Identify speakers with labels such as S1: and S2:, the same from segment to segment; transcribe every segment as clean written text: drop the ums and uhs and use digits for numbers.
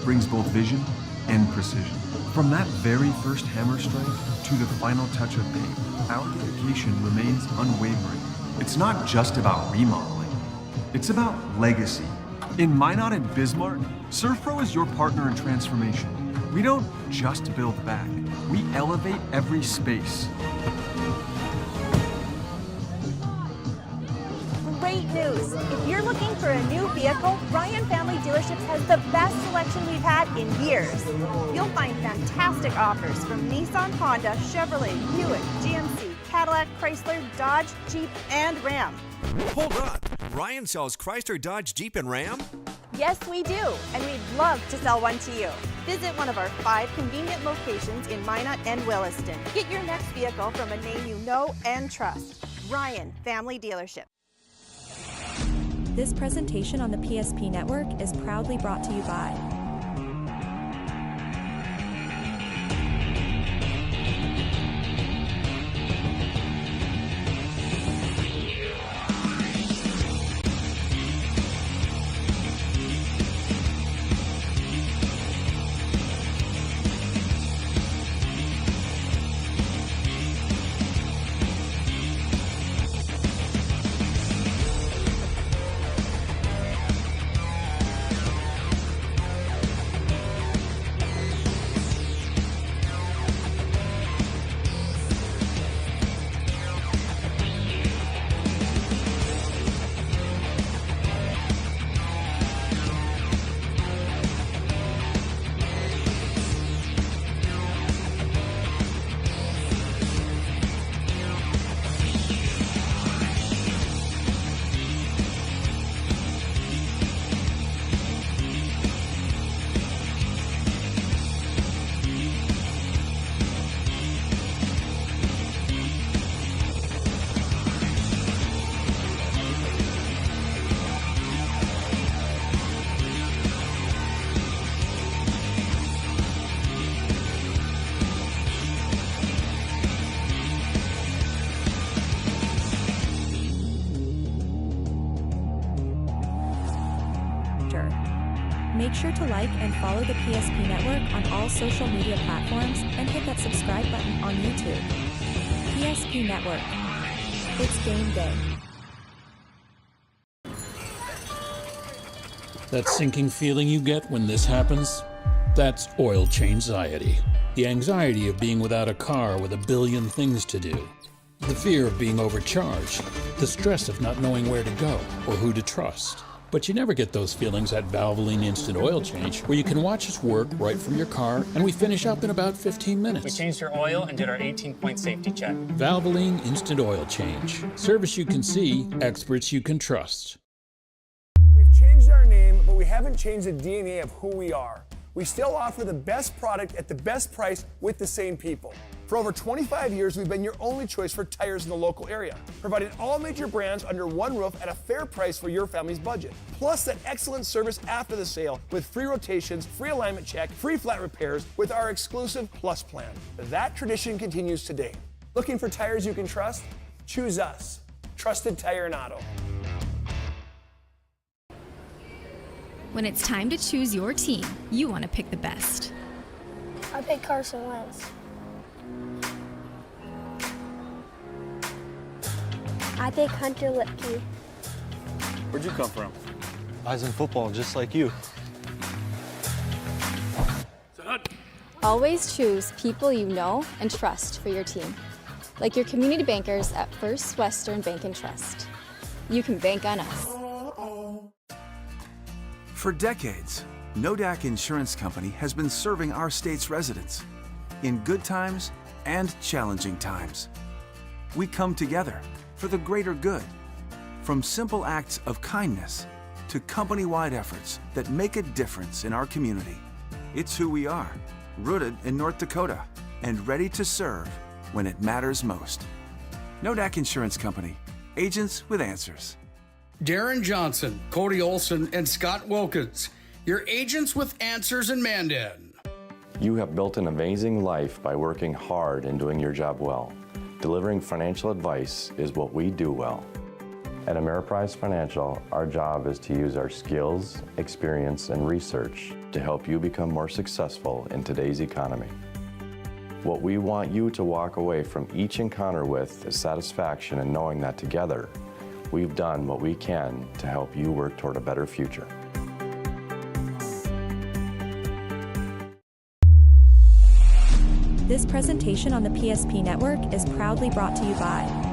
S1: brings both vision and precision. From that very first hammer strike to the final touch of paint, our dedication remains unwavering. It's not just about remodeling, it's about legacy. In Minot and Bismarck, ServPro is your partner in transformation. We don't just build back, we elevate every space.
S2: Great news! If you're looking for a new vehicle, Ryan Family Dealerships has the best selection we've had in years. You'll find fantastic offers from Nissan, Honda, Chevrolet, Buick, GMC, Cadillac, Chrysler, Dodge, Jeep, and Ram.
S3: Hold on. Ryan sells Chrysler, Dodge, Jeep, and Ram?
S2: Yes, we do, and we'd love to sell one to you. Visit one of our 5 convenient locations in Minot and Williston. Get your next vehicle from a name you know and trust. Ryan Family Dealership.
S4: This presentation on the PSP Network is proudly brought to you by Make sure to like and follow the PSP Network on all social media platforms and hit that subscribe button on YouTube. PSP Network. It's game day.
S5: That sinking feeling you get when this happens? That's oil change-anxiety. The anxiety of being without a car with a billion things to do. The fear of being overcharged. The stress of not knowing where to go or who to trust. But you never get those feelings at Valvoline Instant Oil Change, where you can watch us work right from your car, and we finish up in about 15 minutes.
S6: We changed your oil and did our 18-point safety check.
S5: Valvoline Instant Oil Change. Service you can see, experts you can trust.
S7: We've changed our name, but we haven't changed the DNA of who we are. We still offer the best product at the best price with the same people. For over 25 years, we've been your only choice for tires in the local area, providing all major brands under one roof at a fair price for your family's budget. Plus that excellent service after the sale with free rotations, free alignment check, free flat repairs with our exclusive Plus plan. That tradition continues today. Looking for tires you can trust? Choose us. Trusted Tire and Auto.
S8: When it's time to choose your team, you want to pick the best.
S9: I pick Carson Wentz. I pick Hunter Lipke.
S10: Where'd you come from? I was in football, just like you.
S11: Always choose people you know and trust for your team, like your community bankers at First Western Bank and Trust. You can bank on us.
S12: For decades, Nodak Insurance Company has been serving our state's residents in good times and challenging times. We come together for the greater good, from simple acts of kindness to company-wide efforts that make a difference in our community. It's who we are, rooted in North Dakota and ready to serve when it matters most. Nodak Insurance Company, agents with answers.
S13: Darren Johnson, Cody Olson, and Scott Wilkins, your agents with answers in Mandan.
S14: You have built an amazing life by working hard and doing your job well. Delivering financial advice is what we do well. At Ameriprise Financial, our job is to use our skills, experience, and research to help you become more successful in today's economy. What we want you to walk away from each encounter with is satisfaction in knowing that together, we've done what we can to help you work toward a better future.
S4: This presentation on the PSP Network is proudly brought to you by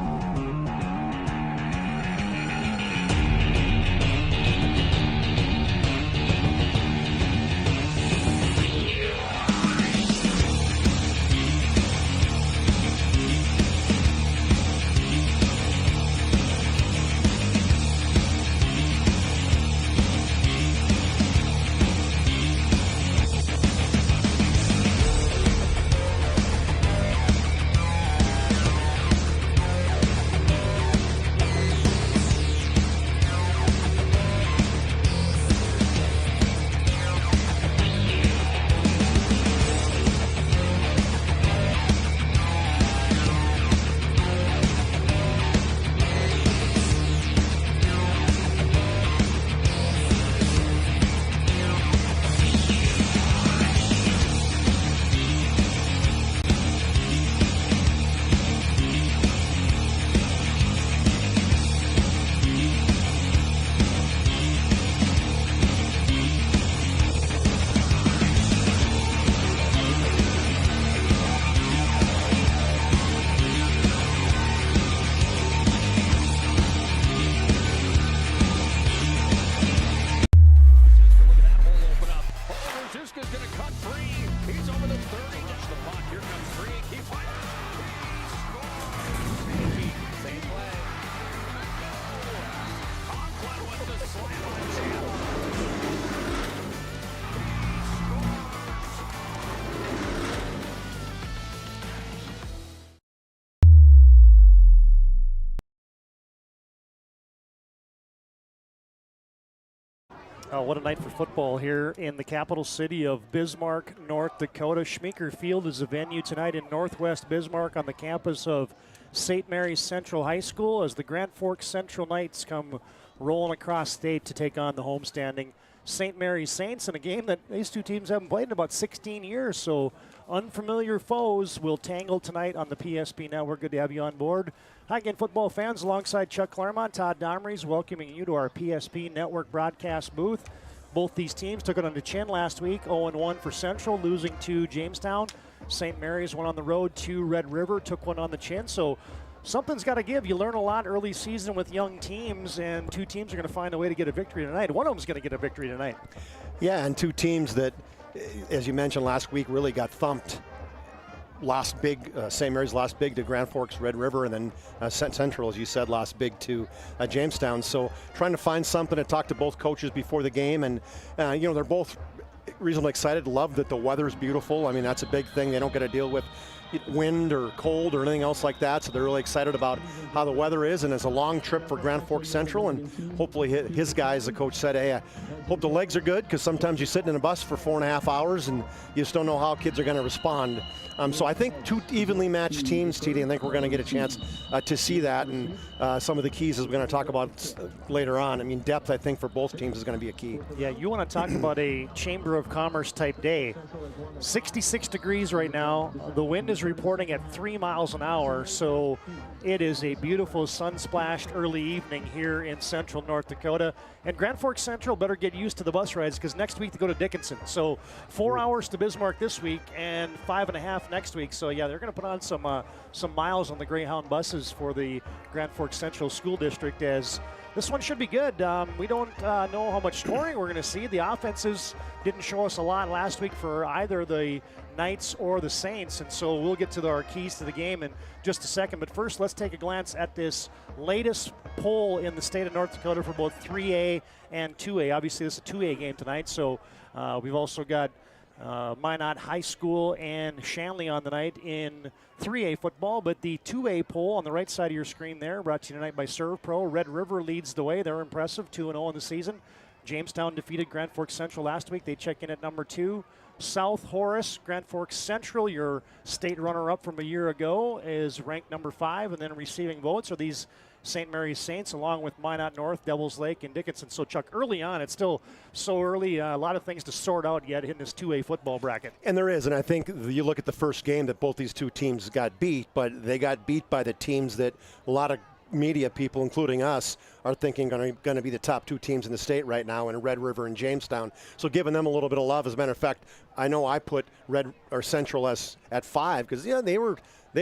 S15: What a night for football here in the capital city of Bismarck, North Dakota. Schmeeker Field is the venue tonight in Northwest Bismarck on the campus of St. Mary's Central High School as the Grand Forks Central Knights come rolling across state to take on the homestanding St. Mary's Saints in a game that these two teams haven't played in about 16 years. So unfamiliar foes will tangle tonight on the PSP Network. Good to have you on board. Hi again, football fans. Alongside Chuck Claremont, Todd Domries, welcoming you to our PSP Network broadcast booth. Both these teams took it on the chin last week, 0-1 for Central, losing to Jamestown. St. Mary's went on the road to Red River, took one on the chin. So something's got to give. You learn a lot early season with young teams, and two teams are going to find a way to get a victory tonight. One of them is going to get a victory tonight.
S16: Yeah, and two teams that, as you mentioned last week, really got thumped. Lost big, St. Mary's lost big to Grand Forks, Red River, and then Central, as you said, lost big to Jamestown. So trying to find something to talk to both coaches before the game, and you know, they're both reasonably excited. Love that the weather's beautiful. I mean, that's a big thing. They don't get to deal with wind or cold or anything else like that, so they're really excited about how the weather is, and it's a long trip for Grand Forks Central, and hopefully his guys, the coach said, hey, I hope the legs are good, because sometimes you're sitting in a bus for 4.5 hours and you just don't know how kids are going to respond. So I think two evenly matched teams, TD, I think we're going to get a chance to see that, and some of the keys as we're going to talk about later on. I mean, depth, I think, for both teams is going to be a key.
S15: Yeah, you want to talk about a Chamber of Commerce type day. 66 degrees right now. The wind is reporting at 3 miles an hour, so it is a beautiful sun-splashed early evening here in central North Dakota. And Grand Forks Central better get used to the bus rides, because next week they go to Dickinson. So 4 hours to Bismarck this week and 5.5 next week. So yeah, they're going to put on some miles on the Greyhound buses for the Grand Forks Central School District, as this one should be good. We don't know how much scoring we're going to see. The offenses didn't show us a lot last week for either the Knights or the Saints, and so we'll get to our keys to the game in just a second. But first, let's take a glance at this latest poll in the state of North Dakota for both 3A and 2A. Obviously, this is a 2A game tonight, so we've also got Minot High School and Shanley on the night in 3A football. But the 2A poll on the right side of your screen there, brought to you tonight by ServPro. Red River leads the way. They're impressive, 2-0 in the season. Jamestown defeated Grand Forks Central last week. They check in at number 2. South Horace, Grand Forks Central, your state runner-up from a year ago, is ranked number 5, and then receiving votes are these St. Mary's Saints, along with Minot North, Devils Lake, and Dickinson. So, Chuck, early on, it's still so early, a lot of things to sort out yet in this 2A football bracket.
S16: And there is, and I think you look at the first game that both these two teams got beat, but they got beat by the teams that a lot of media people, including us, are thinking going to be the top 2 teams in the state right now in Red River and Jamestown. So giving them a little bit of love. As a matter of fact, I know I put Central as at 5 because they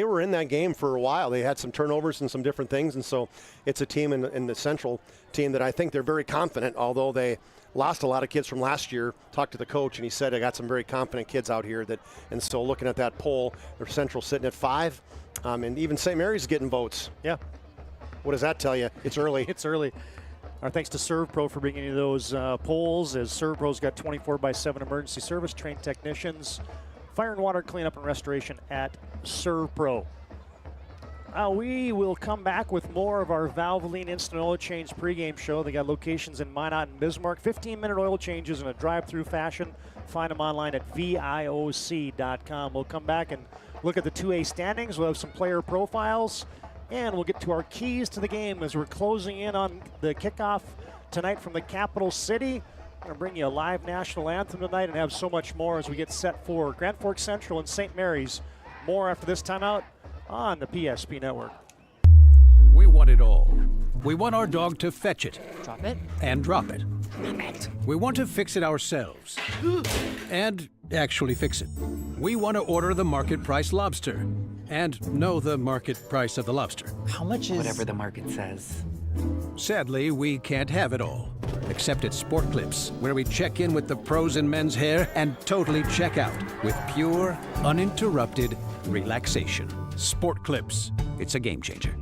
S16: were in that game for a while. They had some turnovers and some different things, and so it's a team in the Central team that I think they're very confident, although they lost a lot of kids from last year. Talked to the coach, and he said I got some very confident kids out here. And so looking at that poll, they're Central sitting at 5, and even St. Mary's is getting votes.
S15: Yeah.
S16: What does that tell you? It's early.
S15: It's early. Our thanks to ServPro for bringing you those polls, as ServPro's got 24/7 emergency service, trained technicians, fire and water cleanup and restoration at ServPro. We will come back with more of our Valvoline Instant Oil Change pregame show. They got locations in Minot and Bismarck. 15-minute oil changes in a drive-through fashion. Find them online at VIOC.com. We'll come back and look at the 2A standings. We'll have some player profiles. And we'll get to our keys to the game as we're closing in on the kickoff tonight from the capital city. I'm going to bring you a live national anthem tonight and have so much more as we get set for Grand Forks Central and St. Mary's. More after this timeout on the PSP Network.
S17: We want it all. We want our dog to fetch it.
S18: Drop it.
S17: And drop it. We want to fix it ourselves. And actually fix it. We want to order the market price lobster. And know the market price of the lobster.
S18: How much is... Whatever the market says.
S17: Sadly, we can't have it all. Except at Sport Clips, where we check in with the pros in men's hair and totally check out with pure, uninterrupted relaxation. Sport Clips. It's a game changer.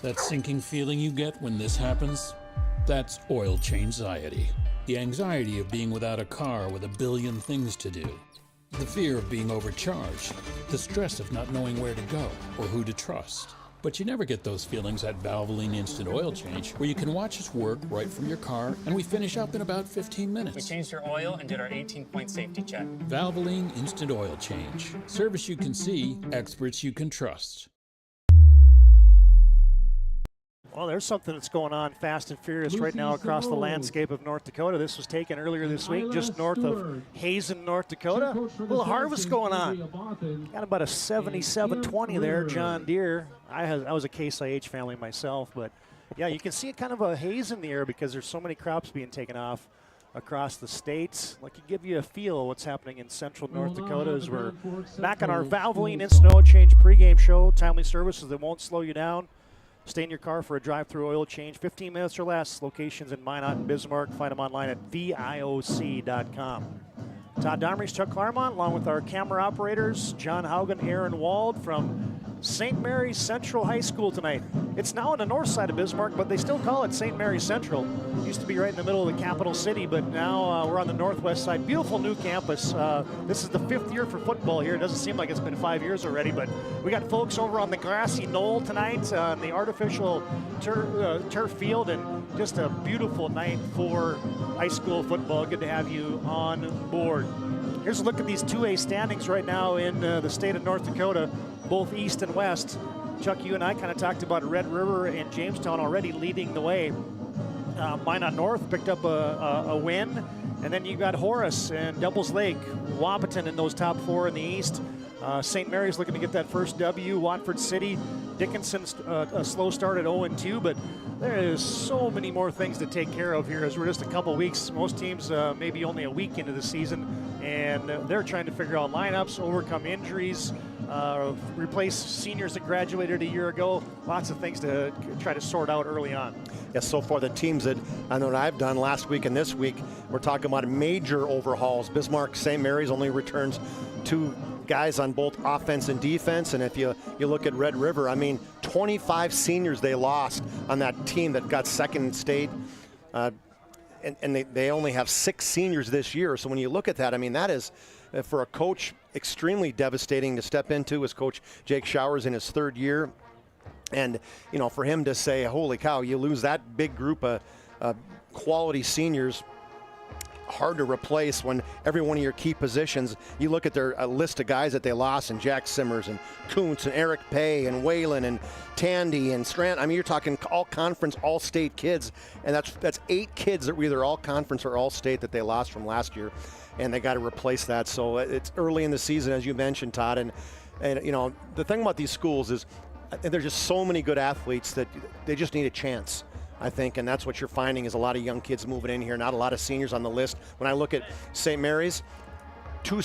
S5: That sinking feeling you get when this happens? That's oil change-anxiety. The anxiety of being without a car with a billion things to do. The fear of being overcharged. The stress of not knowing where to go or who to trust. But you never get those feelings at Valvoline Instant Oil Change, where you can watch us work right from your car, and we finish up in about 15 minutes.
S6: We changed your oil and did our 18-point safety check.
S5: Valvoline Instant Oil Change. Service you can see, experts you can trust.
S15: Well, there's something that's going on fast and furious right now across the landscape of North Dakota. This was taken earlier this week, just north of Hazen, North Dakota. A little harvest going on. Got about a 7720 there, John Deere. I was a Case IH family myself, but yeah, you can see kind of a haze in the air because there's so many crops being taken off across the states. Like to give you a feel of what's happening in central North Dakota as we're back on our Valvoline Instant Oil Change pregame show. Timely services that won't slow you down. Stay in your car for a drive-through oil change, 15 minutes or less. Locations in Minot and Bismarck. Find them online at VIOC.com. Todd Domrich, Chuck Claremont, along with our camera operators, John Haugen, Aaron Wald from St. Mary's Central High School tonight. It's now on the north side of Bismarck, but they still call it St. Mary's Central. Used to be right in the middle of the capital city, but now we're on the northwest side. Beautiful new campus. This is the 5th year for football here. It doesn't seem like it's been 5 years already, but we got folks over on the grassy knoll tonight on the artificial turf field, and just a beautiful night for high school football. Good to have you on board. Here's a look at these 2A standings right now in the state of North Dakota, both east and west. Chuck, you and I kind of talked about Red River and Jamestown already leading the way. Minot North picked up a win, and then you got Horace and Devils Lake, Wahpeton in those top 4 in the east. St. Mary's looking to get that first W. Watford City, Dickinson a slow start at 0-2, but there is so many more things to take care of here as we're just a couple weeks. Most teams maybe only a week into the season, and they're trying to figure out lineups, overcome injuries, replace seniors that graduated a year ago. Lots of things to try to sort out early on.
S16: Yes, so far the teams that I know that I've done last week and this week, we're talking about major overhauls. Bismarck St. Mary's only returns 2 guys on both offense and defense, and if you look at Red River, I mean, 25 seniors they lost on that team that got second in state, and they only have 6 seniors this year. So when you look at that, I mean, that is, for a coach, extremely devastating to step into as Coach Jake Showers in his 3rd year. And, for him to say, holy cow, you lose that big group of quality seniors, hard to replace when every one of your key positions, you look at their list of guys that they lost, and Jack Simmers and Kuntz and Eric Pay and Whalen and Tandy and Strand. I mean, you're talking all conference, all state kids, and that's 8 kids that were either all conference or all state that they lost from last year, and they got to replace that. So it's early in the season, as you mentioned, Todd, and the thing about these schools is there's just so many good athletes that they just need a chance, I think, and that's what you're finding is a lot of young kids moving in here, not a lot of seniors on the list. When I look at St. Mary's, 3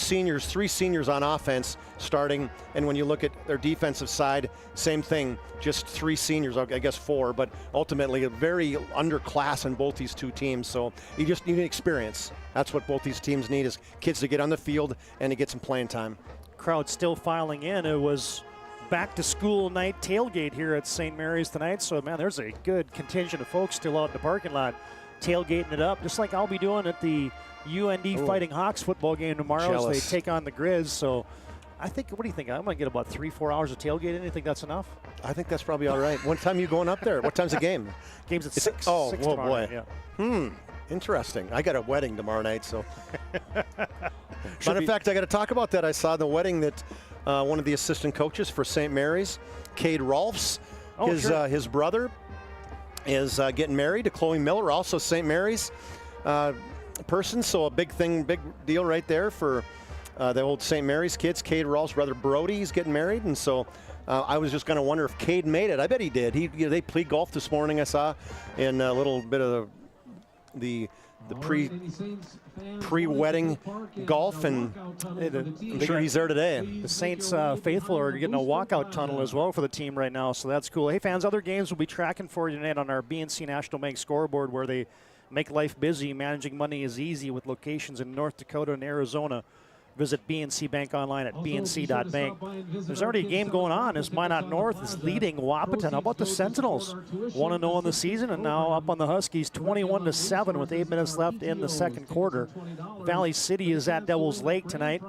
S16: seniors on offense starting, and when you look at their defensive side, same thing, just 3 seniors, I guess 4, but ultimately a very underclass in both these 2 teams, so you just need experience. That's what both these teams need, is kids to get on the field and to get some playing time.
S15: Crowd still filing in. It was back to school night tailgate here at St. Mary's tonight. So, man, there's a good contingent of folks still out in the parking lot tailgating it up, just like I'll be doing at the UND Fighting Hawks football game tomorrow as they take on the Grizz. So I think, what do you think? I'm going to get about 3-4 hours of tailgating. You think that's enough?
S16: I think that's probably all right. What time are you going up there? What time's the game?
S15: Game's at 6.
S16: Oh,
S15: six
S16: whoa, boy.
S15: Night, yeah.
S16: Interesting. I got a wedding tomorrow night, so. Matter of fact, I got to talk about that. I saw the wedding that one of the assistant coaches for St. Mary's, Cade Rolfs, his brother is getting married to Chloe Miller, also St. Mary's person. So a big deal right there for the old St. Mary's kids. Cade Rolfs' brother Brody is getting married, and so I was just going to wonder if Cade made it. I bet he did. They played golf this morning, I saw, in a little bit of the pre-wedding golf, and I'm sure he's there today.
S15: The Saints faithful are getting a walkout tunnel as well for the team right now, so that's cool. Hey, fans, other games we'll be tracking for you tonight on our BNC National Bank scoreboard, where they make life busy. Managing money is easy with locations in North Dakota and Arizona. Visit BNC Bank online at bnc.bank. There's already a game going on as Minot North is leading Wahpeton. How about the Sentinels? 1-0 in the season, and now up on the Huskies 21-7 with 8 minutes left in the second quarter. Valley City is at Devil's Lake tonight.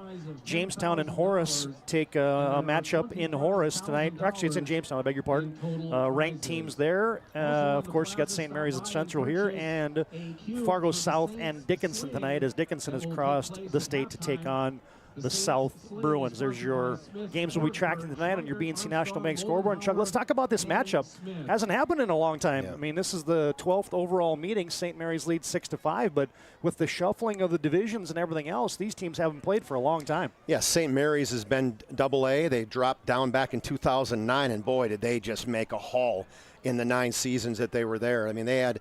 S15: Jamestown and Horace take a matchup in Horace tonight. Actually, it's in Jamestown, I beg your pardon. Ranked teams there. Of course, you got St. Mary's and Central here, and Fargo South and Dickinson tonight, as Dickinson has crossed the state to take on the South Bruins. There's your games we'll be tracking tonight on your BNC National Bank scoreboard. And Chuck, let's talk about this matchup. Hasn't happened in a long time. Yeah. I mean, this is the 12th overall meeting. St. Mary's leads 6-5, but with the shuffling of the divisions and everything else, these teams haven't played for a long time.
S16: Yeah, St. Mary's has been AA. They dropped down back in 2009, and boy, did they just make a haul in the 9 seasons that they were there. I mean, they had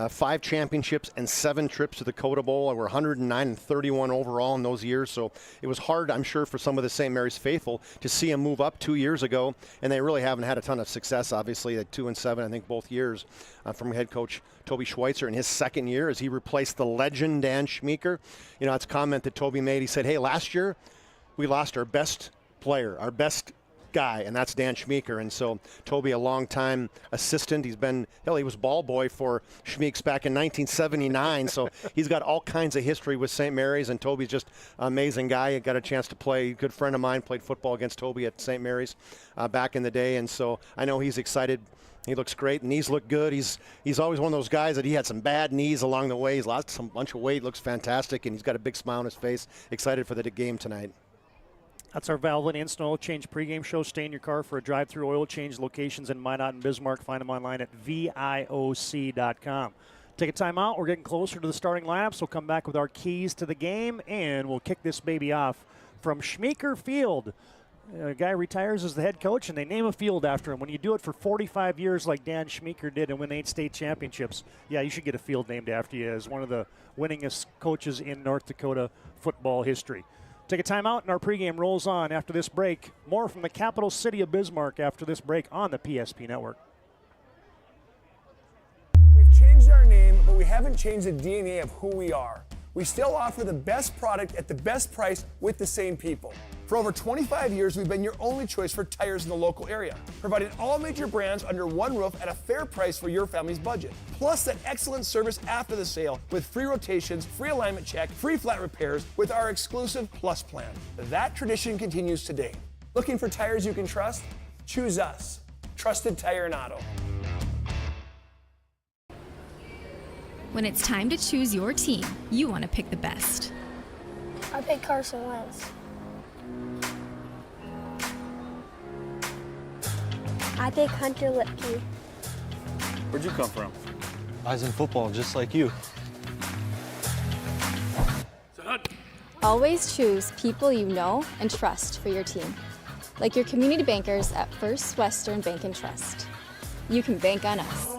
S16: 5 championships and 7 trips to the Dakota Bowl. We're 109-31 overall in those years. So it was hard, I'm sure, for some of the St. Mary's faithful to see them move up 2 years ago. And they really haven't had a ton of success, obviously, at 2-7, I think, both years from head coach Toby Schweitzer in his second year as he replaced the legend Dan Schmeeker. You know, that's a comment that Toby made. He said, hey, last year we lost our best player, our best guy, and that's Dan Schmeeker. And so Toby, a long-time assistant. He was ball boy for Schmeeks back in 1979. So he's got all kinds of history with St. Mary's, and Toby's just an amazing guy. I got a chance to play. A good friend of mine played football against Toby at St. Mary's back in the day, and so I know he's excited. He looks great. Knees look good. He's always one of those guys that he had some bad knees along the way. He's lost some bunch of weight. Looks fantastic, and he's got a big smile on his face. Excited for the game tonight.
S15: That's our Valvoline Instant Oil Change pregame show. Stay in your car for a drive-through oil change. Locations in Minot and Bismarck. Find them online at VIOC.com. Take a timeout. We're getting closer to the starting lineup, so we'll come back with our keys to the game, and we'll kick this baby off from Schmeeker Field. A guy retires as the head coach, and they name a field after him. When you do it for 45 years like Dan Schmeeker did and win 8 state championships, yeah, you should get a field named after you as one of the winningest coaches in North Dakota football history. Take a timeout, and our pregame rolls on after this break. More from the capital city of Bismarck after this break on the PSP Network.
S7: We've changed our name, but we haven't changed the DNA of who we are. We still offer the best product at the best price with the same people. For over 25 years, we've been your only choice for tires in the local area, providing all major brands under one roof at a fair price for your family's budget. Plus that excellent service after the sale with free rotations, free alignment check, free flat repairs with our exclusive Plus plan. That tradition continues today. Looking for tires you can trust? Choose us. Trusted Tire and Auto.
S8: When it's time to choose your team, you want to pick the best.
S9: I pick Carson Wentz. I pick Hunter Lipke.
S10: Where'd you come from? I was in football, just like you.
S11: Always choose people you know and trust for your team, like your community bankers at First Western Bank and Trust. You can bank on us.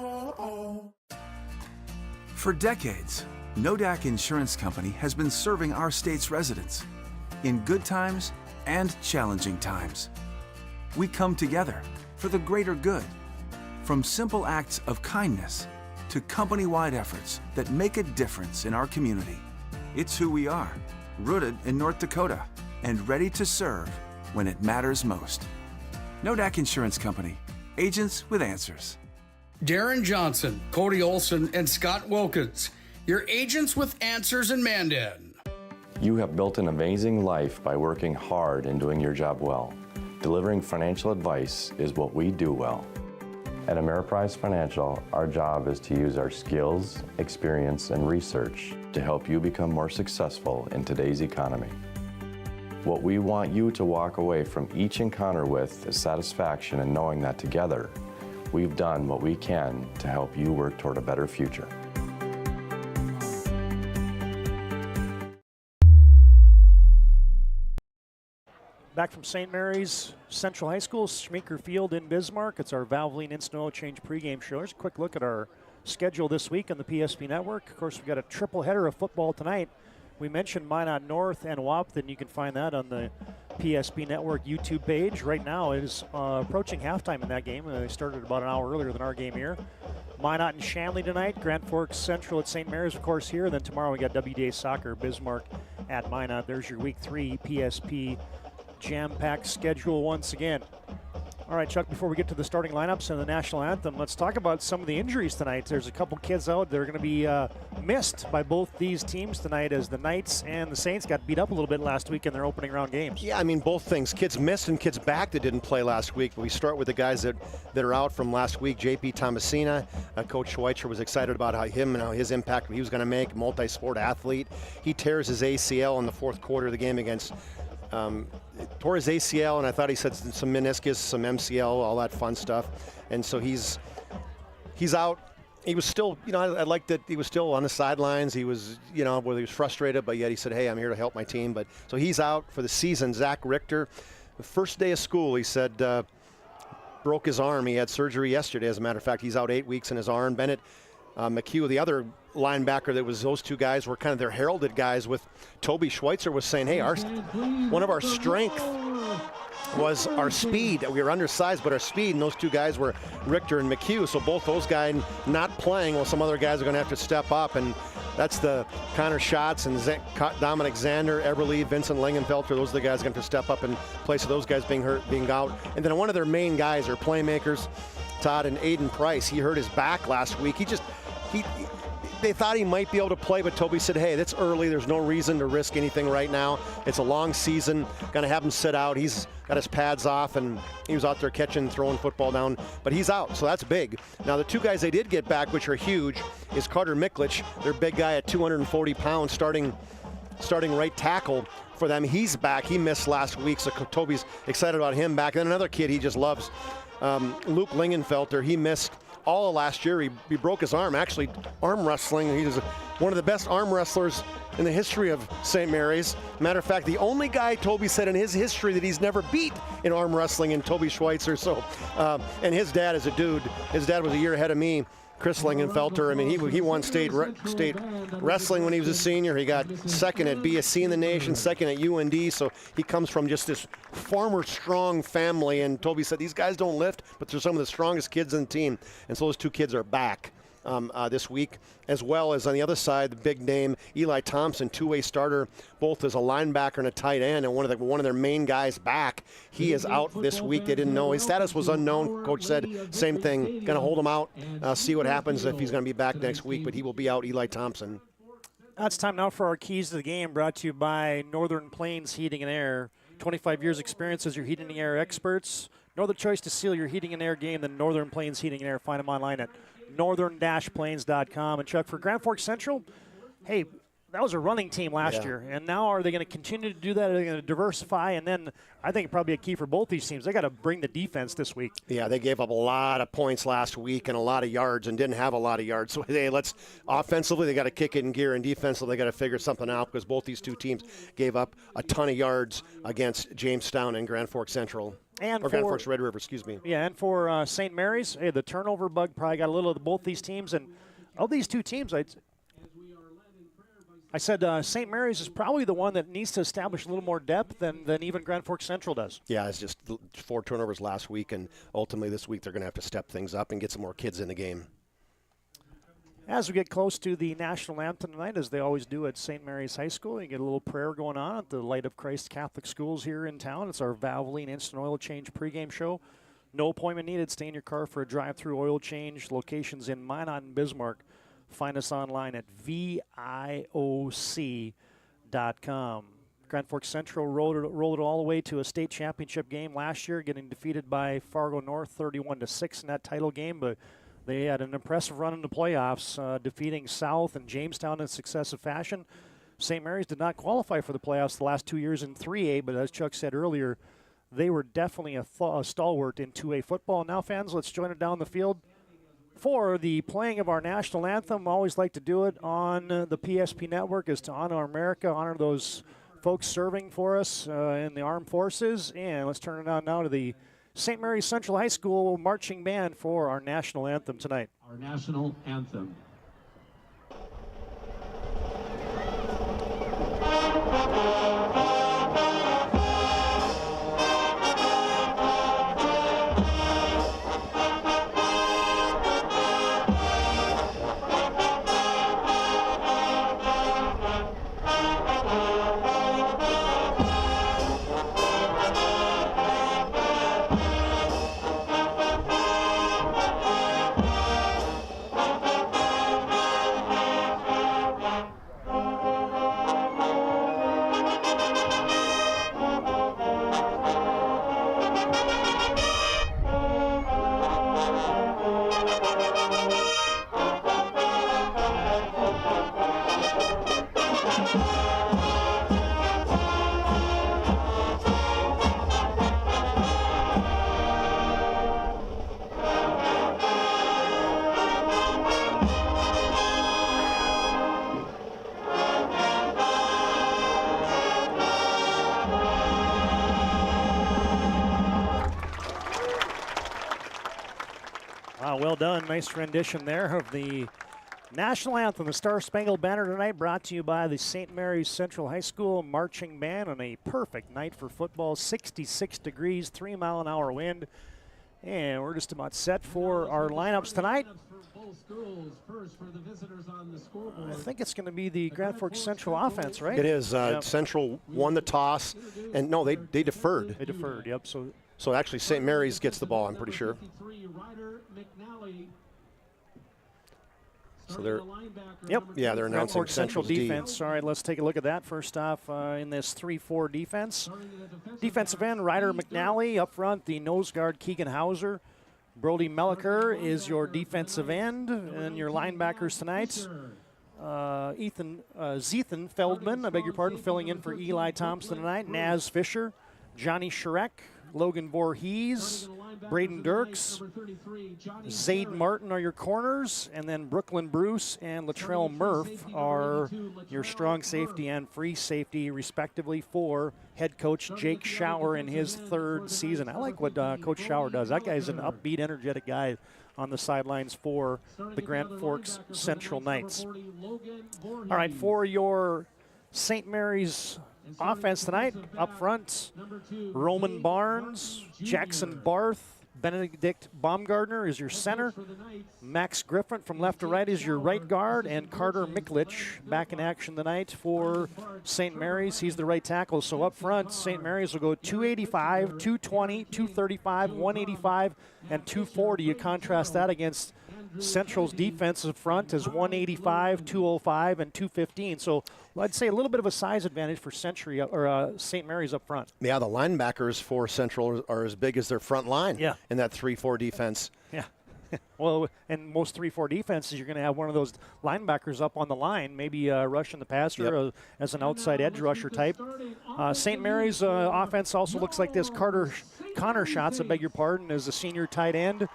S12: For decades, Nodak Insurance Company has been serving our state's residents in good times and challenging times. We come together for the greater good, from simple acts of kindness to company-wide efforts that make a difference in our community. It's who we are, rooted in North Dakota and ready to serve when it matters most. Nodak Insurance Company, agents with answers.
S13: Darren Johnson, Cody Olson, and Scott Wilkins, your agents with answers in Mandan.
S14: You have built an amazing life by working hard and doing your job well. Delivering financial advice is what we do well. At Ameriprise Financial, our job is to use our skills, experience, and research to help you become more successful in today's economy. What we want you to walk away from each encounter with is satisfaction in knowing that together, we've done what we can to help you work toward a better future.
S15: Back from St. Mary's Central High School, Schmeeker Field in Bismarck. It's our Valvoline Instant Oil Change pregame show. Here's a quick look at our schedule this week on the PSP Network. Of course, we've got a triple header of football tonight. We mentioned Minot North and Wapton. You can find that on the PSP Network YouTube page. Right now it is approaching halftime in that game. They started about an hour earlier than our game here. Minot and Shanley tonight. Grand Forks Central at St. Mary's, of course, here. And then tomorrow we got WDA Soccer, Bismarck at Minot. There's your Week 3 PSP jam-packed schedule once again. All right, Chuck, before we get to the starting lineups and the national anthem, let's talk about some of the injuries tonight. There's a couple kids out. They're going to be missed by both these teams tonight, as the Knights and the Saints got beat up a little bit last week in their opening round games.
S16: Yeah, I mean, both things. Kids missed and kids back that didn't play last week. But we start with the guys that are out from last week. JP Thomasina, Coach Schweitzer was excited about how his impact he was going to make, multi-sport athlete. He tears his ACL in the fourth quarter of the game against tore his ACL, and I thought he said some meniscus, some MCL, all that fun stuff. And so he's out. He was still, I liked that he was still on the sidelines. He was, where he was frustrated, but yet he said, hey, I'm here to help my team. But so he's out for the season. Zach Richter, the first day of school, he said, broke his arm. He had surgery yesterday, as a matter of fact. He's out 8 weeks in his arm. Bennett McHugh, the other linebacker, that was those two guys were kind of their heralded guys. With Toby Schweitzer was saying, hey, one of our strength was our speed. We were undersized, but our speed, and those two guys were Richter and McHugh. So both those guys not playing, well, some other guys are going to have to step up, and that's the Connor Schatz and Dominic Zander, Everly, Vincent Lingenfelter. Those are the guys going to have to step up in place of those guys being hurt, being out. And then one of their main guys, their playmakers, Todd and Aiden Price. He hurt his back last week. They thought he might be able to play, but Toby said, hey, that's early. There's no reason to risk anything right now. It's a long season. Going to have him sit out. He's got his pads off, and he was out there catching, throwing football down, but he's out, so that's big. Now, the two guys they did get back, which are huge, is Carter Miklich, their big guy at 240 pounds, starting right tackle for them. He's back. He missed last week, so Toby's excited about him back. And then another kid he just loves, Luke Lingenfelter. He missed all of last year. He broke his arm, actually arm wrestling. He was one of the best arm wrestlers in the history of St. Mary's. Matter of fact, the only guy Toby said in his history that he's never beat in arm wrestling in Toby Schweitzer. So, and his dad is a dude. His dad was a year ahead of me, Chris Lingenfelter. I mean, he won state wrestling when he was a senior. He got second at BSC in the nation, second at UND. So he comes from just this farmer strong family. And Toby said these guys don't lift, but they're some of the strongest kids in the team. And so those two kids are back this week, as well as on the other side, the big name Eli Thompson, two-way starter, both as a linebacker and a tight end, and one of their main guys back. He is out this week. They didn't know his status was unknown. Coach said same thing, going to hold him out, see what happens if he's going to be back next week, but he will be out. Eli Thompson.
S15: It's time now for our keys to the game, brought to you by Northern Plains Heating and Air. 25 years experience as your heating and air experts. No other choice to seal your heating and air game than Northern Plains Heating and Air. Find them online at northern-plains.com. And Chuck, for Grand Forks Central, hey, that was a running team last year, and now are they going to continue to do that? Are they going to diversify? And then I think probably a key for both these teams, they got to bring the defense this week.
S16: Yeah, they gave up a lot of points last week and a lot of yards and didn't have a lot of yards. So offensively, they got to kick it in gear, and defensively, they got to figure something out because both these two teams gave up a ton of yards against Jamestown and Grand Forks Central. Grand Forks Red River, excuse me.
S15: Yeah, and for St. Mary's, hey, the turnover bug probably got a little of both these teams. And of these two teams, I said St. Mary's is probably the one that needs to establish a little more depth than even Grand Forks Central does.
S16: Yeah, it's just 4 turnovers last week, and ultimately this week they're going to have to step things up and get some more kids in the game.
S15: As we get close to the national anthem tonight, as they always do at St. Mary's High School, you get a little prayer going on at the Light of Christ Catholic Schools here in town. It's our Valvoline Instant Oil Change pregame show. No appointment needed. Stay in your car for a drive-through oil change. Locations in Minot and Bismarck. Find us online at VIOC.com. Grand Forks Central rolled it all the way to a state championship game last year, getting defeated by Fargo North 31-6 in that title game, but they had an impressive run in the playoffs, defeating South and Jamestown in successive fashion. St. Mary's did not qualify for the playoffs the last 2 years in 3A, but as Chuck said earlier, they were definitely a stalwart in 2A football. Now, fans, let's join it down the field for the playing of our national anthem. Always like to do it on the PSP network, is to honor America, honor those folks serving for us in the armed forces. And let's turn it on now to the St. Mary's Central High School marching band for our national anthem tonight.
S19: Our national anthem.
S15: Well done. Nice rendition there of the national anthem, the Star Spangled Banner tonight, brought to you by the St. Mary's Central High School marching band on a perfect night for football. 66 degrees, 3-mile-an-hour wind. And we're just about set for our lineups tonight. I think it's going to be the Grand Forks Central offense, right?
S16: It is. Central won the toss, and no, they deferred.
S15: They deferred, yep.
S16: So actually St. Mary's gets the ball, I'm pretty sure. So they're, they're announcing
S15: Central defense. All right, let's take a look at that. First off, in this 3-4 defense. Defensive end, Ryder McNally. Up front, the nose guard, Keegan Hauser. Brody Melliker is your defensive end. And your linebackers tonight, Zethan Feldman, I beg your pardon, filling in for Eli Thompson tonight. Naz Fisher, Johnny Shrek, Logan Voorhees, Braden Dirks, Zaid Martin are your corners, and then Brooklyn Bruce and Latrell Murph are your strong safety and free safety, respectively, for head coach Jake Schauer in his 3rd season. I like what Coach Schauer does. That guy's an upbeat, energetic guy on the sidelines for the Grand Forks Central Knights. All right, for your St. Mary's offense tonight, up front, Roman Barnes, Jackson Barth, Benedict Baumgartner is your center. Max Griffin from left to right is your right guard, and Carter Miklich back in action tonight for St. Mary's. He's the right tackle. So up front, St. Mary's will go 285, 220, 235, 185, and 240. You contrast that against Central's defensive front is 185, 205, and 215. So I'd say a little bit of a size advantage for St. Mary's up front.
S16: Yeah, the linebackers for Central are as big as their front line in that 3-4 defense.
S15: Yeah. Well, in most 3-4 defenses, you're going to have one of those linebackers up on the line, maybe rushing the passer as an outside edge rusher type. St. Mary's offense also looks like this. Connor Schatz, I beg your pardon, is the senior tight end.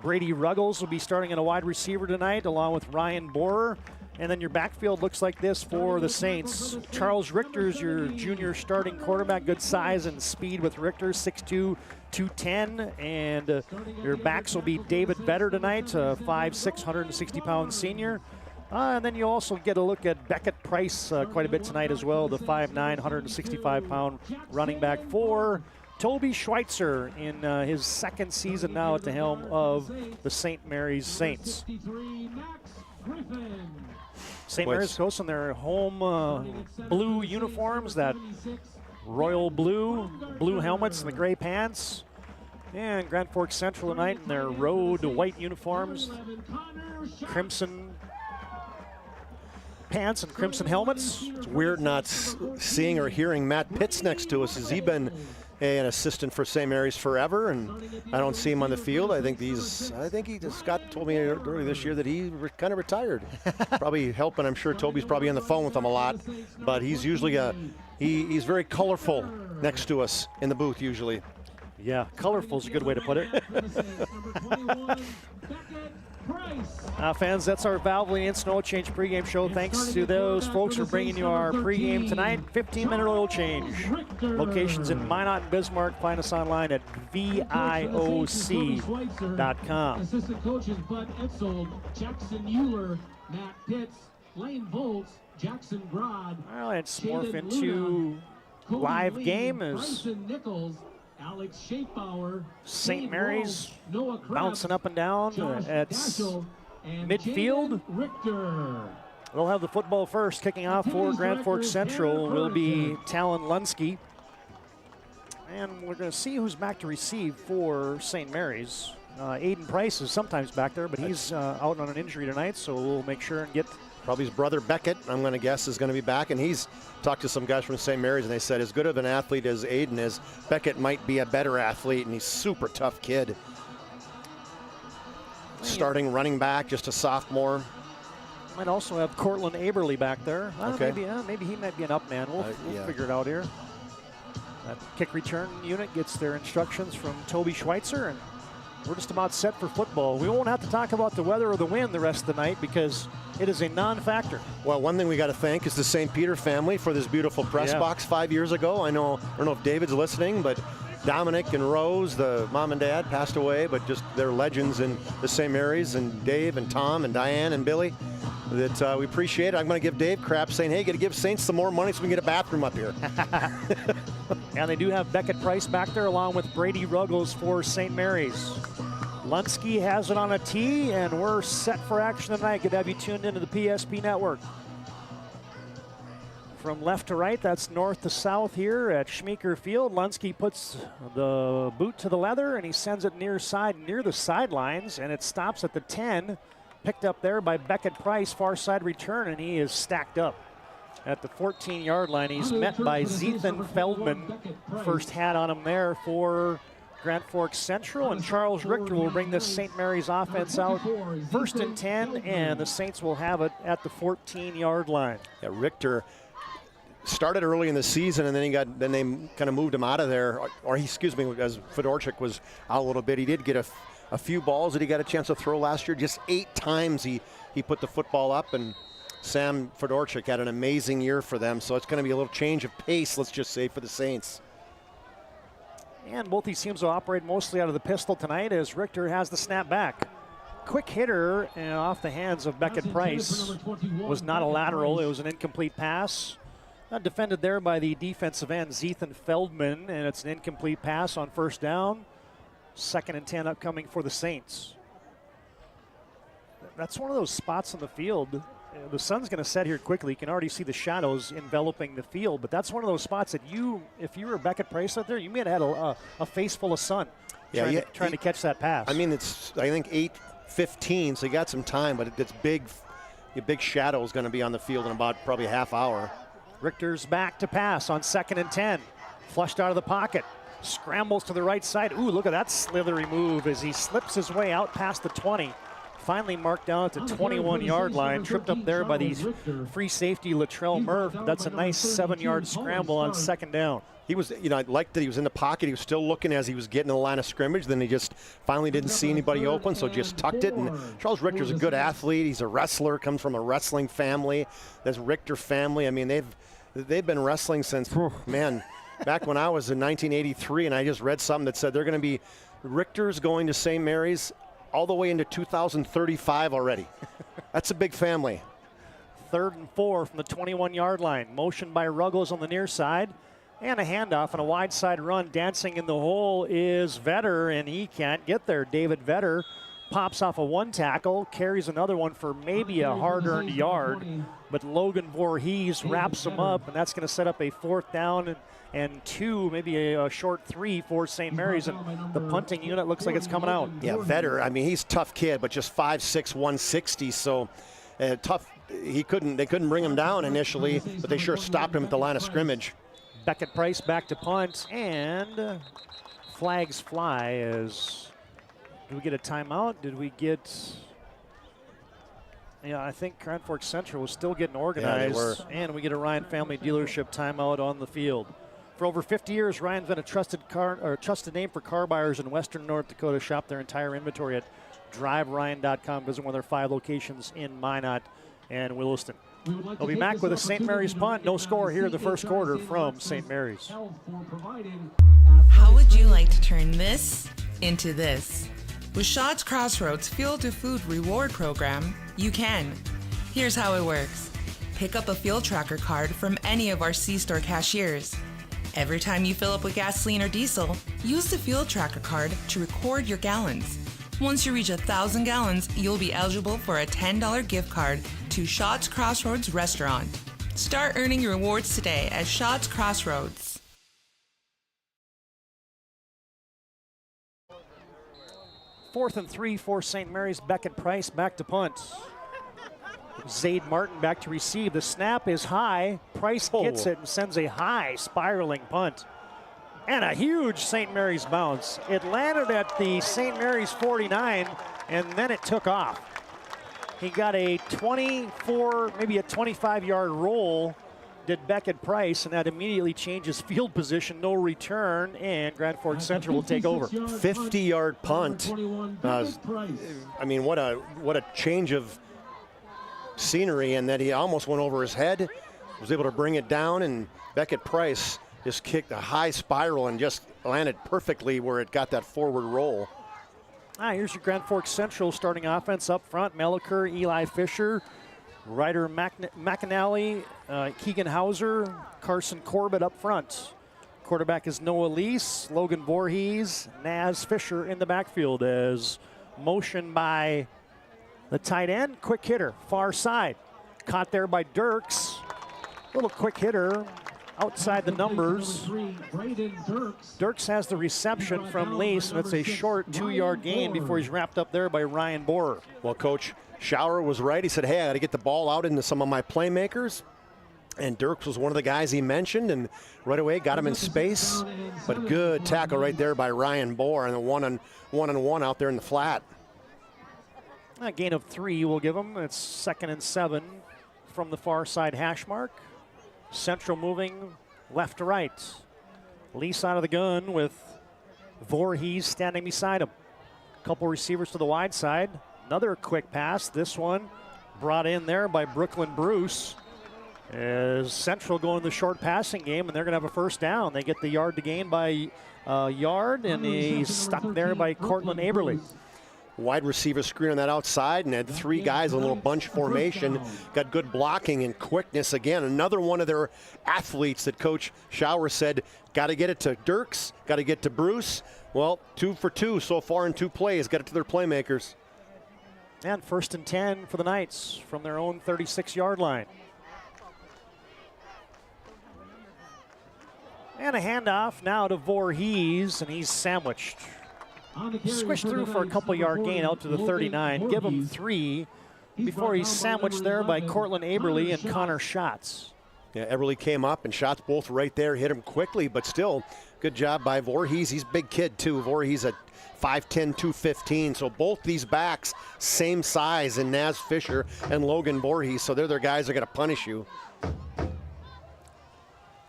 S15: Brady Ruggles will be starting at a wide receiver tonight, along with Ryan Borer. And then your backfield looks like this for the Saints. Charles Richter's your junior starting quarterback. Good size and speed with Richter, 6'2", 210. And your backs will be David Vetter tonight, 5'6", 160-pound senior. And then you also get a look at Beckett Price quite a bit tonight as well, the 5'9", 165-pound running back for Toby Schweitzer in his second season now at the helm of the St. Mary's Saints. St. Mary's goes in their home blue uniforms, that royal blue helmets and the gray pants. And Grand Forks Central tonight in their road white uniforms, crimson pants and crimson helmets.
S16: It's weird not seeing or hearing Matt Pitts next to us. Has he been an assistant for St. Mary's forever, and I don't see him on the field. Scott told me earlier this year that he kind of retired. Probably helping. I'm sure Toby's probably on the phone with him a lot, but he's usually he's very colorful next to us in the booth usually.
S15: Yeah, colorful is a good way to put it. Fans, that's our Valvoline Instant Oil Change pregame show. Thanks to those folks for bringing you our pregame tonight. 15-minute oil change. Locations in Minot and Bismarck. Find us online at VIOC.com.
S19: Assistant coaches Bud Etzold, Jackson Euler, Matt Pitts, Lane Volts, Jackson Grodd.
S15: Well, let's morph into live game as
S19: Alex Schaefbauer,
S15: St. Mary's bouncing up and down at midfield. They'll have the football first. Kicking off for Grand Forks Central will be Talon Lunsky. And we're going to see who's back to receive for St. Mary's. Aiden Price is sometimes back there, but he's out on an injury tonight, so we'll make sure and get...
S16: Probably his brother Beckett, I'm going to guess, is going to be back. And he's talked to some guys from St. Mary's, and they said as good of an athlete as Aiden is, Beckett might be a better athlete, and he's super tough kid. Starting running back, just a sophomore.
S15: Might also have Cortland Aberly back there.
S16: Okay.
S15: Maybe he might be an up man. We'll figure it out here. That kick return unit gets their instructions from Toby Schweitzer, and we're just about set for football. We won't have to talk about the weather or the wind the rest of the night because it is a non-factor.
S16: Well, one thing we got to thank is the St. Peter family for this beautiful press box 5 years ago. I don't know if David's listening, but Dominic and Rose, the mom and dad, passed away, but just they're legends in the St. Mary's, and Dave and Tom and Diane and Billy that we appreciate it. I'm going to give Dave crap saying, hey, got to give Saints some more money so we can get a bathroom up here.
S15: And they do have Beckett Price back there along with Brady Ruggles for St. Mary's. Lunsky has it on a tee, and we're set for action tonight. Good to have you tuned into the PSP network. From left to right, that's north to south here at Schmeeker Field. Lunsky puts the boot to the leather, and he sends it near the sidelines, and it stops at the 10. Picked up there by Beckett Price, far side return, and he is stacked up at the 14-yard line. He's met by Zethan Feldman. First hat on him there for Grand Forks Central, and Charles Richter will bring this St. Mary's offense out first and 10, and the Saints will have it at the 14-yard line.
S16: Yeah, Richter started early in the season, and then they kind of moved him out of there, as Fedorchik was out a little bit. He did get a few balls that he got a chance to throw last year. Just 8 times he put the football up, and Sam Fedorchik had an amazing year for them. So it's going to be a little change of pace, let's just say, for the Saints.
S15: And both these teams will operate mostly out of the pistol tonight as Richter has the snap back. Quick hitter off the hands of Beckett Price. Was not a lateral, it was an incomplete pass. Defended there by the defensive end, Zethan Feldman, and it's an incomplete pass on first down. 2nd and 10 upcoming for the Saints. That's one of those spots on the field. The sun's going to set here quickly. You can already see the shadows enveloping the field, but that's one of those spots that if you were Beckett Price out there, you may have had a face full of sun trying to catch that pass.
S16: I mean, it's, I think, 15, so you got some time, but it's big. A big shadow is going to be on the field in about probably a half hour.
S15: Richter's back to pass on 2nd and 10. Flushed out of the pocket. Scrambles to the right side. Ooh, look at that slithery move as he slips his way out past the 20. Finally marked down at the 21-yard line. Tripped up there by the free safety Latrell Murph. That's a nice 7-yard scramble on 2nd down.
S16: He was, I liked that he was in the pocket. He was still looking as he was getting to the line of scrimmage. Then he just finally didn't see anybody open, so just tucked it. And Charles Richter's a good athlete. He's a wrestler, comes from a wrestling family. That's Richter family. I mean, they've been wrestling since, man, back when I was in 1983, and I just read something that said they're going to be Richters going to St. Mary's all the way into 2035 already. That's a big family.
S15: 3rd and 4 from the 21-yard line. Motion by Ruggles on the near side. And a handoff and a wide side run. Dancing in the hole is Vetter, and he can't get there. David Vetter pops off a 1 tackle, carries another one for maybe a hard-earned yard, but Logan Voorhees wraps him up, and that's going to set up a 4th down and 2, maybe a short 3 for St. Mary's, and the punting unit looks like it's coming out.
S16: Yeah, Vetter, I mean, he's a tough kid, but just 5'6", 160, so tough. They couldn't bring him down initially, but they sure stopped him at the line of scrimmage.
S15: Beckett Price back to punt, and flags fly as, did we get a timeout? Did we get, yeah, I think Grand Forks Central was still getting organized.
S16: Yeah, they were.
S15: And we get a Ryan Family Dealership timeout on the field. For over 50 years, Ryan's been a trusted name for car buyers in Western North Dakota. Shop their entire inventory at driveryan.com. Visit one of their 5 locations in Minot and Williston. We'll be back with a St. Mary's punt. No score here in the first quarter from St. Mary's.
S20: How would you like to turn this into this? With Shaw's Crossroads Fuel to Food Reward Program, you can. Here's how it works. Pick up a fuel tracker card from any of our C-store cashiers. Every time you fill up with gasoline or diesel, use the fuel tracker card to record your gallons. Once you reach 1,000 gallons, you'll be eligible for a $10 gift card to Shaw's Crossroads Restaurant. Start earning your rewards today at Shaw's Crossroads.
S15: Fourth and 3 for St. Mary's. Beckett Price back to punt. Zaid Martin back to receive. The snap is high. Price gets it and sends a high spiraling punt. And a huge St. Mary's bounce. It landed at the St. Mary's 49, and then it took off. He got a 24, maybe a 25-yard roll, did Beckett Price, and that immediately changes field position. No return, and Grand Forks Central will take over.
S16: 50-yard punt. I mean, what a change of scenery, and that he almost went over his head, was able to bring it down, and Beckett Price just kicked a high spiral and just landed perfectly where it got that forward roll.
S15: Here's your Grand Forks Central starting offense up front. Meliker, Eli Fisher, Ryder McAnally, Keegan Hauser, Carson Corbett up front. Quarterback is Noah Lease, Logan Voorhees, Naz Fisher in the backfield as motion by the tight end. Quick hitter, far side. Caught there by Dirks. Little quick hitter outside the numbers. Dirks has the reception from Lease, and it's a short 2-yard gain before he's wrapped up there by Ryan Borer.
S16: Well, Coach Schauer was right. He said, hey, I got to get the ball out into some of my playmakers. And Dirks was one of the guys he mentioned, and right away got him in space. But good tackle right there by Ryan Borer, and the one-on-one out there in the flat.
S15: A gain of 3 we'll give him. It's 2nd and 7 from the far side hash mark. Central moving left to right. Lease out of the gun with Voorhees standing beside him. Couple receivers to the wide side. Another quick pass. This one brought in there by Brooklyn Bruce. As Central going the short passing game, and they're going to have a first down. They get the yard to gain by yard, and he's stuck there by Cortland Aberle.
S16: Wide receiver screen on that outside, and had 3 guys in a little bunch formation. Got good blocking and quickness again. Another one of their athletes that Coach Schauer said, got to get it to Dirks, got to get to Bruce. Well, 2 for 2 so far in 2 plays. Got it to their playmakers.
S15: And 1st and 10 for the Knights from their own 36-yard line. And a handoff now to Voorhees, and he's sandwiched. Squish through for a couple-yard gain out to the 39. Give him 3 before he's sandwiched there by Cortland Aberle and Connor Schatz.
S16: Yeah, Aberle came up and Schatz both right there, hit him quickly, but still good job by Voorhees. He's a big kid too. Voorhees at 5'10", 215. So both these backs, same size in Naz Fisher and Logan Voorhees. So they're their guys that are going to punish you.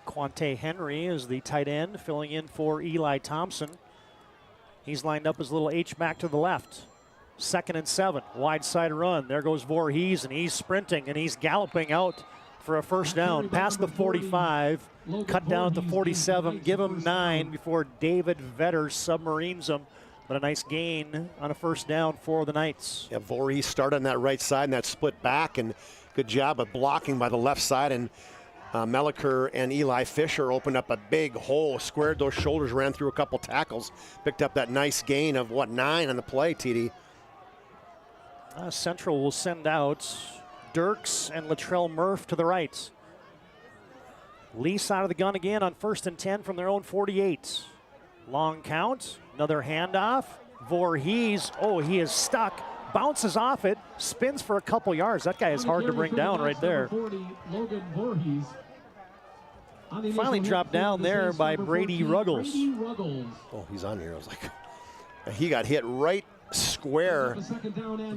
S15: Quante Henry is the tight end, filling in for Eli Thompson. He's lined up as a little H-back to the left. 2nd and 7, wide side run. There goes Voorhees, and he's sprinting, and he's galloping out for a first down. Past the 45, cut down at the 47, give him 9 before David Vetter submarines him. But a nice gain on a first down for the Knights.
S16: Yeah, Voorhees started on that right side and that split back, and good job of blocking by the left side. And Melliker and Eli Fisher opened up a big hole, squared those shoulders, ran through a couple tackles, picked up that nice gain of, 9 on the play, TD?
S15: Central will send out Dirks and Latrell Murph to the right. Lease out of the gun again on 1st and 10 from their own 48. Long count, another handoff. Voorhees, he is stuck, bounces off it, spins for a couple yards. That guy is hard to bring down right there. Finally dropped down there by Brady Ruggles.
S16: Oh, he's on here. I was like, he got hit right square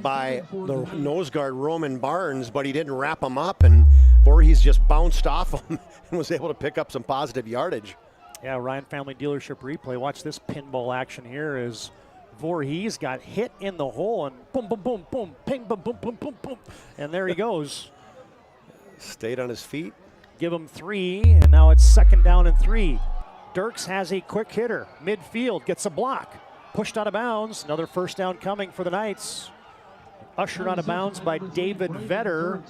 S16: by the nose guard Roman Barnes, but he didn't wrap him up, and Voorhees just bounced off him and was able to pick up some positive yardage.
S15: Yeah, Ryan Family Dealership replay. Watch this pinball action here as Voorhees got hit in the hole and boom, boom, boom, boom, ping, boom, boom, boom, boom, boom. And there he goes.
S16: Stayed on his feet.
S15: Give him 3, and now it's 2nd down and 3. Dirks has a quick hitter. Midfield, gets a block. Pushed out of bounds. Another first down coming for the Knights. Ushered out of bounds by David Vetter.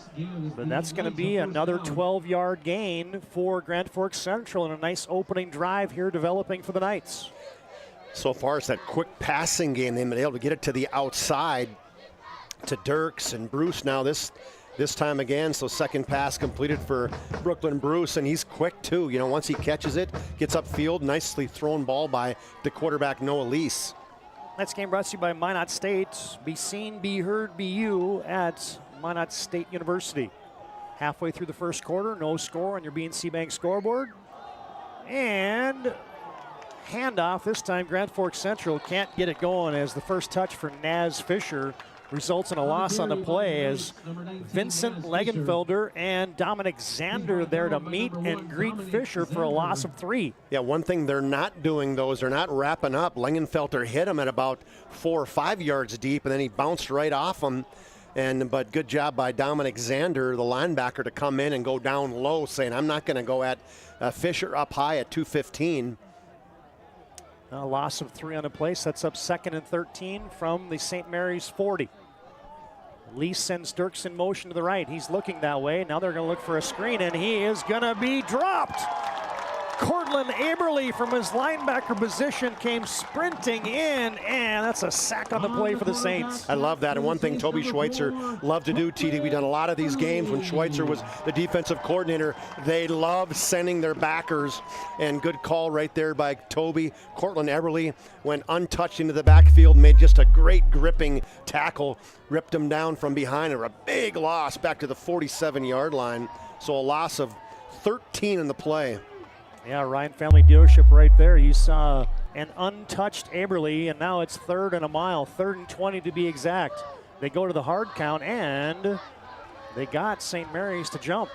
S15: But that's going to be another 12-yard gain for Grand Forks Central, and a nice opening drive here developing for the Knights.
S16: So far, it's that quick passing game. They've been able to get it to the outside to Dirks and Bruce now this time again. So second pass completed for Brooklyn Bruce, and he's quick too. You know, once he catches it, gets upfield, nicely thrown ball by the quarterback Noah Lease.
S15: Next game brought to you by Minot State. Be seen, be heard, be you at Minot State University. Halfway through the first quarter, no score on your BNC Bank scoreboard. And handoff, this time Grand Forks Central can't get it going as the first touch for Naz Fisher results in a loss on the play as Vincent Legenfelder and Dominic Zander there to meet and greet Fisher for a loss of 3.
S16: Yeah, one thing they're not doing, though, is they're not wrapping up. Legenfelder hit him at about 4 or 5 yards deep, and then he bounced right off him. But good job by Dominic Zander, the linebacker, to come in and go down low, saying, I'm not going to go at Fisher up high at 215.
S15: A loss of 3 on the play sets up 2nd and 13 from the St. Mary's 40. Lee sends Dirks in motion to the right. He's looking that way. Now they're going to look for a screen, and he is going to be dropped. Cortland Aberle from his linebacker position came sprinting in, and that's a sack on the play for the Saints.
S16: I love that. And one thing Toby Schweitzer loved to do, TD, we've done a lot of these games when Schweitzer was the defensive coordinator. They loved sending their backers, and good call right there by Toby. Cortland Aberle went untouched into the backfield, made just a great gripping tackle, ripped him down from behind, or a big loss back to the 47-yard line. So a loss of 13 in the play.
S15: Yeah, Ryan Family Dealership right there. You saw an untouched Aberle, and now it's 3rd and a mile, 3rd and 20 to be exact. They go to the hard count, and they got St. Mary's to jump.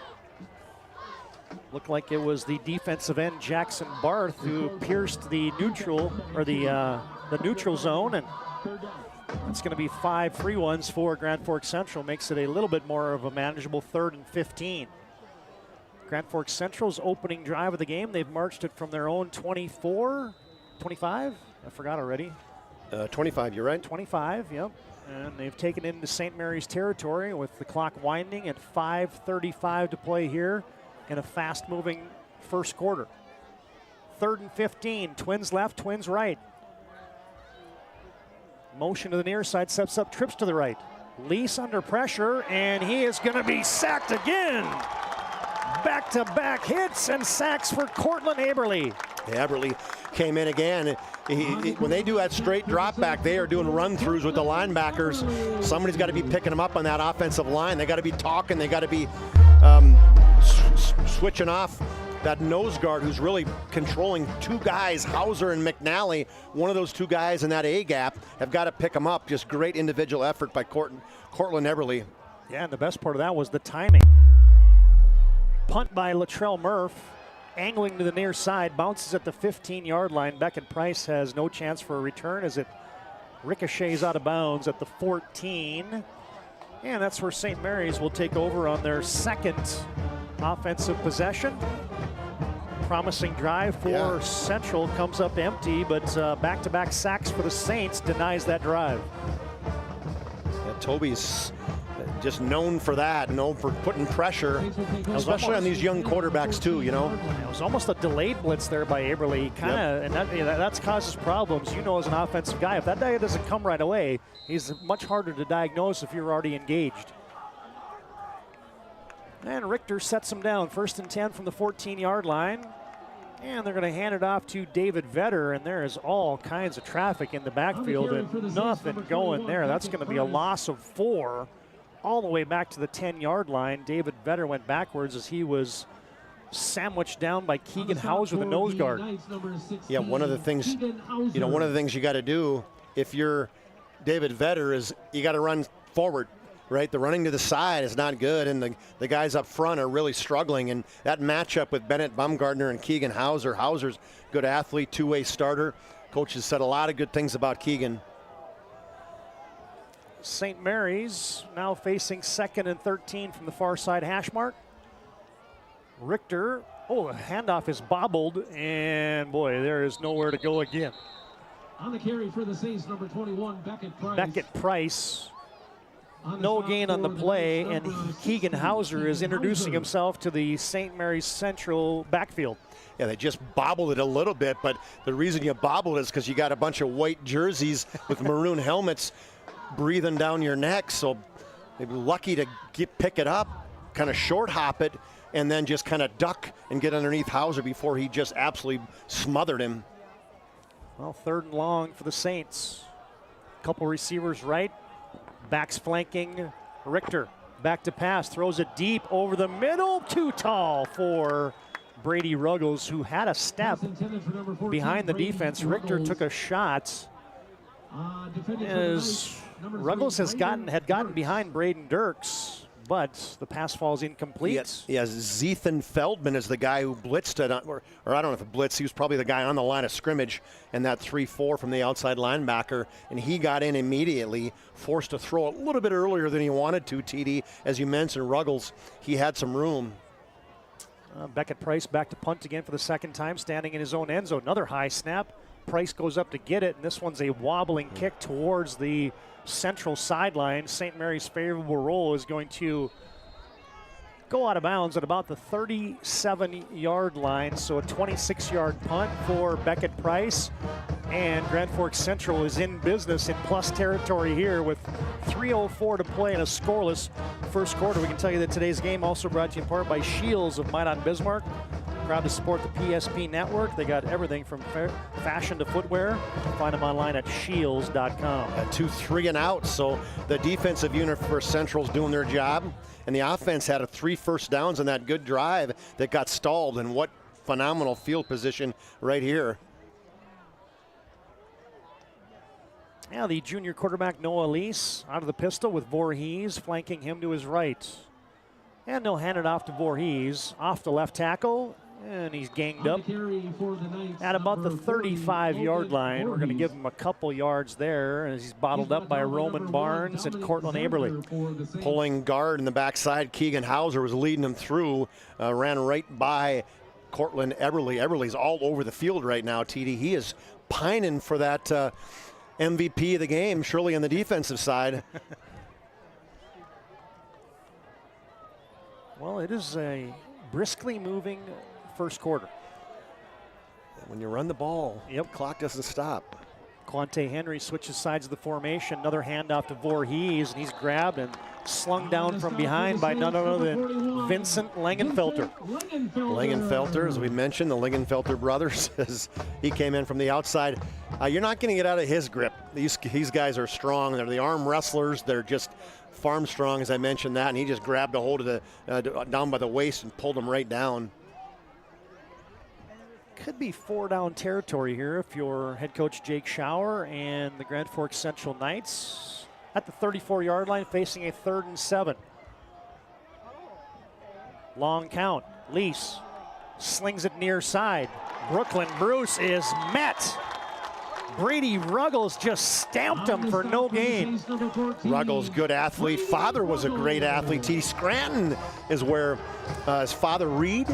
S15: Looked like it was the defensive end Jackson Barth who pierced the neutral, or the neutral zone, and it's going to be 5 free ones for Grand Forks Central. Makes it a little bit more of a manageable 3rd and 15. Grand Forks Central's opening drive of the game, they've marched it from their own 24, 25? I forgot already.
S16: 25, you're right.
S15: 25, yep. And they've taken it into St. Mary's territory with the clock winding at 5:35 to play here in a fast-moving first quarter. 3rd and 15, Twins left, Twins right. Motion to the near side sets up trips to the right. Lease under pressure, and he is going to be sacked again. Back-to-back hits and sacks for Cortland Aberle.
S16: Eberle came in again. When they do that straight drop back, they are doing run-throughs with the linebackers. Somebody's got to be picking them up on that offensive line. They got to be talking. They got to be switching off that nose guard who's really controlling two guys, Hauser and McNally. One of those two guys in that A-gap have got to pick them up. Just great individual effort by Cortland Eberle.
S15: Yeah, and the best part of that was the timing. Punt by Latrell Murph, angling to the near side, bounces at the 15-yard line. Beckett Price has no chance for a return as it ricochets out of bounds at the 14. And that's where St. Mary's will take over on their second offensive possession. Promising drive for Central comes up empty, but back-to-back sacks for the Saints denies that drive.
S16: Yeah, Toby's just known for that, known for putting pressure, especially on these young quarterbacks too, you know.
S15: It was almost a delayed blitz there by Eberle, and that causes problems. You know, as an offensive guy, if that guy doesn't come right away, he's much harder to diagnose if you're already engaged. And Richter sets him down, 1st and 10 from the 14-yard line. And they're going to hand it off to David Vetter, and there is all kinds of traffic in the backfield and nothing going there. That's going to be a loss of 4 all the way back to the 10-yard line. David Vetter went backwards as he was sandwiched down by Keegan Hauser, the nose guard.
S16: Yeah, one of the things you got to do if you're David Vetter is you got to run forward. Right, the running to the side is not good, and the guys up front are really struggling. And that matchup with Bennett Baumgartner and Keegan Hauser. Hauser's good athlete, two-way starter. Coach has said a lot of good things about Keegan.
S15: St. Mary's now facing 2nd and 13 from the far side hash mark. Richter, the handoff is bobbled, and boy, there is nowhere to go again.
S19: On the carry for the Saints, number 21, Beckett Price.
S15: Beckett Price. No gain on the play, and Keegan Hauser is introducing himself to the St. Mary's Central backfield.
S16: Yeah, they just bobbled it a little bit, but the reason you bobbled it is because you got a bunch of white jerseys with maroon helmets breathing down your neck, so they'd be lucky to pick it up, kind of short hop it, and then just kind of duck and get underneath Hauser before he just absolutely smothered him.
S15: Well, 3rd and long for the Saints. Couple receivers right. Backs flanking Richter. Back to pass, throws it deep over the middle. Too tall for Brady Ruggles, who had a step behind the defense. Richter took a shot. As Ruggles had gotten behind Braden Dirks, but the pass falls incomplete.
S16: Yes, Zethan Feldman is the guy who blitzed it, or I don't know if it blitzed, he was probably the guy on the line of scrimmage, and that 3-4 from the outside linebacker, and he got in immediately, forced to throw a little bit earlier than he wanted to, TD. As you mentioned, Ruggles, he had some room.
S15: Beckett Price back to punt again for the 2nd time, standing in his own end zone. Another high snap. Price goes up to get it, and this one's a wobbling kick towards the Central sideline. St. Mary's favorable roll is going to go out of bounds at about the 37-yard line, so a 26-yard punt for Beckett Price. And Grand Forks Central is in business in plus territory here with 3:04 to play in a scoreless first quarter. We can tell you that today's game also brought to you in part by Shields of Might on Bismarck. Proud to support the PSP network. They got everything from fashion to footwear. Find them online at shields.com.
S16: 2 3 and out, so the defensive unit for Central's doing their job, and the offense had 3 first downs on that good drive that got stalled, and what phenomenal field position right here.
S15: Yeah, the junior quarterback Noah Lease out of the pistol with Voorhees flanking him to his right. And they'll hand it off to Voorhees, off the left tackle, and he's ganged up at about the 35-yard line. We're going to give him a couple yards there as he's bottled up by Roman Barnes and Cortland Eberle.
S16: Pulling guard in the backside, Keegan Hauser was leading him through, ran right by Cortland Eberle. Eberle's all over the field right now, TD. He is pining for that MVP of the game, surely on the defensive side.
S15: Well, it is a briskly moving first quarter.
S16: When you run the ball, clock doesn't stop.
S15: Quante Henry switches sides of the formation. Another handoff to Voorhees, and he's grabbed and slung down from behind by none other than Vincent Langenfelter.
S16: Langenfelter, as we mentioned, the Langenfelter brothers, as he came in from the outside. You're not going to get out of his grip. These guys are strong. They're the arm wrestlers. They're just farm strong, as I mentioned that, and he just grabbed a hold of the down by the waist and pulled him right down.
S15: Could be 4 down territory here if you're head coach Jake Schauer and the Grand Forks Central Knights at the 34-yard line facing a 3rd and 7. Long count. Lease slings it near side. Brooklyn Bruce is met. Brady Ruggles just stamped him for no gain.
S16: Ruggles, good athlete. Father was a great athlete. T. Scranton is where his father Reed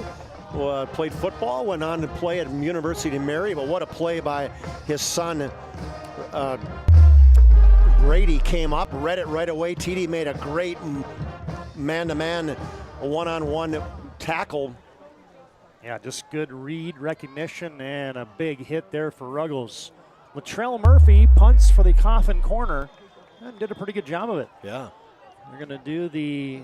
S16: played football, went on to play at University of Mary, but what a play by his son. Brady came up, read it right away. TD made a great man-to-man, one-on-one tackle.
S15: Yeah, just good read recognition and a big hit there for Ruggles. Latrell Murphy punts for the Coffin corner and did a pretty good job of it.
S16: Yeah.
S15: We're going to do the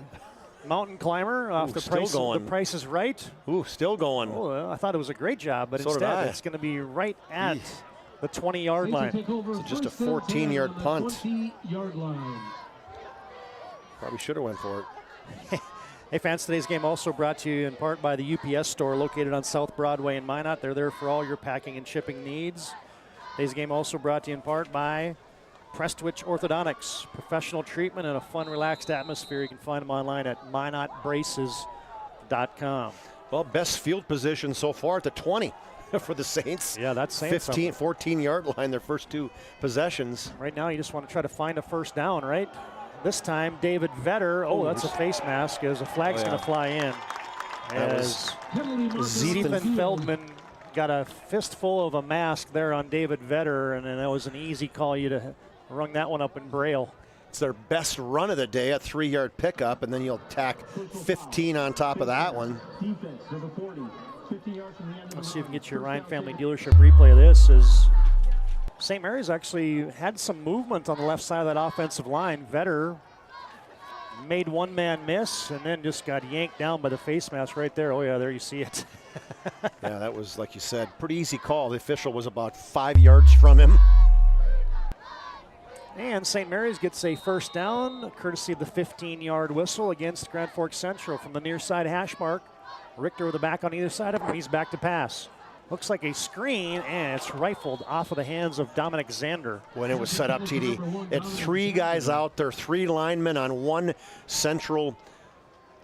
S15: mountain climber off the Price is Right.
S16: Ooh, still going.
S15: Oh, I thought it was a great job, but
S16: So did
S15: instead
S16: I.
S15: it's going to be right at the 20-yard line.
S16: So just a 14-yard punt.
S19: 20-yard line.
S16: Probably should have went for it.
S15: Hey fans, today's game also brought to you in part by the UPS store located on South Broadway in Minot. They're there for all your packing and shipping needs. Today's game also brought to you in part by Prestwich Orthodontics. Professional treatment and a fun, relaxed atmosphere. You can find them online at minotbraces.com.
S16: Well, best field position so far at the 20 for the Saints.
S15: Yeah, that's saying
S16: 14-yard line, their first 2 possessions.
S15: Right now, you just want to try to find a first down, right? This time, David Vetter. Oh, that's a face mask as a flag's going to fly in. As Stephen Feldman got a fistful of a mask there on David Vetter, and then that was an easy call. You'd have rung that one up in Braille.
S16: It's their best run of the day, a 3-yard pickup, and then you'll tack 15 on top of that one.
S15: Let's see if we can get your Ryan Family Dealership replay of this. As St. Mary's actually had some movement on the left side of that offensive line. Vetter made one man miss and then just got yanked down by the face mask right there. Oh yeah, there you see it.
S16: Yeah, that was, like you said, pretty easy call. The official was about 5 yards from him.
S15: And St. Mary's gets a first down, courtesy of the 15-yard whistle against Grand Forks Central from the near side hash mark. Richter with the back on either side of him. He's back to pass. Looks like a screen, and it's rifled off of the hands of Dominic Zander.
S16: When it was set up, TD, it 3 guys out there, 3 linemen on 1 central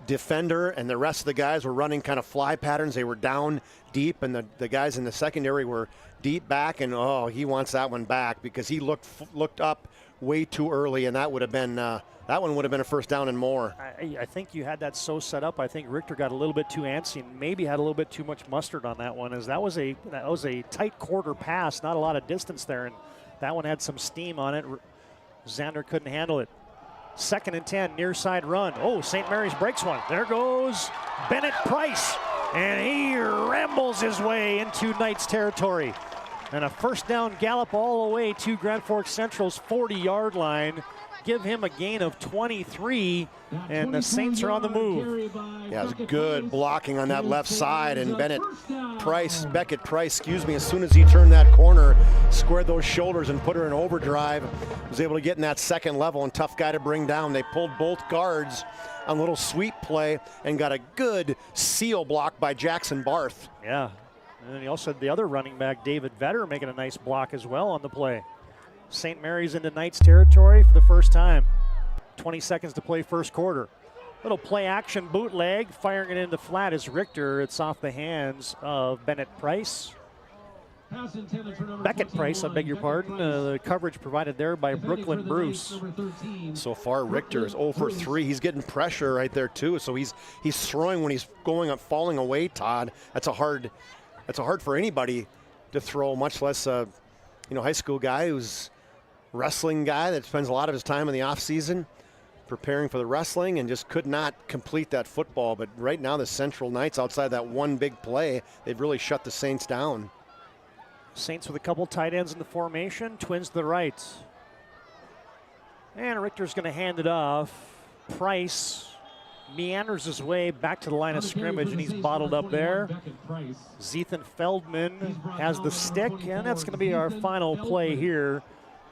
S16: defender, and the rest of the guys were running kind of fly patterns. They were down deep, and the guys in the secondary were deep back, and he wants that one back because he looked up way too early, and that would have been that one would have been a first down and more.
S15: I think you had that so set up. I think Richter got a little bit too antsy and maybe had a little bit too much mustard on that one, as that was a tight quarter pass, not a lot of distance there, and that one had some steam on it. Zander couldn't handle it. 2nd and 10, near side run. Oh, St. Mary's breaks one. There goes Bennett Price, and he rambles his way into Knights territory. And a first down gallop all the way to Grand Forks Central's 40-yard line. Give him a gain of 23, and the Saints are on the move.
S16: Yeah, it was good blocking on that left side, and Beckett Price, as soon as he turned that corner, squared those shoulders and put her in overdrive, was able to get in that second level, and tough guy to bring down. They pulled both guards on a little sweep play and got a good seal block by Jackson Barth.
S15: Yeah, and then he also had the other running back, David Vetter, making a nice block as well on the play. St. Mary's into Knights territory for the first time. 20 seconds to play first quarter. Little play action bootleg, firing it into flat is Richter. It's off the hands of Bennett Price. Beckett Price, I beg your pardon. The coverage provided there by Brooklyn Bruce.
S16: So far, Richter is 0 for 3. He's getting pressure right there too. So he's throwing when he's going up, falling away. Todd, that's a hard for anybody to throw, much less a high school guy who's wrestling guy that spends a lot of his time in the off season preparing for the wrestling and just could not complete that football. But right now the Central Knights, outside that one big play, they've really shut the Saints down.
S15: Saints with a couple tight ends in the formation. Twins to the right. And Richter's going to hand it off. Price meanders his way back to the line of scrimmage, and he's bottled up there. Zethan Feldman has the stick, and that's going to be our final play here,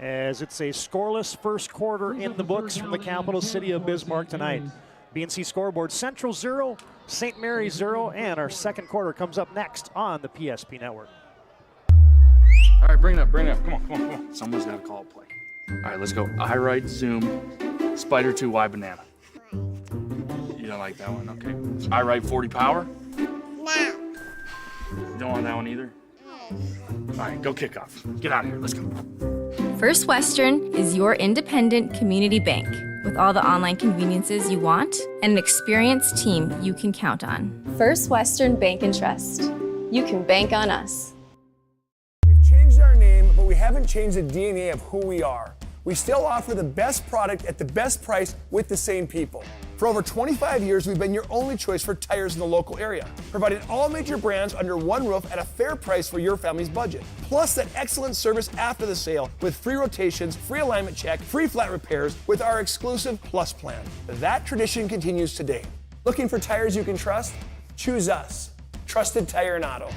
S15: as it's a scoreless first quarter in the books from the capital city of Bismarck tonight. BNC scoreboard: Central 0, St. Mary's 0, and our second quarter comes up next on the PSP Network.
S21: All right, bring it up. Come on. Someone's got to call a play. All right, let's go. I right, zoom, spider 2, Y banana. You don't like that one? Okay. I right, 40 power? No. You don't want that one either? All right, go kickoff. Get out of here. Let's go.
S11: First Western is your independent community bank with all the online conveniences you want and an experienced team you can count on. First Western Bank and Trust. You can bank on us.
S7: We've changed our name, but we haven't changed the DNA of who we are. We still offer the best product at the best price with the same people. For over 25 years, we've been your only choice for tires in the local area, providing all major brands under one roof at a fair price for your family's budget. Plus that excellent service after the sale with free rotations, free alignment check, free flat repairs with our exclusive Plus plan. That tradition continues today. Looking for tires you can trust? Choose us. Trusted Tire and Auto.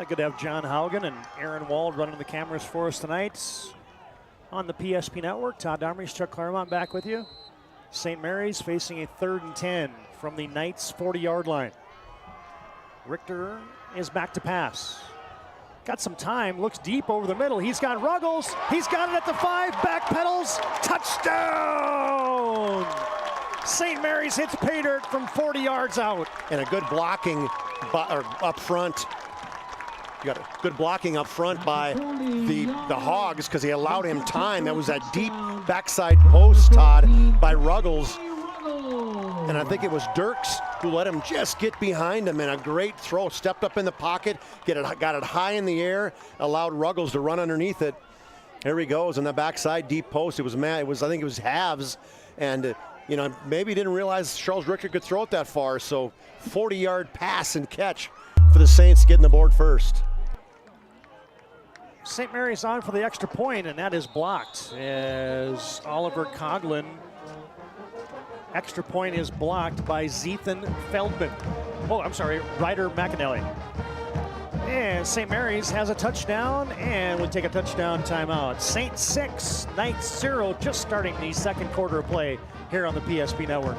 S15: Good to have John Haugen and Aaron Wald running the cameras for us tonight on the PSP Network. Todd Darmers, Chuck Claremont back with you. St. Mary's facing a 3rd and 10 from the Knights' 40-yard line. Richter is back to pass. Got some time, looks deep over the middle. He's got Ruggles. He's got it at the 5, back pedals, touchdown! St. Mary's hits pay dirt from 40 yards out.
S16: And a good blocking up front. You got a good blocking up front by the Hogs because he allowed him time. That was that deep backside post, Todd, by Ruggles. And I think it was Dirks who let him just get behind him, and a great throw. Stepped up in the pocket, got it high in the air, allowed Ruggles to run underneath it. There he goes on the backside deep post. I think it was halves, and maybe didn't realize Charles Richter could throw it that far. So 40-yard pass and catch for the Saints, getting the board first.
S15: St. Mary's on for the extra point, and that is blocked as Oliver Coughlin. Extra point is blocked by Zethan Feldman. Ryder McAnally. And St. Mary's has a touchdown, and we'll take a touchdown timeout. Saints 6, Knights 0, just starting the second quarter of play here on the PSP Network.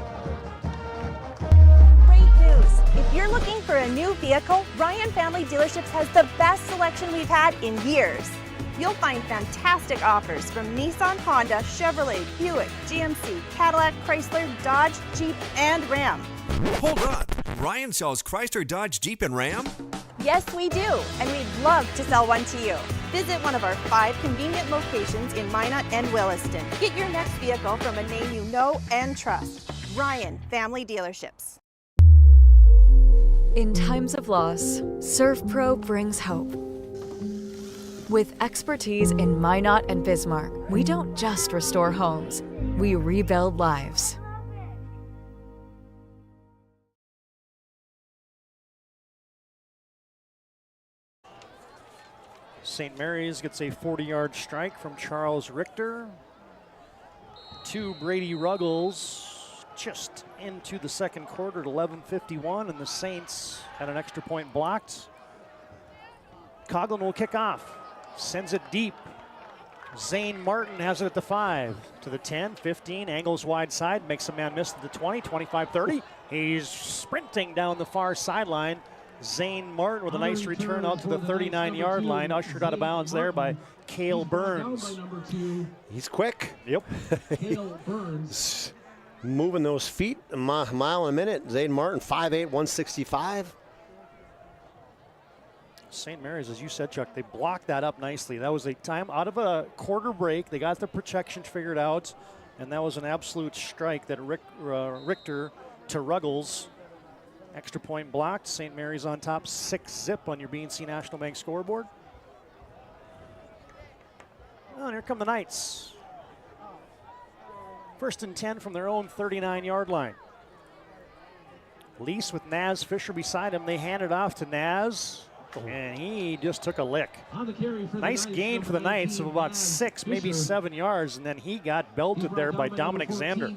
S2: If you're looking for a new vehicle, Ryan Family Dealerships has the best selection we've had in years. You'll find fantastic offers from Nissan, Honda, Chevrolet, Buick, GMC, Cadillac, Chrysler, Dodge, Jeep, and Ram.
S3: Hold on. Ryan sells Chrysler, Dodge, Jeep, and Ram?
S2: Yes, we do, and we'd love to sell one to you. Visit one of our 5 convenient locations in Minot and Williston. Get your next vehicle from a name you know and trust. Ryan Family Dealerships.
S22: In times of loss, ServPro brings hope. With expertise in Minot and Bismarck, we don't just restore homes, we rebuild lives.
S15: St. Mary's gets a 40-yard strike from Charles Richter to Brady Ruggles. Just into the second quarter at 11:51, and the Saints had an extra point blocked. Coughlin will kick off, sends it deep. Zane Martin has it at the 5, to the 10, 15, angles wide side, makes a man miss at the 20, 25, 30. He's sprinting down the far sideline. Zane Martin with a nice return out to the 39-yard line, ushered out of bounds there by Cale Burns.
S16: He's quick.
S15: Yep.
S19: Cale Burns.
S16: Moving those feet a mile a minute. Zane Martin, 5'8", 165.
S15: St. Mary's, as you said, Chuck, they blocked that up nicely. That was a time out of a quarter break. They got the protection figured out, and that was an absolute strike that Richter to Ruggles. Extra point blocked. St. Mary's on top, 6-zip on your BNC National Bank scoreboard. Well, and here come the Knights. 1st and 10 from their own 39-yard line. Lease with Naz Fisher beside him. They hand it off to Naz, and he just took a lick. Nice gain for the Knights of about 6, maybe 7 yards, and then he got belted there by Dominic Zander.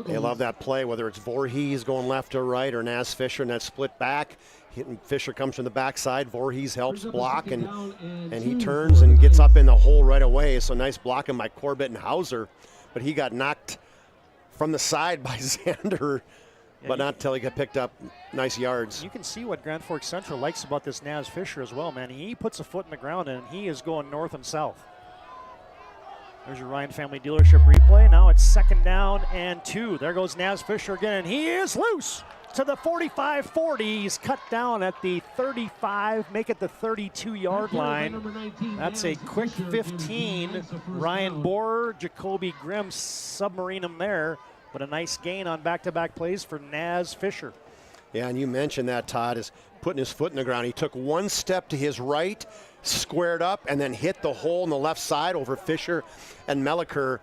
S16: They love that play, whether it's Voorhees going left or right or Naz Fisher in that split back. Fisher comes from the backside. Voorhees helps block, and he turns and gets up in the hole right away. So nice blocking by Corbett and Hauser, but he got knocked from the side by Zander. But not until he got picked up. Nice yards.
S15: You can see what Grand Forks Central likes about this Naz Fisher as well, man. He puts a foot in the ground, and he is going north and south. There's your Ryan Family Dealership replay. Now it's 2nd down and 2. There goes Naz Fisher again, and he is loose to the 45-40. He's cut down at the 35, make it the 32-yard line. That's a quick 15. Ryan Borer, Jacoby Grimm submarine him there. But a nice gain on back-to-back plays for Naz Fisher.
S16: Yeah, and you mentioned that, Todd, is putting his foot in the ground. He took one step to his right, squared up, and then hit the hole on the left side over Fisher and Melliker,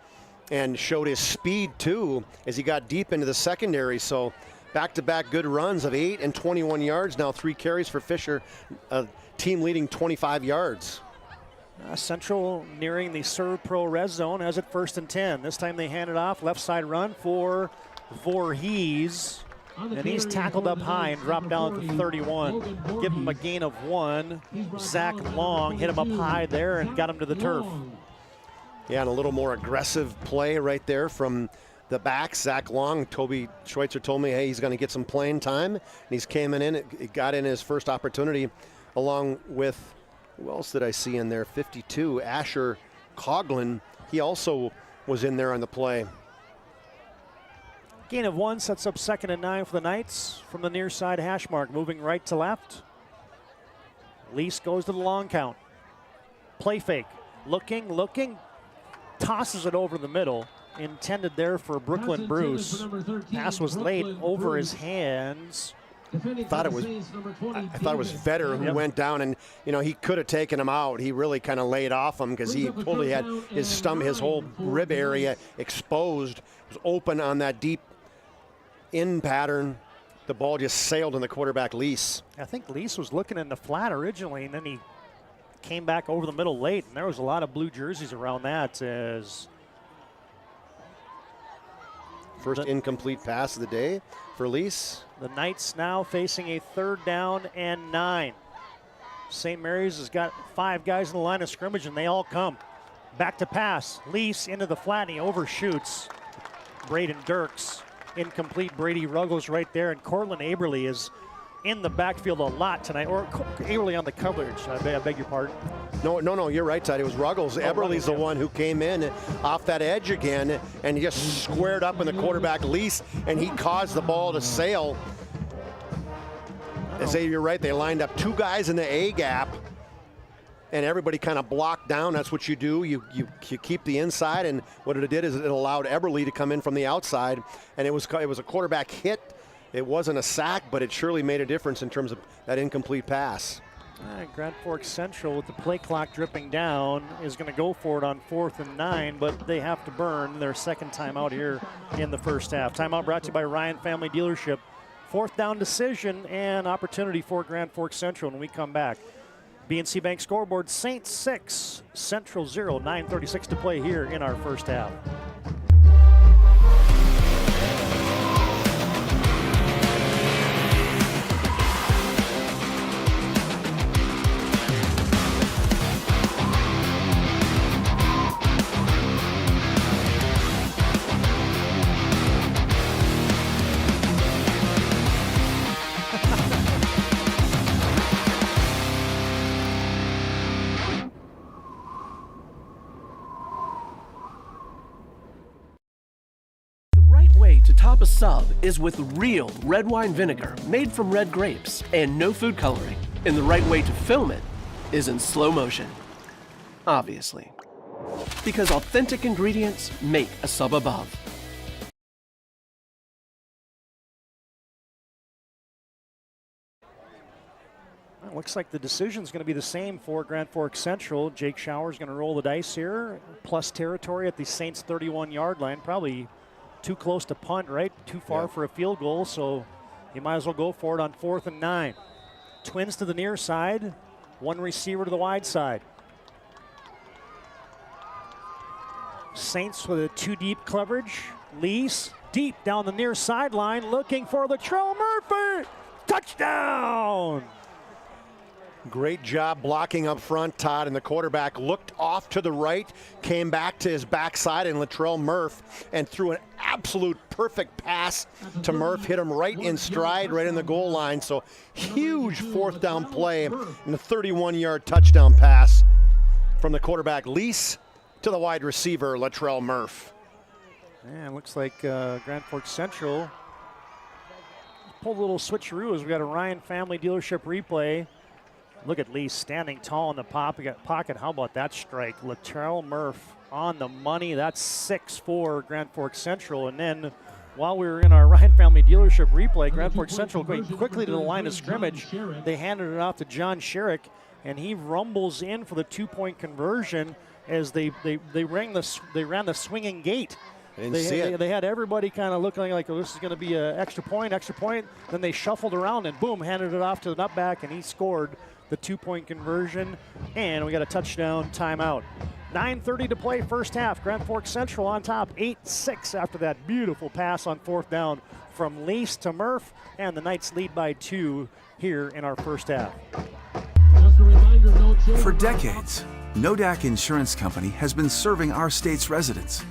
S16: and showed his speed, too, as he got deep into the secondary. So back-to-back good runs of 8 and 21 yards. Now 3 carries for Fisher, team leading 25 yards.
S15: Central nearing the Serve Pro red zone as it 1st and 10. This time they hand it off. Left side run for Voorhees. And he's tackled up high and dropped down to 31. Give him a gain of 1. Zach Long hit him up high there and got him to the turf.
S16: Yeah, and a little more aggressive play right there from the back. Zach Long, Toby Schweitzer told me, hey, he's going to get some playing time. And he's came in, got in his first opportunity along with, who else did I see in there? 52, Asher Coughlin. He also was in there on the play.
S15: Gain of 1 sets up 2nd and 9 for the Knights from the near side hash mark, moving right to left. Lease goes to the long count. Play fake, looking, tosses it over the middle. Intended there for Brooklyn Bruce. Pass was laid over his hands.
S16: I thought it was Vetter who went down, and he could have taken him out. He really kind of laid off him because he totally had his whole rib area exposed. It was open on that deep in pattern. The ball just sailed in the quarterback Lease.
S15: I think Lease was looking in the flat originally, and then he came back over the middle late, and there was a lot of blue jerseys around that. As
S16: first incomplete pass of the day for Lease.
S15: The Knights now facing a 3rd down and 9. St. Mary's has got 5 guys in the line of scrimmage, and they all come. Back to pass. Lease into the flat, and he overshoots Braden Dirks. Incomplete. Brady Ruggles right there, and Cortland Aberly is in the backfield a lot tonight, or Aberly on the coverage. I beg your pardon.
S16: No, you're right, Todd. It was Ruggles. Eberly's the one who came in off that edge again, and he just squared up in the quarterback Lease, and he caused the ball to sail. You're right, they lined up 2 guys in the A gap, and everybody kind of blocked down. That's what you do. You keep the inside, and what it did is it allowed Eberly to come in from the outside, and it was a quarterback hit. It wasn't a sack, but it surely made a difference in terms of that incomplete pass.
S15: Grand Forks Central, with the play clock dripping down, is going to go for it on 4th and 9, but they have to burn their 2nd timeout here in the first half. Timeout brought to you by Ryan Family Dealership. 4th down decision and opportunity for Grand Forks Central when we come back. BNC Bank scoreboard, Saints 6, Central 0, 9:36 to play here in our first half.
S1: Top a sub is with real red wine vinegar made from red grapes and no food coloring. And the right way to film it is in slow motion. Obviously. Because authentic ingredients make a sub above.
S15: Well, looks like the decision's going to be the same for Grand Forks Central. Jake Shower's going to roll the dice here. Plus territory at the Saints 31-yard line. Probably too close to punt, right? Too far for a field goal, so You might as well go for it on 4th and 9. Twins to the near side, one receiver to the wide side. Saints with a 2-deep coverage. Lease deep down the near sideline, looking for Latrell Murphy. Touchdown!
S16: Great job blocking up front, Todd, and the quarterback looked off to the right, came back to his backside, and Latrell Murph, and threw an absolute perfect pass to Murph, hit him right in stride, right in the goal line. So huge 4th down play and a 31-yard touchdown pass from the quarterback Lease to the wide receiver Latrell Murph.
S15: Yeah, it looks like Grand Forks Central pulled a little switcheroo as we got a Ryan Family Dealership replay. Look at Lee standing tall in the pocket. How about that strike? Latrell Murph on the money. That's 6-4 Grand Forks Central. And then while we were in our Ryan Family Dealership replay, Grand Forks Central going quickly to the line of scrimmage. They handed it off to John Sherrick, and he rumbles in for the 2-point conversion as they ran the swinging gate. They had everybody kind of looking like, oh, this is going to be an extra point. Then they shuffled around and boom, handed it off to the nutback, and he scored the 2-point conversion, and we got a touchdown timeout. 9:30 to play first half. Grand Forks Central on top, 8-6 after that beautiful pass on 4th down from Lease to Murph, and the Knights lead by 2 here in our first half.
S12: For decades, Nodak Insurance Company has been serving our state's residents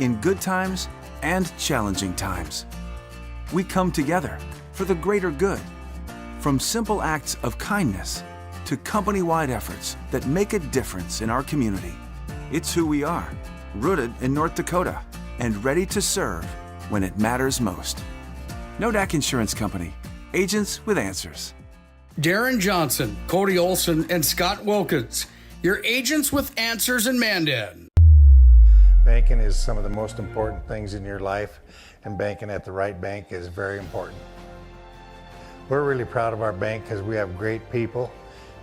S12: in good times and challenging times. We come together for the greater good, from simple acts of kindness to company-wide efforts that make a difference in our community. It's who we are, rooted in North Dakota and ready to serve when it matters most. Nodak Insurance Company, agents with answers.
S13: Darren Johnson, Cody Olson, and Scott Wilkins, your agents with answers in Mandan.
S4: Banking is some of the most important things in your life, and banking at the right bank is very important. We're really proud of our bank because we have great people,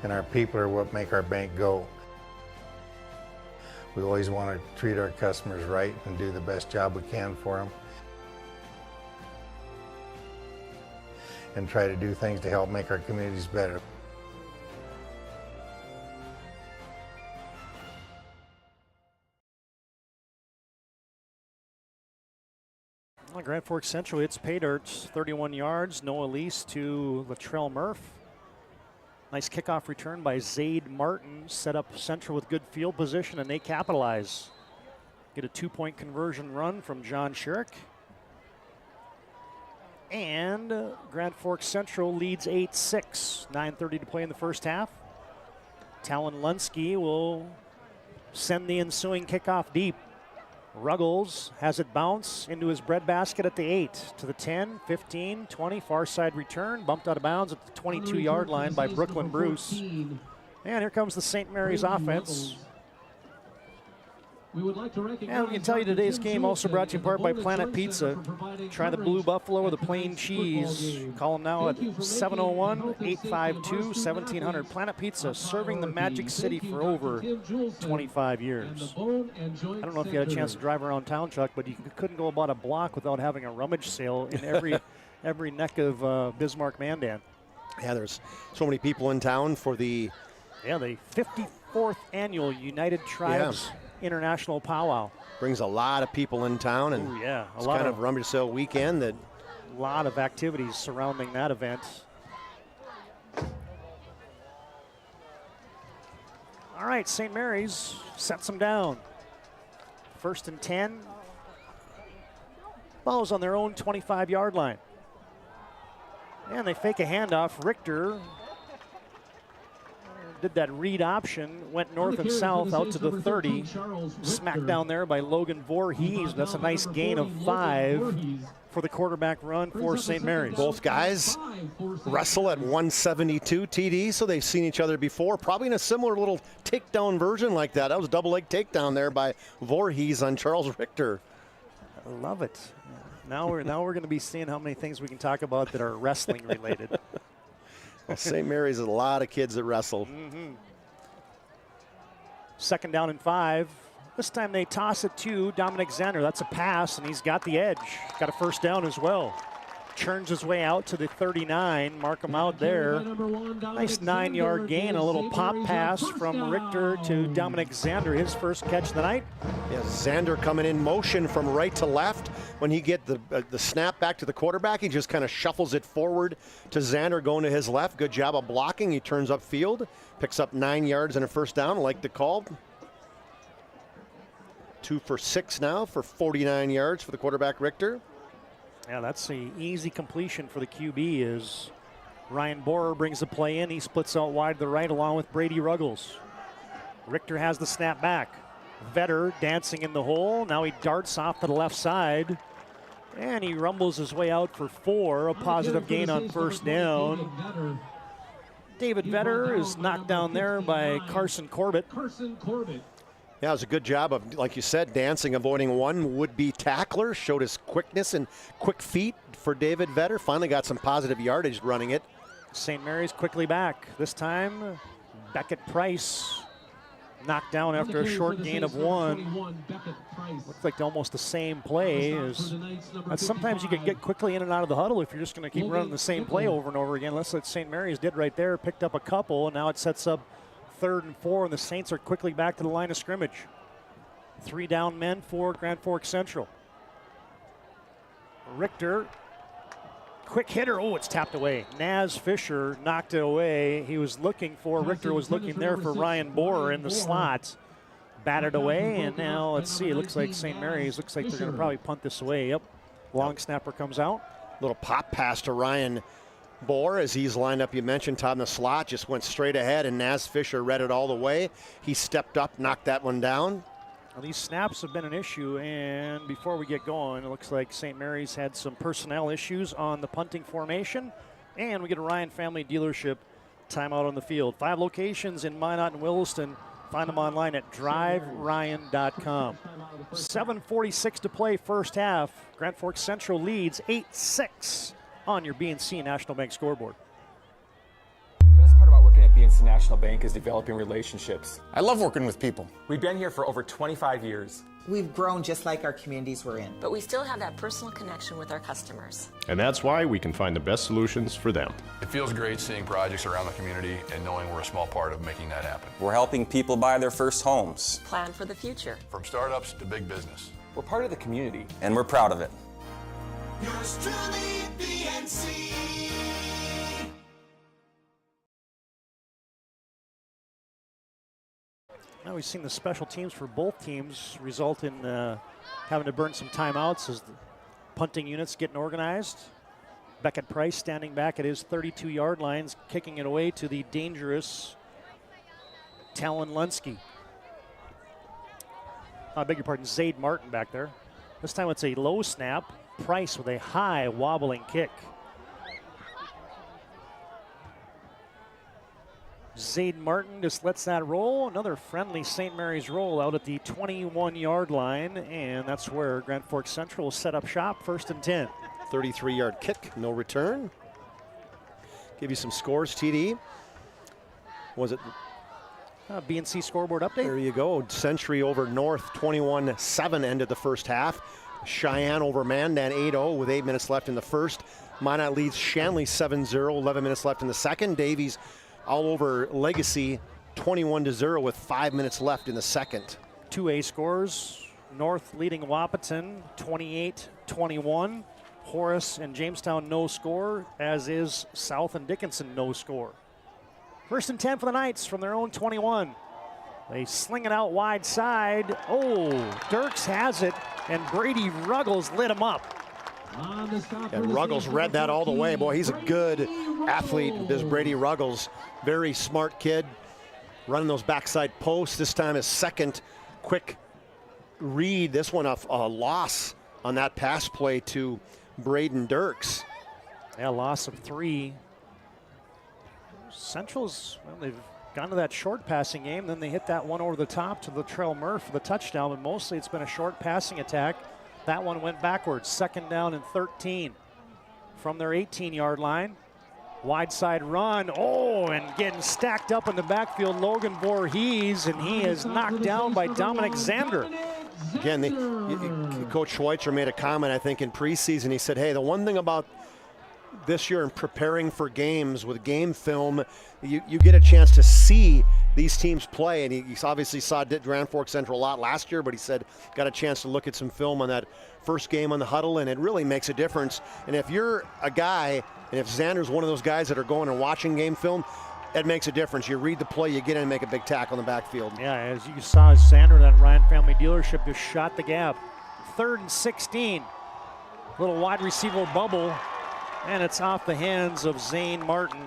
S4: and our people are what make our bank go. We always want to treat our customers right and do the best job we can for them, and try to do things to help make our communities better.
S15: Well, Grand Forks Central, it's pay dirt, 31 yards. Noah Lease to Latrell Murph. Nice kickoff return by Zaid Martin. Set up Central with good field position, and they capitalize. Get a 2-point conversion run from John Sherrick. And Grand Forks Central leads 8-6. 9:30 to play in the first half. Talon Lunsky will send the ensuing kickoff deep. Ruggles has it bounce into his breadbasket at the 8, to the 10, 15, 20, far side return, bumped out of bounds at the 22-yard line by Brooklyn Bruce. And here comes the St. Mary's offense. And we can tell you today's game also brought to you in part by Planet Pizza. Try the Blue Buffalo or the plain cheese. Call them now at 701-852-1700. Planet Pizza, serving the Magic City for over 25 years. I don't know if you had a chance to drive around town, Chuck, but you couldn't go about a block without having a rummage sale in every neck of Bismarck Mandan.
S16: Yeah, there's so many people in town for the
S15: 54th annual United Tribes International Powwow.
S16: Brings a lot of people in town, and it's kind of rummage sale weekend. That
S15: a lot of activities surrounding that event. All right, St. Mary's sets them down. 1st and 10. Ball's on their own 25-yard line. And they fake a handoff. Richter did that read option, went north and south out to the 30. Smacked down there by Logan Voorhees. That's a nice gain of 5 for the quarterback run for St. Mary's.
S16: Both guys wrestle at 172 TD, so they've seen each other before. Probably in a similar little takedown version like that. That was a double leg takedown there by Voorhees on Charles Richter.
S15: I love it. Now we're going to be seeing how many things we can talk about that are wrestling related.
S16: Well, St. Mary's has a lot of kids that wrestle.
S15: 2nd down and 5. This time they toss it to Dominic Zenner. That's a pass, and he's got the edge. Got a 1st down as well. churns his way out to the 39. Mark him out there. Nice 9-yard gain. A little pop pass from Richter to Dominic Zander, his first catch of the night.
S16: Yeah, Zander coming in motion from right to left. When he get the snap back to the quarterback, he just kind of shuffles it forward to Zander going to his left. Good job of blocking. He turns upfield, picks up 9 yards and a first down. Like the call. 2 for 6 now for 49 yards for the quarterback, Richter.
S15: Yeah, that's the easy completion for the QB as Ryan Borer brings the play in. He splits out wide to the right along with Brady Ruggles. Richter has the snap back. Vetter dancing in the hole. Now he darts off to the left side. And he rumbles his way out for 4. A positive gain on first down. David Vetter is knocked down there by Carson Corbett.
S16: Yeah, it was a good job of, like you said, dancing, avoiding one would-be tackler. Showed his quickness and quick feet for David Vetter. Finally got some positive yardage running it.
S15: St. Mary's quickly back. This time, Beckett Price knocked down after a short gain of 1. Looks like almost the same play. Sometimes you can get quickly in and out of the huddle if you're just going to keep running the same play over and over again. That's what St. Mary's did right there. Picked up a couple, and now it sets up 3rd and 4, and the Saints are quickly back to the line of scrimmage. 3 down men for Grand Forks Central. Richter, quick hitter. Oh, it's tapped away. Naz Fisher knocked it away. He was looking for, Richter was looking there for Ryan Borer in the slot. Batted away, and now let's see. It looks like St. Mary's, looks like they're going to probably punt this away. Yep. Long snapper comes out.
S16: Little pop pass to Ryan Bohr as he's lined up. You mentioned Todd in the slot, just went straight ahead, and Naz Fisher read it all the way. He stepped up, knocked that one down.
S15: Well, these snaps have been an issue, and before we get going, it looks like St. Mary's had some personnel issues on the punting formation, and we get a Ryan Family Dealership timeout on the field. 5 locations in Minot and Williston. Find them online at driveryan.com. 7:46 to play first half. Grand Forks Central leads 8-6 on your BNC National Bank scoreboard.
S17: The best part about working at BNC National Bank is developing relationships.
S10: I love working with people.
S17: We've been here for over 25 years.
S18: We've grown just like our communities we're in.
S23: But we still have that personal connection with our customers.
S24: And that's why we can find the best solutions for them.
S25: It feels great seeing projects around the community and knowing we're a small part of making that happen.
S26: We're helping people buy their first homes.
S23: Plan for the future.
S25: From startups to big business.
S17: We're part of the community.
S26: And we're proud of it.
S27: Yours truly, BNC.
S15: Now we've seen the special teams for both teams result in having to burn some timeouts as the punting units getting organized. Beckett Price standing back at his 32-yard lines, kicking it away to the dangerous Talon Lunsky. I beg your pardon, Zade Martin back there. This time it's a low snap. Price with a high wobbling kick. Zade Martin just lets that roll. Another friendly St. Mary's roll out at the 21-yard line, and that's where Grand Forks Central will set up shop, 1st and 10.
S16: 33-yard kick, no return. Give you some scores, TD. Was it?
S15: BNC scoreboard update.
S16: There you go. Century over North, 21-7 ended the first half. Cheyenne over Mandan, 8-0 with 8 minutes left in the first. Minot leads Shanley 7-0, 11 minutes left in the second. Davies all over Legacy, 21-0 with 5 minutes left in the second.
S15: 2A scores. North leading Wahpeton, 28-21. Horace and Jamestown no score, as is South and Dickinson no score. 1st and 10 for the Knights from their own 21. They sling it out wide side. Oh, Dirks has it, and Brady Ruggles lit him up.
S16: And Ruggles read that all the way. Boy, he's a good athlete, this Brady Ruggles. Very smart kid, running those backside posts. This time his second quick read. This one a loss on that pass play to Braden Dirks.
S15: Yeah, loss of 3. Central's, well, they've gone to that short passing game, then they hit that one over the top to Latrell Murph for the touchdown, but mostly it's been a short passing attack. That one went backwards, 2nd down and 13 from their 18-yard line. Wide side run, oh, and getting stacked up in the backfield, Logan Voorhees, and he is knocked down by Dominic Zander.
S16: Again, Coach Schweitzer made a comment, I think, in preseason. He said, hey, the one thing about this year in preparing for games with game film, you get a chance to see these teams play. And he obviously saw Grand Forks Central a lot last year, but he said got a chance to look at some film on that first game on the huddle, and it really makes a difference. And if you're a guy, and if Xander's one of those guys that are going and watching game film, it makes a difference. You read the play, you get in and make a big tackle in the backfield.
S15: Yeah, as you saw, Xander, that Ryan family dealership, just shot the gap. 3rd and 16. Little wide receiver bubble, and it's off the hands of Zane Martin.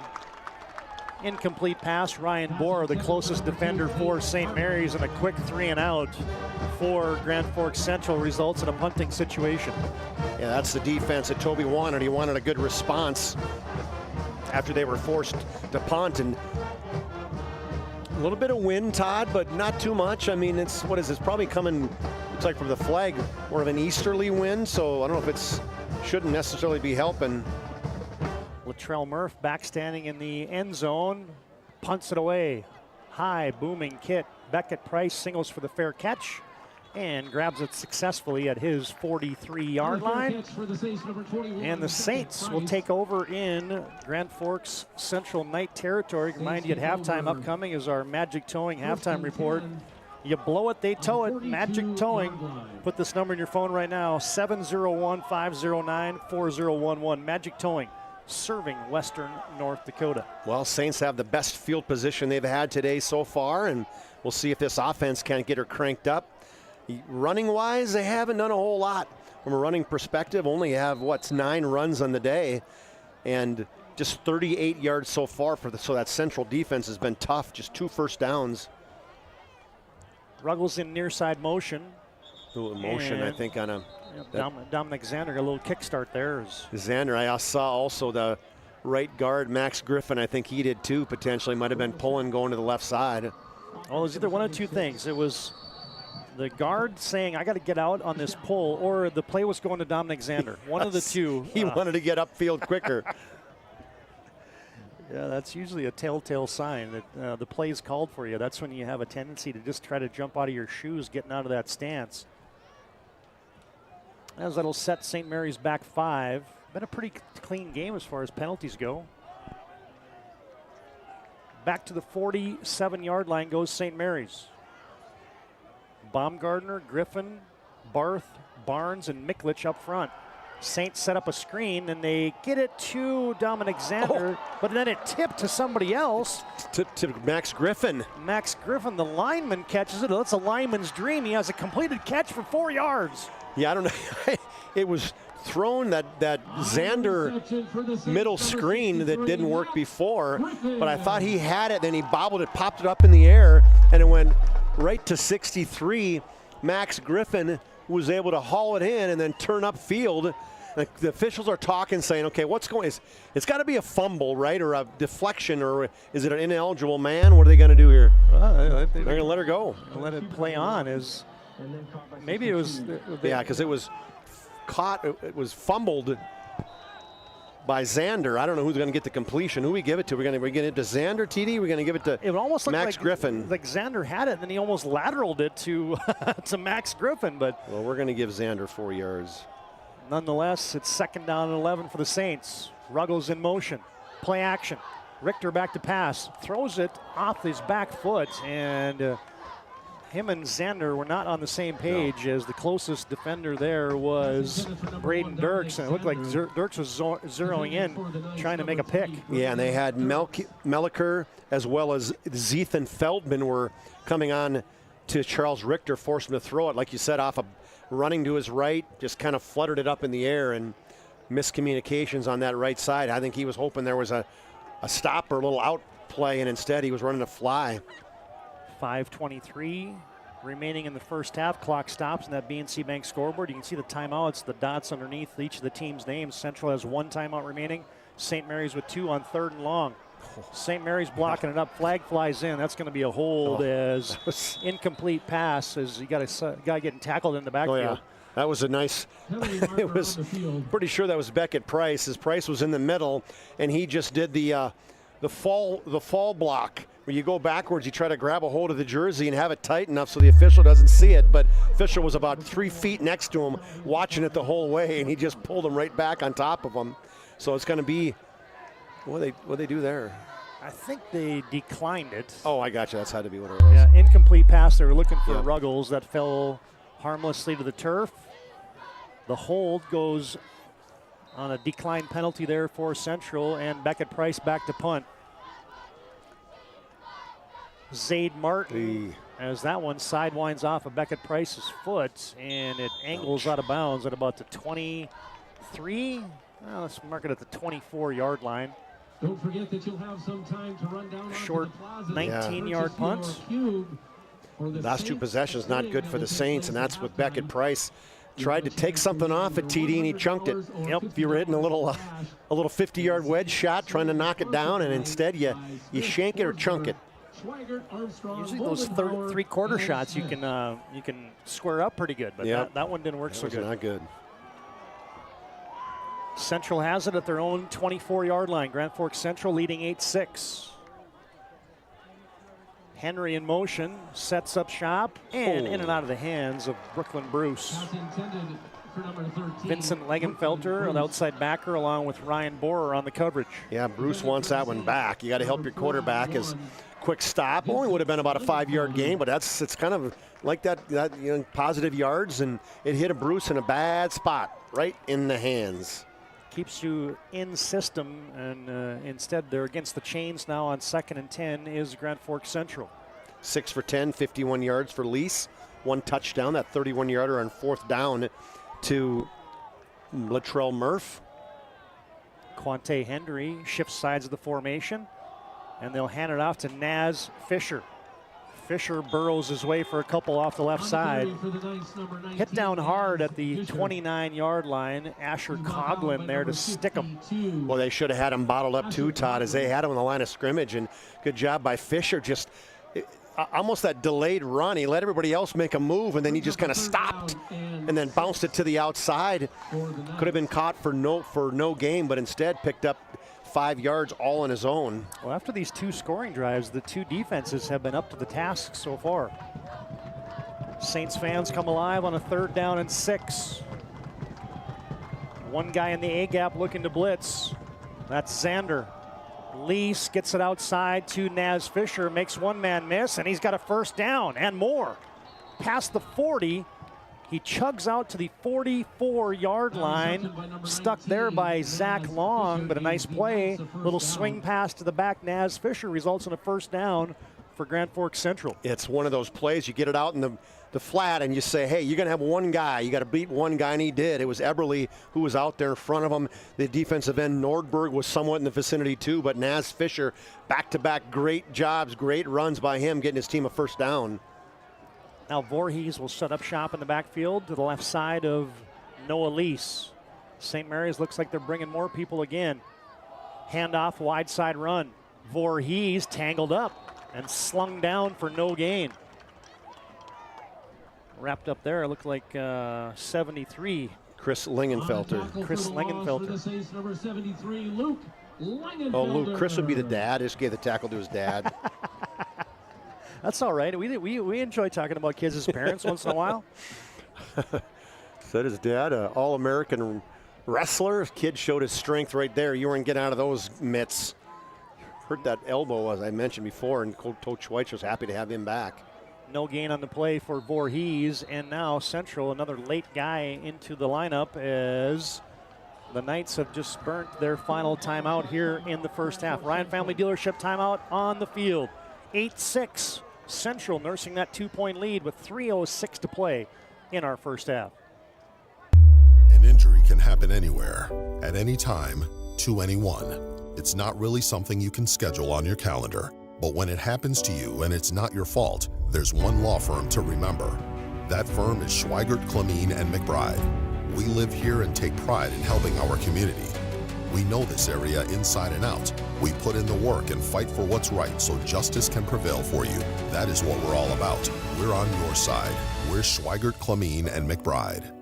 S15: Incomplete pass. Ryan Bohr, the closest defender for St. Mary's, and a quick 3-and-out for Grand Forks Central results in a punting situation.
S16: Yeah, that's the defense that Toby wanted. He wanted a good response after they were forced to punt. And a little bit of wind, Todd, but not too much. I mean, it's probably coming, looks like from the flag, more of an easterly wind, so I don't know if it's shouldn't necessarily be helping.
S15: Latrell Murph back standing in the end zone, punts it away. High, booming Kit. Beckett Price singles for the fair catch and grabs it successfully at his 43-yard line. And the Saints will take over in Grand Forks Central Night territory. Remind you at halftime upcoming is our Magic Towing halftime report. You blow it, they tow it. Magic Towing. Put this number in your phone right now, 701-509-4011. Magic Towing, serving western North Dakota.
S16: Well, Saints have the best field position they've had today so far, and we'll see if this offense can't get her cranked up. Running-wise, they haven't done a whole lot. From a running perspective, only have, 9 runs on the day, and just 38 yards so far so that Central defense has been tough, just 2 first downs.
S15: Ruggles in near side motion.
S16: A little motion, I think, on a...
S15: Dominic Xander got a little kickstart there.
S16: Xander, I saw also the right guard, Max Griffin, I think he did too, potentially. Might have been pulling going to the left side.
S15: Well, it was either one of two things. It was the guard saying, I got to get out on this pull, or the play was going to Dominic Xander. One of the two.
S16: He wanted to get upfield quicker.
S15: Yeah, that's usually a telltale sign that the play is called for you. That's when you have a tendency to just try to jump out of your shoes getting out of that stance. As that'll set St. Mary's back 5. Been a pretty clean game as far as penalties go. Back to the 47-yard line goes St. Mary's. Baumgartner, Griffin, Barth, Barnes, and Miklich up front. Saints set up a screen, and they get it to Dominic Xander, but then it tipped to somebody else.
S16: To Max Griffin.
S15: Max Griffin, the lineman, catches it. That's a lineman's dream. He has a completed catch for 4 yards.
S16: Yeah, I don't know. It was thrown that Xander middle screen that didn't work before, but I thought he had it. Then he bobbled it, popped it up in the air, and it went right to 63. Max Griffin was able to haul it in and then turn up field. The officials are talking, saying, okay, what's going on? It's got to be a fumble, right, or a deflection, or is it an ineligible man? What are they going to do here? They're going to let her go.
S15: Let it play on. Maybe it was...
S16: Yeah, because it was caught, it was fumbled by Xander. I don't know who's going to get the completion. Who we give it to? We're going to give it to Xander, TD? We're going to give it to Max Griffin.
S15: Like Xander had it, and then he almost lateraled it to to Max Griffin. But
S16: well, we're going to give Xander 4 yards.
S15: Nonetheless, it's 2nd down and 11 for the Saints. Ruggles in motion. Play action. Richter back to pass. Throws it off his back foot, and him and Xander were not on the same page, as the closest defender there was Braden Dirks, and it looked like Dirks was zeroing in, trying to make a pick.
S16: Yeah, and they had Melliker as well as Zethan Feldman were coming on to Charles Richter, forced him to throw it, like you said, off a running to his right, just kind of fluttered it up in the air, and miscommunications on that right side. I think he was hoping there was a stop or a little out play, and instead he was running a fly.
S15: 5:23 remaining in the first half. Clock stops in that BNC Bank scoreboard. You can see the timeouts, the dots underneath each of the team's names. Central has 1 timeout remaining. St. Mary's with 2 on 3rd and long. St. Mary's blocking it up. Flag flies in. That's going to be a hold as incomplete pass as you got a guy getting tackled in the backfield.
S16: Oh, yeah. That was a nice, it was pretty sure that was Beckett Price. His Price was in the middle, and he just did the fall block. Where you go backwards, you try to grab a hold of the jersey and have it tight enough so the official doesn't see it, but official was about 3 feet next to him watching it the whole way, and he just pulled him right back on top of him. So it's going to be, what they do there?
S15: I think they declined it.
S16: Oh, I got you. That's had to be what it was.
S15: Yeah, incomplete pass. They were looking for Ruggles that fell harmlessly to the turf. The hold goes on a decline penalty there for Central, and Beckett Price back to punt. Zade Martin, as that one sidewinds off of Beckett Price's foot, and it angles out of bounds at about the 23. Well, let's mark it at the 24-yard line.
S19: Don't forget that you'll have some time to run down
S15: short 19-yard punt.
S16: Last two possessions not good for the Saints, and that's with Beckett Price. Tried to take something off at TD and he chunked it. Yep, if you were hitting a little 50-yard wedge shot, trying to knock it down, and instead you shank it or chunk it.
S15: Usually those three-quarter shots you can square up pretty good, but that one didn't work so good.
S16: Not good.
S15: Central has it at their own 24-yard line. Grand Forks Central leading 8-6. Henry in motion, sets up shop, and in and out of the hands of Brooklyn Bruce. Vincent Legenfelter, an outside backer, along with Ryan Borer on the coverage.
S16: Yeah, Bruce wants that one back. You got to help your quarterback. As quick stop only would have been about a 5-yard gain, but it's kind of like that positive yards, and it hit a Bruce in a bad spot, right in the hands.
S15: Keeps you in system, and instead they're against the chains now on 2nd and 10 is Grand Forks Central.
S16: 6 for 10, 51 yards for Lease. 1 touchdown, that 31-yarder on 4th down to Latrell Murph.
S15: Quante Henry shifts sides of the formation, and they'll hand it off to Naz Fisher. Fisher burrows his way for a couple off the left side. Hit down hard at the 29-yard line. Asher Coughlin there to stick him.
S16: Well, they should have had him bottled up too, Todd, as they had him on the line of scrimmage, and good job by Fisher. Just almost that delayed run. He let everybody else make a move, and then he just kind of stopped and then bounced it to the outside. Could have been caught for no gain, but instead picked up 5 yards all on his own.
S15: Well, after these 2 scoring drives, the 2 defenses have been up to the task so far. Saints fans come alive on a 3rd down and 6. One guy in the A-gap looking to blitz. That's Zander. Lease gets it outside to Naz Fisher, makes one man miss, and he's got a 1st down and more. Past the 40, he chugs out to the 44-yard line, stuck there by Zach Long, but a nice play. Little swing pass to the back. Naz Fisher results in a 1st down for Grand Forks Central.
S16: It's one of those plays, you get it out in the flat and you say, hey, you're going to have one guy. You got to beat one guy, and he did. It was Eberle who was out there in front of him. The defensive end, Nordberg, was somewhat in the vicinity too, but Naz Fisher, back-to-back great jobs, great runs by him, getting his team a 1st down.
S15: Now Voorhees will set up shop in the backfield to the left side of Noah Lease. St. Mary's looks like they're bringing more people again. Handoff, wide side run. Voorhees tangled up and slung down for no gain. Wrapped up there, looked like 73.
S16: Chris Lingenfelter.
S15: Chris Lingenfelter.
S16: Oh, Luke. Chris would be the dad. Just gave the tackle to his dad.
S15: That's all right. We enjoy talking about kids as parents once in a while.
S16: Said his dad, an All-American wrestler. Kid showed his strength right there. You weren't getting out of those mitts. Hurt that elbow, as I mentioned before, and Coach Schweitzer's happy to have him back.
S15: No gain on the play for Voorhees, and now Central, another late guy into the lineup as the Knights have just burnt their final timeout here in the 1st half. Ryan Family Dealership timeout on the field. 8-6. Central nursing that 2-point lead with 3:06 to play in our 1st half.
S5: An injury can happen anywhere, at any time, to anyone. It's not really something you can schedule on your calendar. But when it happens to you and it's not your fault, there's one law firm to remember. That firm is Schweigert, Clemeen, and McBride. We live here and take pride in helping our community. We know this area inside and out. We put in the work and fight for what's right so justice can prevail for you. That is what we're all about. We're on your side. We're Schweigert, Clemeen, and McBride.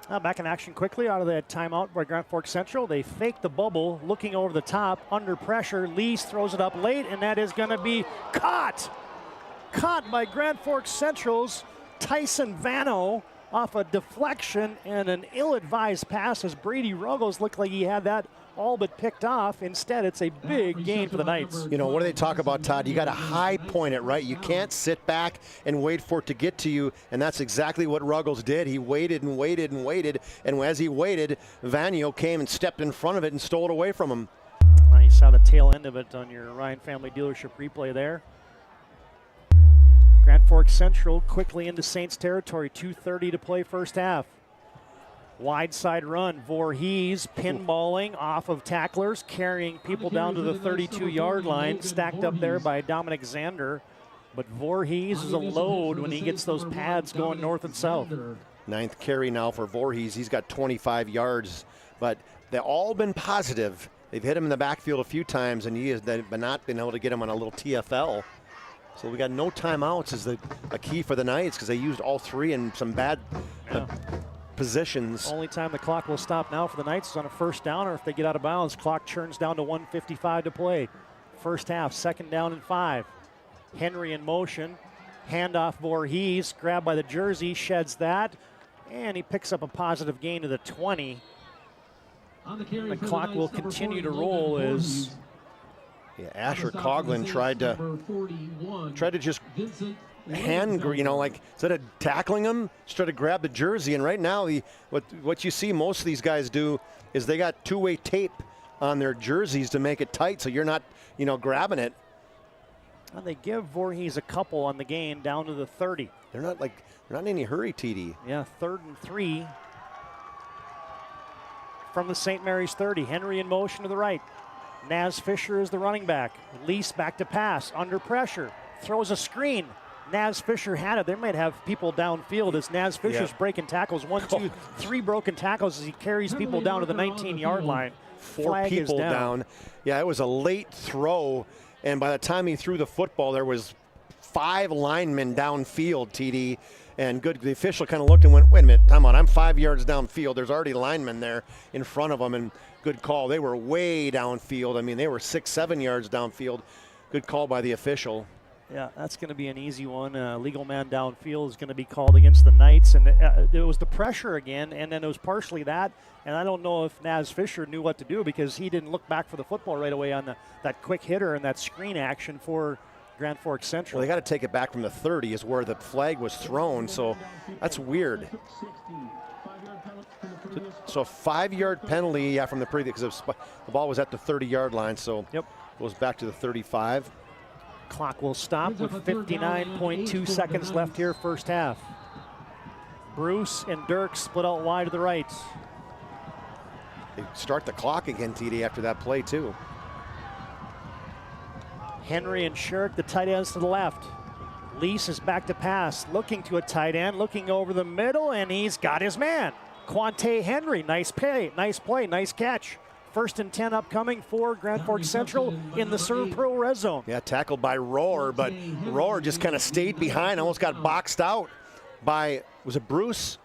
S15: Back in action quickly out of that timeout by Grand Forks Central. They fake the bubble, looking over the top, under pressure. Lease throws it up late, and that is going to be caught. Caught by Grand Forks Central's Tyson Vano off a deflection and an ill-advised pass as Brady Ruggles looked like he had that all but picked off. Instead, it's a big gain for the Knights.
S16: You know, what do they talk about, Todd? You got to high point it, right? You can't sit back and wait for it to get to you, and that's exactly what Ruggles did. He waited and waited and waited, and as he waited, Vanio came and stepped in front of it and stole it away from him.
S15: You saw the tail end of it on your Ryan Family Dealership replay there. Grand Forks Central quickly into Saints territory, 2:30 to play first half. Wide side run, Voorhees pinballing off of tacklers, carrying people down to the 32-yard line, stacked up there by Dominic Zander. But Voorhees is a load when he gets those pads going north and south.
S16: 9th carry now for Voorhees. He's got 25 yards, but they've all been positive. They've hit him in the backfield a few times, and he has not been able to get him on a little TFL. So we got no timeouts is a key for the Knights because they used all three in some bad positions.
S15: Only time the clock will stop now for the Knights is on a first down, or if they get out of bounds, clock churns down to 1:55 to play. First half, 2nd down and 5. Henry in motion, handoff Voorhees, grabbed by the jersey, sheds that, and he picks up a positive gain to the 20. The clock will continue to roll as
S16: Asher Coughlin tried to just hand, like instead of tackling him, just try to grab the jersey. And right now, what you see most of these guys do is they got two-way tape on their jerseys to make it tight, so you're not, grabbing it.
S15: And they give Voorhees a couple on the gain down to the 30.
S16: They're not in any hurry, TD.
S15: Yeah, 3rd and 3 from the St. Mary's 30. Henry in motion to the right. Naz Fisher is the running back. Lease back to pass, under pressure, throws a screen. Naz Fisher had it. They might have people downfield as Naz Fisher's breaking tackles. 1, 2, 3 broken tackles as he carries people down to the 19-yard line.
S16: 4 people down. Yeah, it was a late throw, and by the time he threw the football, there was 5 linemen downfield, TD. And the official kind of looked and went, wait a minute, time out, I'm 5 yards downfield. There's already linemen there in front of them, and good call. They were way downfield. I mean, they were 6, 7 yards downfield. Good call by the official.
S15: Yeah, that's going to be an easy one. Legal man downfield is going to be called against the Knights. And it was the pressure again, and then it was partially that. And I don't know if Naz Fisher knew what to do because he didn't look back for the football right away on that quick hitter and that screen action for Grand Forks Central.
S16: Well, they got to take it back from the 30 is where the flag was thrown, so that's weird. So 5-yard penalty, from the previous, because the ball was at the 30-yard line, so goes back to the 35.
S15: Clock will stop with 59.2 seconds left here, first half. Bruce and Dirk split out wide to the right.
S16: They start the clock again, TD, after that play, too.
S15: Henry and Shirk, the tight ends to the left. Lease is back to pass, looking to a tight end, looking over the middle, and he's got his man. Quante Henry, nice play, nice catch. 1st and 10 upcoming for Grand Forks Central in the Serve Pro red zone.
S16: Yeah, tackled by Rohr, but Rohr just kind of stayed behind, almost got boxed out by, was it Bruce?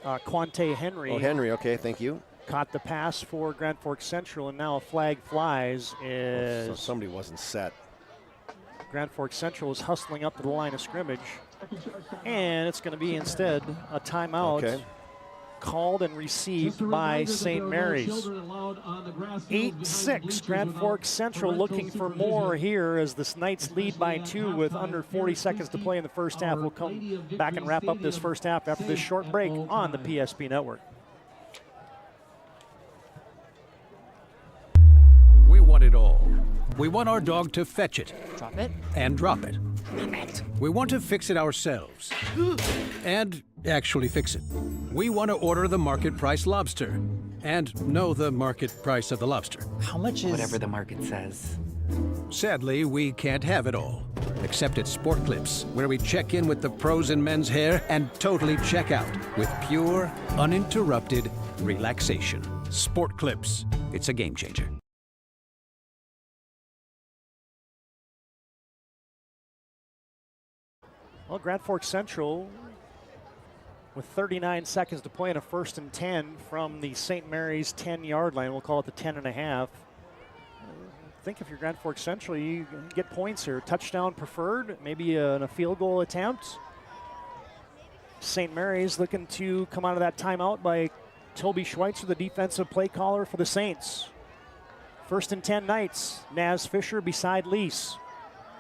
S15: Quante Henry.
S16: Oh, Henry, okay, thank you.
S15: Caught the pass for Grand Forks Central, and now a flag flies.
S16: So somebody wasn't set.
S15: Grand Forks Central is hustling up to the line of scrimmage, and it's going to be instead a timeout called and received by St. Mary's. 8-6, Grand Forks Central looking for more here as the Knights lead by 2 with under 40 seconds to play in the first half. We'll come back and wrap up this first half after this short break on the PSP Network.
S6: We want it all. We want our dog to fetch it.
S8: Drop it.
S6: And drop it.
S8: Name it.
S6: We want to fix it ourselves. And actually fix it. We want to order the market price lobster. And know the market price of the lobster.
S8: How much is... Whatever the market says.
S6: Sadly, we can't have it all. Except at Sport Clips, where we check in with the pros in men's hair and totally check out with pure, uninterrupted relaxation. Sport Clips. It's a game changer.
S15: Well, Grand Forks Central with 39 seconds to play in a 1st and 10 from the St. Mary's 10-yard line. We'll call it the 10.5. I think if you're Grand Forks Central, you get points here. Touchdown preferred, maybe a field goal attempt. St. Mary's looking to come out of that timeout by Toby Schweitzer, the defensive play caller for the Saints. 1st and 10 Knights. Naz Fisher beside Lease.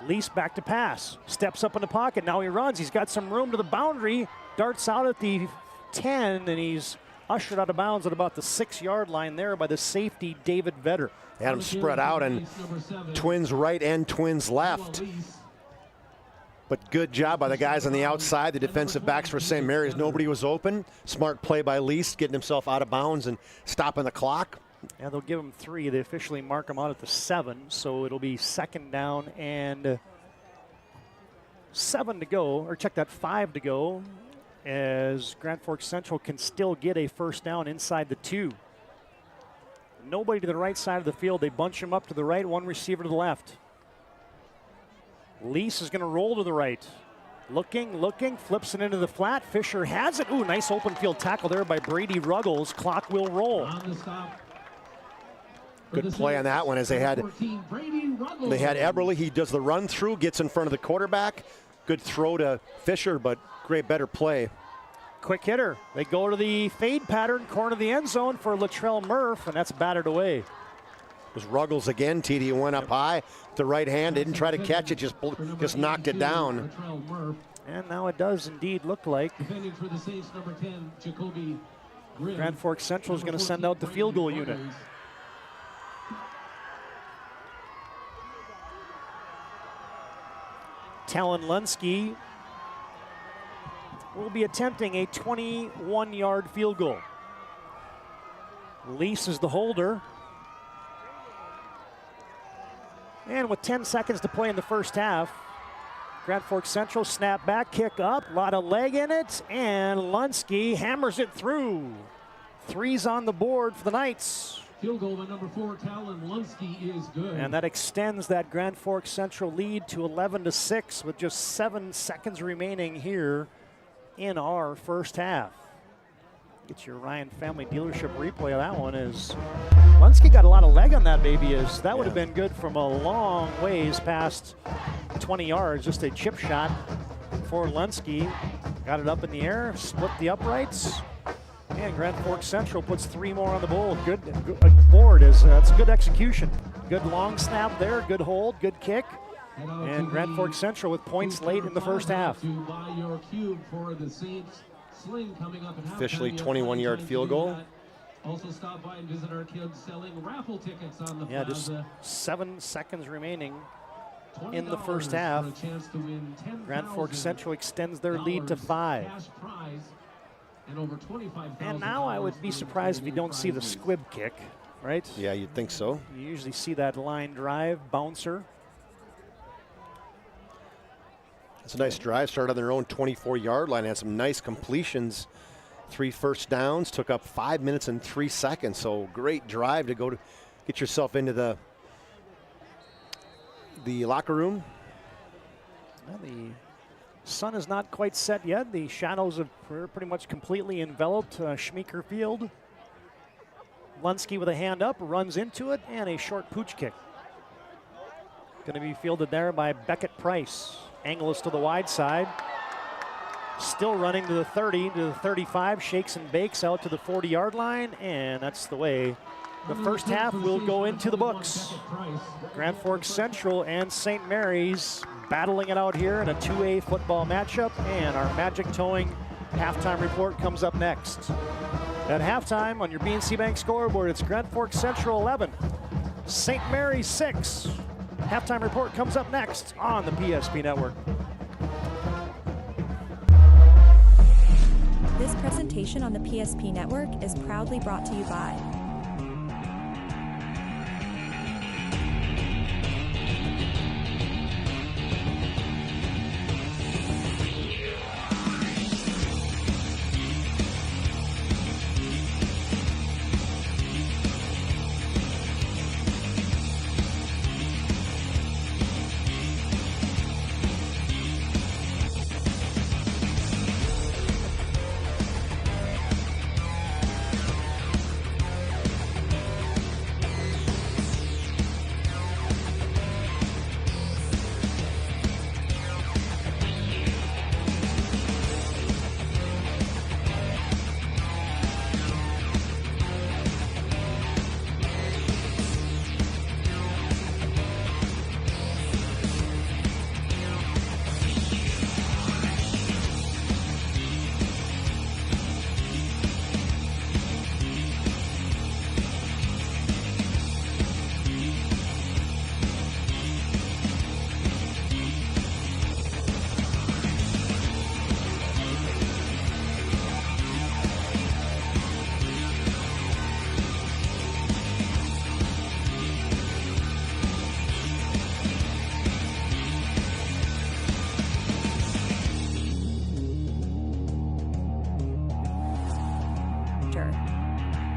S15: Lease back to pass. Steps up in the pocket. Now he runs. He's got some room to the boundary. Darts out at the 10, and he's ushered out of bounds at about the 6-yard line there by the safety, David Vetter.
S16: Had him spread out, and twins right and twins left. But good job by the guys on the outside, the defensive backs for St. Mary's. Nobody was open. Smart play by Lease, getting himself out of bounds and stopping the clock.
S15: Yeah, they'll give him 3. They officially mark him out at the 7, so it'll be 2nd down and 7 to go, or check that, 5 to go, as Grand Forks Central can still get a 1st down inside the 2. Nobody to the right side of the field. They bunch him up to the right, one receiver to the left. Lease is going to roll to the right. Looking, flips it into the flat. Fisher has it. Ooh, nice open field tackle there by Brady Ruggles. Clock will roll.
S16: Good play on that one, as they had Eberle. He does the run through, gets in front of the quarterback. Good throw to Fisher, but better play.
S15: Quick hitter. They go to the fade pattern, corner of the end zone for Latrell Murph, and that's battered away.
S16: It was Ruggles again. TD went up high. The right hand didn't try to catch it, just knocked it down.
S15: And now it does indeed look like Grand Forks Central is going to send out the field goal unit. Talon Lunsky will be attempting a 21-yard field goal. Lease is the holder. And with 10 seconds to play in the 1st half, Grand Forks Central snap back, kick up, a lot of leg in it, and Lunsky hammers it through. 3's on the board for the Knights.
S19: Field goal by number 4, Talon Lunsky is good.
S15: And that extends that Grand Forks Central lead to 11-6 with just 7 seconds remaining here in our 1st half. Get your Ryan Family Dealership replay of that one. Is Lunsky got a lot of leg on that baby. Is that would have been good from a long ways past 20 yards. Just a chip shot for Lunsky. Got it up in the air, split the uprights. And Grand Forks Central puts 3 more on the board. Good board. That's good execution. Good long snap there, good hold, good kick. And Grand Forks Central with points late in the 1st half.
S16: Officially 21-yard field goal.
S19: Also stop by and visit our kids selling raffle tickets on the
S15: plaza. Just 7 seconds remaining in the 1st half. Grand Forks Central extends their lead to 5. And now I would be surprised if you don't see the squib kick, right?
S16: Yeah, you'd think so.
S15: You usually see that line drive, bouncer.
S16: It's a nice drive. Started on their own 24-yard line. Had some nice completions. 3 first downs. Took up 5 minutes and 3 seconds. So great drive to go to get yourself into the locker room.
S15: Well, the sun is not quite set yet. The shadows have pretty much completely enveloped Schmeeker Field. Lunsky with a hand up, runs into it, and a short pooch kick. Going to be fielded there by Beckett Price. Anglers to the wide side. Still running to the 30, to the 35, shakes and bakes out to the 40-yard line, and that's the way the 1st half will go into the books. Grand Forks Central and St. Mary's battling it out here in a 2A football matchup, and our Magic Towing halftime report comes up next. At halftime on your BNC Bank scoreboard, it's Grand Forks Central 11, St. Mary's 6. Halftime report comes up next on the PSP Network.
S3: This presentation on the PSP Network is proudly brought to you by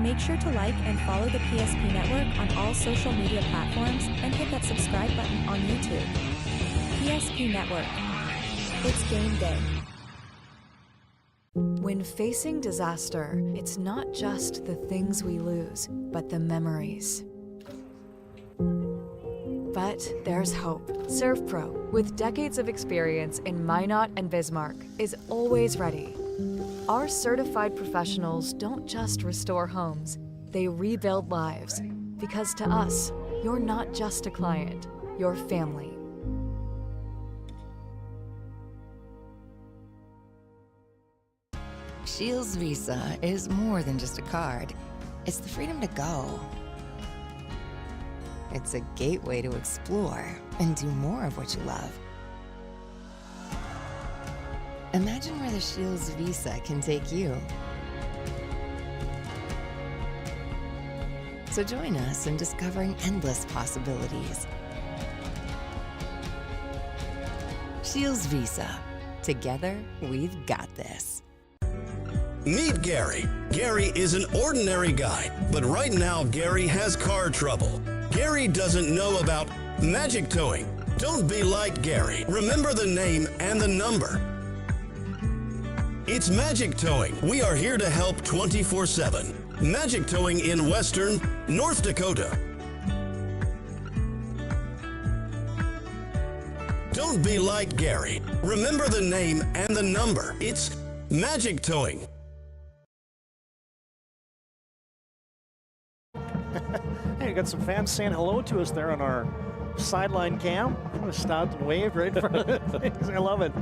S3: Make sure to like and follow the PSP Network on all social media platforms and hit that subscribe button on YouTube. PSP Network. It's game day.
S22: When facing disaster, it's not just the things we lose, but the memories. But there's hope. ServPro, with decades of experience in Minot and Bismarck, is always ready. Our certified professionals don't just restore homes, they rebuild lives. Because to us, you're not just a client, you're family.
S2: Shields Visa is more than just a card. It's the freedom to go. It's a gateway to explore and do more of what you love. Imagine where the Shields Visa can take you. So join us in discovering endless possibilities. Shields Visa. Together, we've got this.
S7: Meet Gary. Gary is an ordinary guy, but right now Gary has car trouble. Gary doesn't know about magic towing. Don't be like Gary. Remember the name and the number. It's Magic Towing. We are here to help 24/7. Magic Towing in Western North Dakota. Don't be like Gary. Remember the name and the number. It's Magic Towing.
S15: Hey, we got some fans saying hello to us there on our sideline cam. I stopped and waved right in front of things. I love it.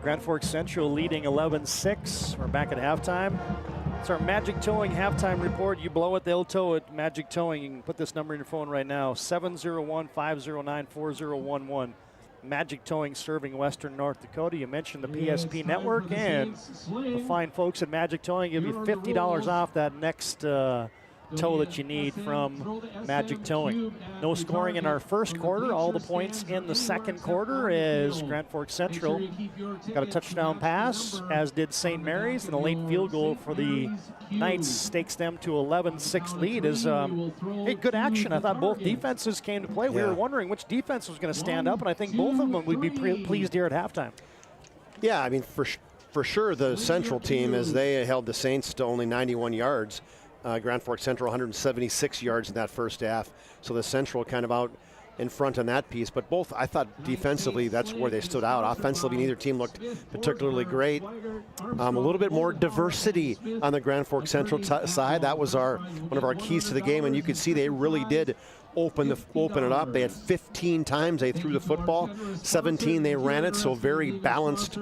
S15: Grand Forks Central leading 11-6. We're back at halftime. It's our Magic Towing halftime report. You blow it, they'll tow it. Magic Towing. You can put this number in your phone right now, 701-509-4011. Magic Towing serving Western North Dakota. You mentioned the PSP Network, and the fine folks at Magic Towing give you $50 off that next tow that you need from Magic Towing. No scoring in our first quarter. All the points in the second quarter as Grand Forks Central got a touchdown pass, as did St. Mary's, and a late field goal for the Knights stakes them to 11-6 lead. Is good action. I thought both defenses came to play. We were wondering which defense was going to stand up, and I think both of them would be pleased here at halftime.
S16: Yeah, I mean, for sure the Central team, as they held the Saints to only 91 yards. Grand Forks Central 176 yards in that first half. So the Central kind of out in front on that piece. But both, I thought defensively, that's where they stood out. Offensively, neither team looked particularly great. A little bit more diversity on the Grand Forks Central side. That was one of our keys to the game. And you could see they really did open it up. They had 15 times they threw the football. 17 they ran it. So very balanced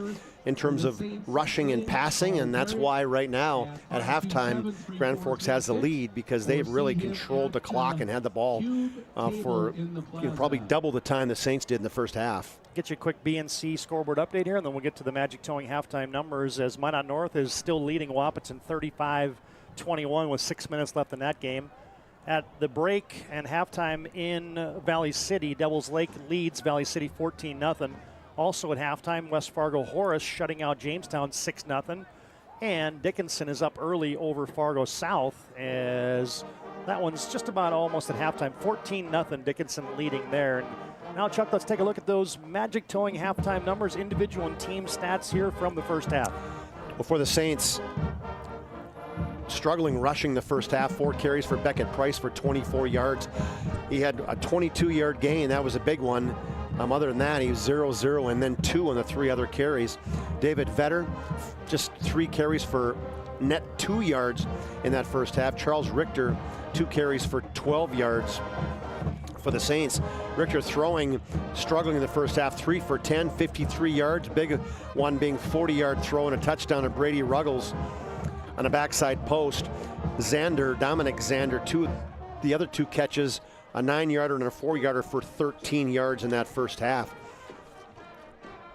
S16: in terms of rushing and passing, and that's why right now at halftime Grand Forks has the lead, because they've really controlled the clock and had the ball for probably double the time the Saints did in the first half.
S15: Get you a quick BNC scoreboard update here, and then we'll get to the Magic Towing halftime numbers, as Minot North is still leading Wahpeton 35-21 with 6 minutes left in that game. At the break and halftime in Valley City, Devils Lake leads Valley City 14-0. Also at halftime, West Fargo Horace shutting out Jamestown 6-0. And Dickinson is up early over Fargo South, as that one's just about almost at halftime. 14-0, Dickinson leading there. And now, Chuck, let's take a look at those Magic Towing halftime numbers, individual and team stats here from the first half.
S16: Well, for the Saints, struggling rushing the first half. 4 carries for Beckett Price for 24 yards. He had a 22-yard gain. That was a big one. Other than that, he was 0-0 and then 2 on the 3 other carries. David Vetter, just 3 carries for net 2 yards in that first half. Charles Richter, 2 carries for 12 yards for the Saints. Richter struggling in the first half, 3 for 10, 53 yards. Big one being 40-yard throw and a touchdown to Brady Ruggles on a backside post. Dominic Zander, the other 2 catches, a 9-yarder and a 4-yarder for 13 yards in that first half.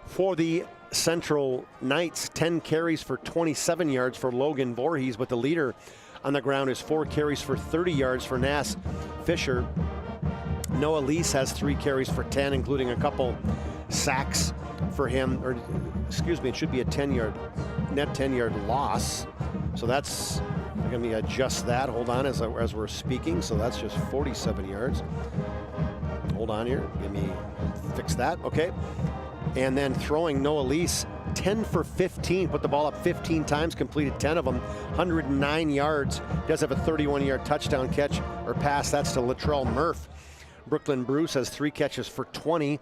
S16: For the Central Knights, 10 carries for 27 yards for Logan Voorhees, but the leader on the ground is 4 carries for 30 yards for Nass Fisher. Noah Lease has 3 carries for 10, including a couple sacks for him, it should be a net 10-yard loss. So that's Let me adjust that. Hold on as we're speaking. So that's just 47 yards. Hold on here. Let me fix that. Okay. And then throwing Noah Lease, 10 for 15. Put the ball up 15 times, completed 10 of them. 109 yards. Does have a 31-yard touchdown catch or pass. That's to Latrell Murph. Brooklyn Bruce has 3 catches for 20.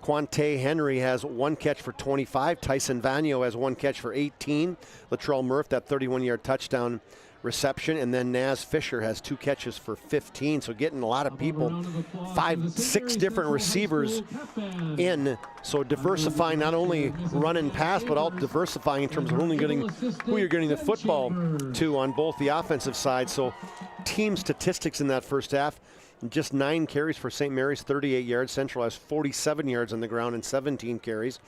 S16: Quante Henry has 1 catch for 25. Tyson Vanyo has 1 catch for 18. Latrell Murph, that 31-yard touchdown reception. And then Naz Fisher has 2 catches for 15. So getting a lot of people, 5, 6 different receivers in. So diversifying, not only run and pass, but also diversifying in terms of only getting who you're getting the football to on both the offensive side. So team statistics in that first half. Just 9 carries for St. Mary's, 38 yards. Central has 47 yards on the ground and 17 carries.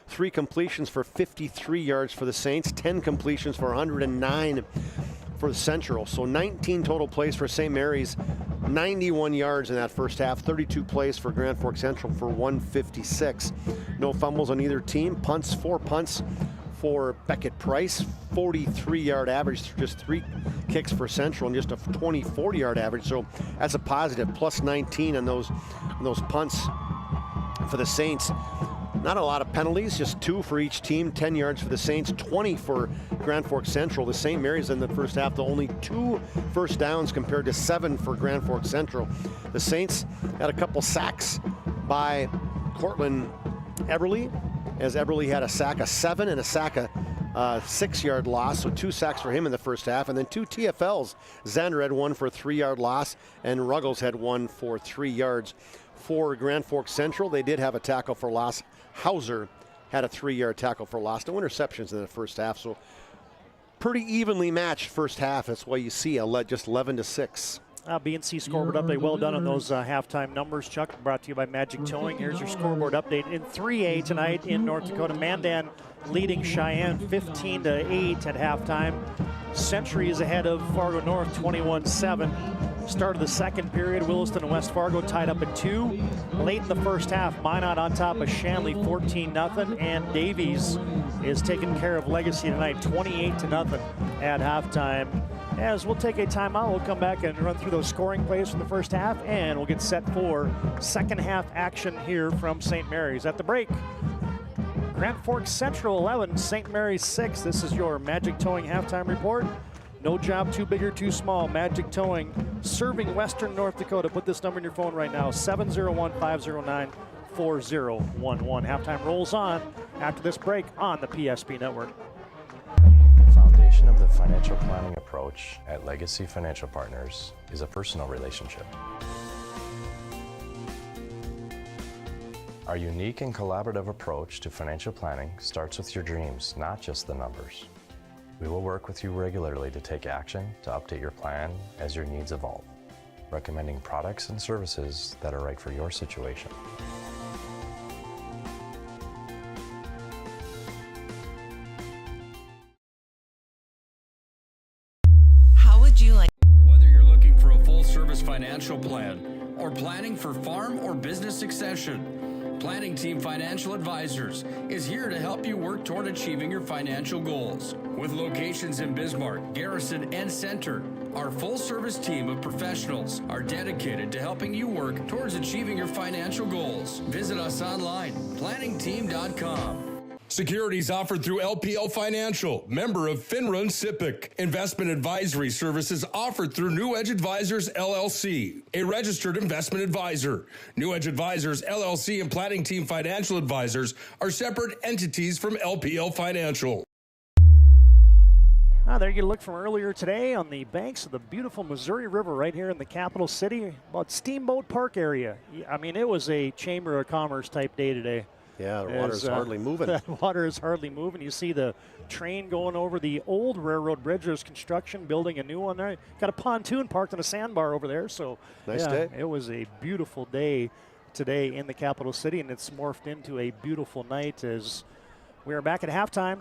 S16: 3 completions for 53 yards for the Saints, 10 completions for 109 for the Central. So 19 total plays for St. Mary's, 91 yards in that first half, 32 plays for Grand Forks Central for 156. No fumbles on either team. 4 punts for Beckett Price, 43-yard average, just 3 kicks for Central and just a 40-yard average. So that's a positive, plus 19 on those punts for the Saints. Not a lot of penalties, just 2 for each team, 10 yards for the Saints, 20 for Grand Forks Central. The St. Mary's in the first half, the only 2 first downs compared to 7 for Grand Forks Central. The Saints had a couple sacks by Cortland Eberle, as Eberle had a sack, a 7, and a sack, a 6-yard loss. So 2 sacks for him in the first half. And then 2 TFLs. Zander had 1 for a 3-yard loss, and Ruggles had 1 for 3 yards. For Grand Forks Central, they did have a tackle for loss. Hauser had a 3-yard tackle for loss. No interceptions in the first half. So pretty evenly matched first half. That's why you see just 11-6.
S15: BNC scoreboard update. Well done on those halftime numbers, Chuck. Brought to you by Magic Towing. Here's your scoreboard update. In 3A tonight in North Dakota, Mandan leading Cheyenne 15-8 at halftime. Century is ahead of Fargo North 21-7. Start of the second period, Williston and West Fargo tied up at 2. Late in the first half, Minot on top of Shanley 14-0, and Davies is taking care of Legacy tonight 28-0 at halftime. As we'll take a timeout, we'll come back and run through those scoring plays from the first half, and we'll get set for second half action here from St. Mary's. At the break, Grand Forks Central 11, St. Mary's 6. This is your Magic Towing halftime report. No job too big or too small. Magic Towing serving Western North Dakota. Put this number in your phone right now, 701-509-4011. Halftime rolls on after this break on the PSP Network.
S1: The foundation of the financial planning approach at Legacy Financial Partners is a personal relationship. Our unique and collaborative approach to financial planning starts with your dreams, not just the numbers. We will work with you regularly to take action to update your plan as your needs evolve, recommending products and services that are right for your situation.
S2: How would you like?
S13: Whether you're looking for a full-service financial plan or planning for farm or business succession, Planning Team Financial Advisors is here to help you work toward achieving your financial goals. With locations in Bismarck, Garrison, and Center, our full-service team of professionals are dedicated to helping you work towards achieving your financial goals. Visit us online, planningteam.com.
S9: Securities offered through LPL Financial, member of FINRA and SIPC. Investment advisory services offered through New Edge Advisors, LLC, a registered investment advisor. New Edge Advisors, LLC, and Planning Team Financial Advisors are separate entities from LPL Financial.
S15: There you look from earlier today on the banks of the beautiful Missouri River right here in the capital city, about Steamboat Park area. I mean, it was a Chamber of Commerce type day today.
S16: Yeah, the water's hardly moving.
S15: The water is hardly moving. You see the train going over the old railroad bridge. There's construction, building a new one there. Got a pontoon parked on a sandbar over there. So
S16: nice day.
S15: It was a beautiful day today in the capital city, and it's morphed into a beautiful night as we are back at halftime.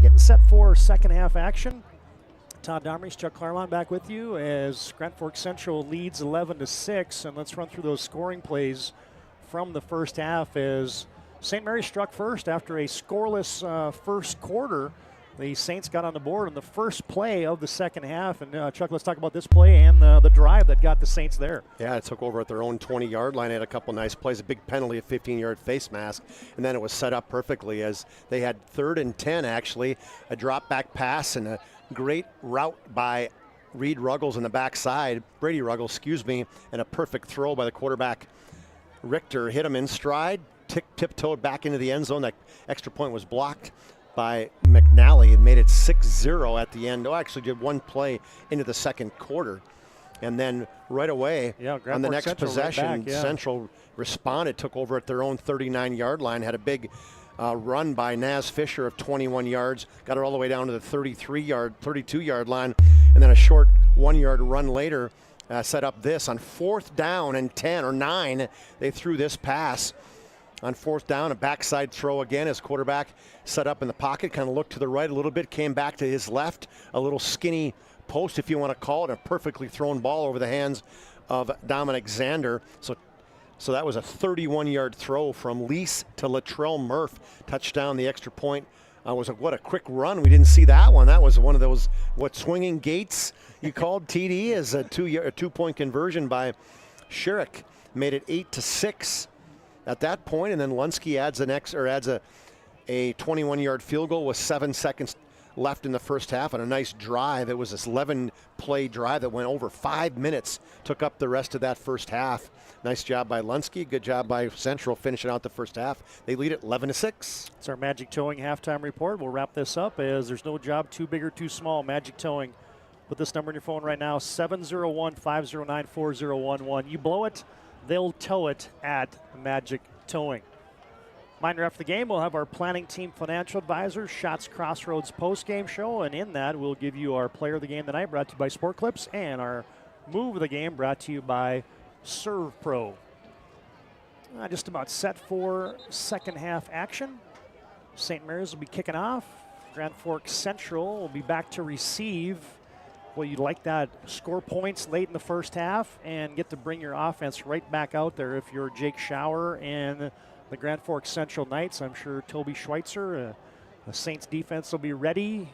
S15: Getting set for second half action. Todd Domrey, Chuck Claremont back with you as Grand Forks Central leads 11-6, and let's run through those scoring plays from the first half as St. Mary's struck first after a scoreless first quarter. The Saints got on the board in the first play of the second half. And Chuck, let's talk about this play and the drive that got the Saints there.
S16: Yeah, it took over at their own 20-yard line. Had a couple nice plays, a big penalty, a 15-yard face mask, and then it was set up perfectly as they had 3rd and 10, actually, a drop-back pass and a great route by Reed Ruggles in the backside, Brady Ruggles, excuse me, and a perfect throw by the quarterback. Richter hit him in stride, tiptoed back into the end zone. That extra point was blocked by McNally and made it 6-0 at the end. Oh, actually did one play into the second quarter. And then right away on the next
S15: Central
S16: possession,
S15: right back,
S16: Central responded, took over at their own 39-yard line, had a big run by Naz Fisher of 21 yards, got it all the way down to the 32-yard line, and then a short 1-yard run later set up this on 4th down and 10 or 9. They threw this pass on 4th down, a backside throw again as quarterback set up in the pocket, kind of looked to the right a little bit, came back to his left, a little skinny post, if you want to call it, a perfectly thrown ball over the hands of Dominic Zander. So that was a 31-yard throw from Lease to Latrell Murph. Touchdown, the extra point. What a quick run. We didn't see that one. That was one of those, swinging gates you called, TD, as a two-point conversion by Sherrick. Made it 8-6 at that point, and then Lunsky adds a 21-yard field goal with 7 seconds left in the first half on a nice drive. It was this 11-play drive that went over 5 minutes, took up the rest of that first half. Nice job by Lunsky. Good job by Central finishing out the first half. They lead it 11-6.
S15: It's our Magic Towing halftime report. We'll wrap this up as there's no job too big or too small. Magic Towing. Put this number in your phone right now, 701-509-4011. You blow it, they'll tow it at Magic Towing. Reminder after the game, we'll have our planning team financial advisor, Shots Crossroads postgame show, and in that we'll give you our player of the game tonight, brought to you by Sport Clips, and our move of the game, brought to you by Serve Pro. Just about set for second half action. St. Mary's will be kicking off. Grand Forks Central will be back to receive. Well, you'd like that, score points late in the first half and get to bring your offense right back out there if you're Jake Schauer and the Grand Forks Central Knights. I'm sure Toby Schweitzer, the Saints defense will be ready.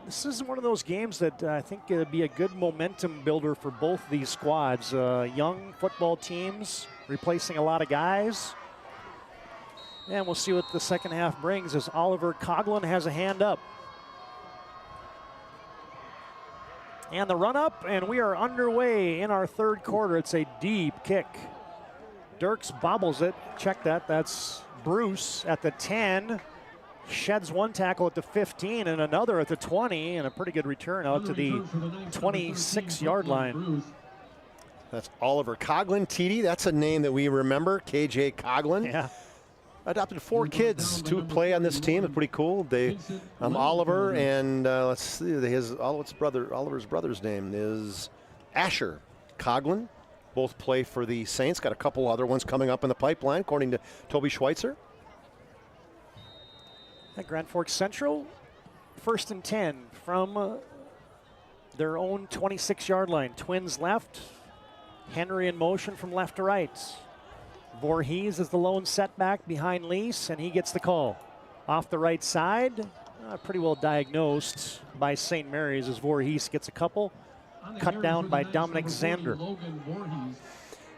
S15: This is one of those games that I think it'll be a good momentum builder for both these squads. Young football teams replacing a lot of guys. And we'll see what the second half brings as Oliver Coughlin has a hand up. And the run up, and we are underway in our third quarter. It's a deep kick. Dirks bobbles it. Check that. That's Bruce at the 10. Sheds one tackle at the 15 and another at the 20, and a pretty good return out to the 26-yard line.
S16: That's Oliver Coughlin, TD. That's a name that we remember, KJ Coughlin.
S15: Yeah.
S16: Adopted 4 kids to play on this team. It's pretty cool. They, Oliver and let's see, Oliver's brother's name is Asher Coughlin. Both play for the Saints. Got a couple other ones coming up in the pipeline, according to Toby Schweitzer.
S15: At Grand Forks Central, 1st and 10 from their own 26-yard line. Twins left. Henry in motion from left to right. Voorhees is the lone setback behind Lease, and he gets the call. Off the right side, pretty well diagnosed by St. Mary's as Voorhees gets a couple. Cut down by Dominic Zander.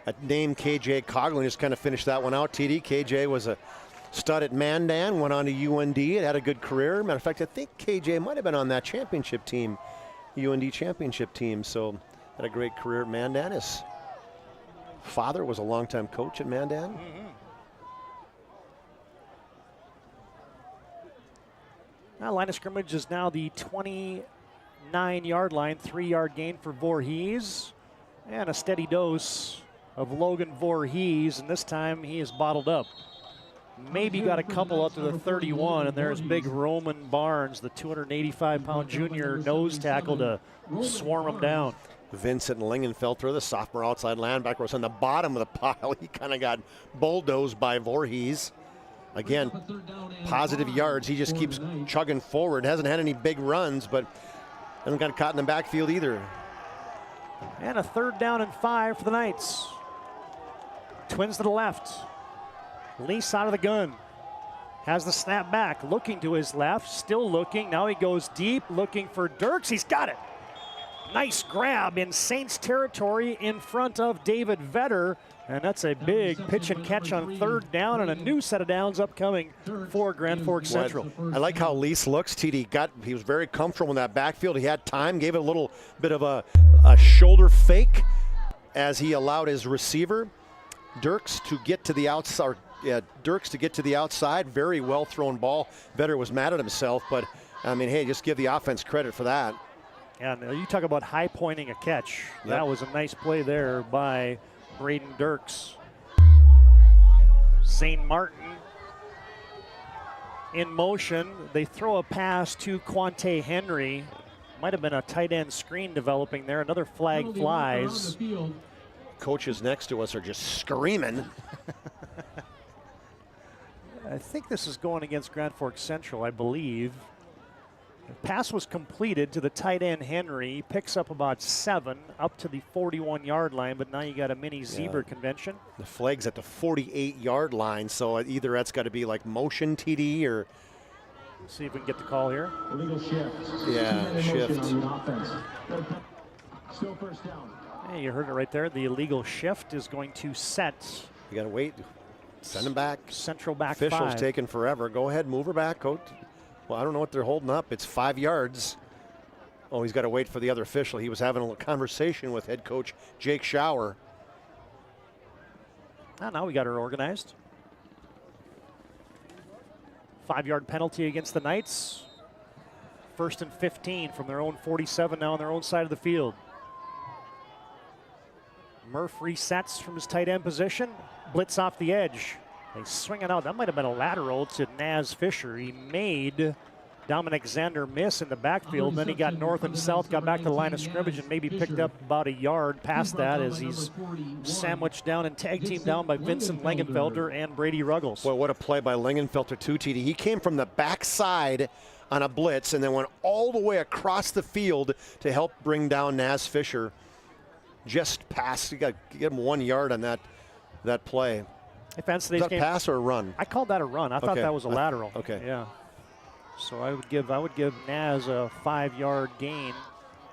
S16: That name KJ Coughlin just kind of finished that one out. TD, KJ was a stud at Mandan, went on to UND and had a good career. Matter of fact, I think KJ might have been on that championship team, UND championship team, so had a great career at Mandan. His father was a longtime coach at Mandan.
S15: Mm-hmm. Now, line of scrimmage is now the 29-yard line, 3-yard gain for Voorhees, and a steady dose of Logan Voorhees, and this time he is bottled up. Maybe got a couple up to the 31, and there's big Roman Barnes, the 285-pound junior nose tackle, to swarm him down.
S16: Vincent Lingenfelter, the sophomore outside linebacker, was on the bottom of the pile. He kind of got bulldozed by Voorhees. Again, positive yards. He just keeps chugging forward. Hasn't had any big runs, but hasn't got caught in the backfield either.
S15: And a 3rd down and 5 for the Knights. Twins to the left. Lease out of the gun. has the snap back, looking to his left, still looking. Now he goes deep, looking for Dirks. He's got it. Nice grab in Saints territory in front of David Vetter. And that's a big pitch and catch on third down, and a new set of downs upcoming for Grand Forks Central.
S16: I like how Lease looks. TD he was very comfortable in that backfield. He had time, gave it a little bit of a shoulder fake as he allowed his receiver, Dirks, to get to the outside. Very well thrown ball. Vetter was mad at himself, but I mean, hey, just give the offense credit for that.
S15: And you talk about high pointing a catch. Yep. That was a nice play there by Braden Dirks. St. Martin in motion. They throw a pass to Quante Henry. Might have been a tight end screen developing there. Another flag flies.
S16: Coaches next to us are just screaming.
S15: I think this is going against Grand Forks Central, I believe. The pass was completed to the tight end Henry. He picks up about 7 up to the 41-yard line, but now you got a mini zebra convention.
S16: The flag's at the 48-yard line, so either that's got to be like motion TD or.
S15: Let's see if we can get the call here.
S19: Illegal shift.
S16: Yeah, shift.
S19: Still first down.
S15: Hey, you heard it right there. The illegal shift is going to set.
S16: You got to wait. Send him back.
S15: Central back
S16: Official's
S15: 5.
S16: taking forever. Go ahead, move her back, coach. Well, I don't know what they're holding up. It's 5 yards. Oh, he's got to wait for the other official. He was having a conversation with head coach Jake Schauer.
S15: Oh, now we got her organized. 5-yard penalty against the Knights. 1st and 15 from their own 47 now on their own side of the field. Murph resets from his tight end position. Blitz off the edge. They swing it out. That might have been a lateral to Naz Fisher. He made Dominic Zander miss in the backfield. Then he got north and south, got back to the line of scrimmage, and maybe picked up about a yard past that as he's sandwiched down and tag teamed down by Vincent Langenfelder and Brady Ruggles.
S16: Boy, what a play by Langenfelder too, TD. He came from the backside on a blitz and then went all the way across the field to help bring down Naz Fisher. Just passed. You got to give him 1 yard on that play.
S15: Is that a
S16: pass or a run?
S15: I called that a run. I thought that was a lateral.
S16: Okay.
S15: Yeah. So I would give Naz a 5-yard gain,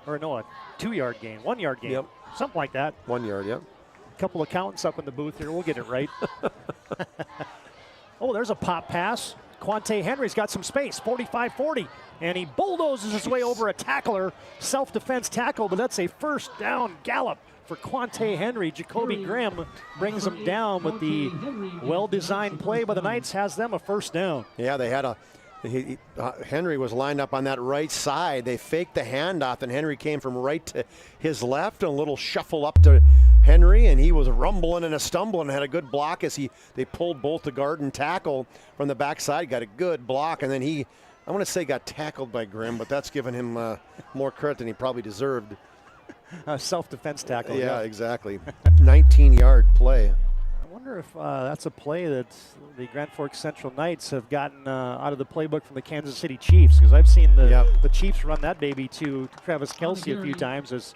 S15: or no, a 2-yard gain, 1-yard gain,
S16: yep.
S15: Something like that.
S16: 1 yard, yep.
S15: A couple of accountants up in the booth here. We'll get it right. Oh, there's a pop pass. Quante Henry's got some space, 45-40, and he bulldozes his way over a tackler, self-defense tackle, but that's a first down gallop for Quante Henry. Jacoby Grimm brings him down with the well-designed play by the Knights, has them a first down.
S16: Yeah, they had Henry was lined up on that right side. They faked the handoff, and Henry came from right to his left, and a little shuffle up to Henry, and he was rumbling and a stumbling, had a good block as they pulled both the guard and tackle from the backside, got a good block, and then I want to say got tackled by Grimm, but that's giving him more credit than he probably deserved.
S15: A self-defense tackle.
S16: Yeah, exactly. 19-yard play.
S15: I wonder if that's a play that the Grand Forks Central Knights have gotten out of the playbook from the Kansas City Chiefs, because I've seen the Chiefs run that baby to Travis Kelce a few times as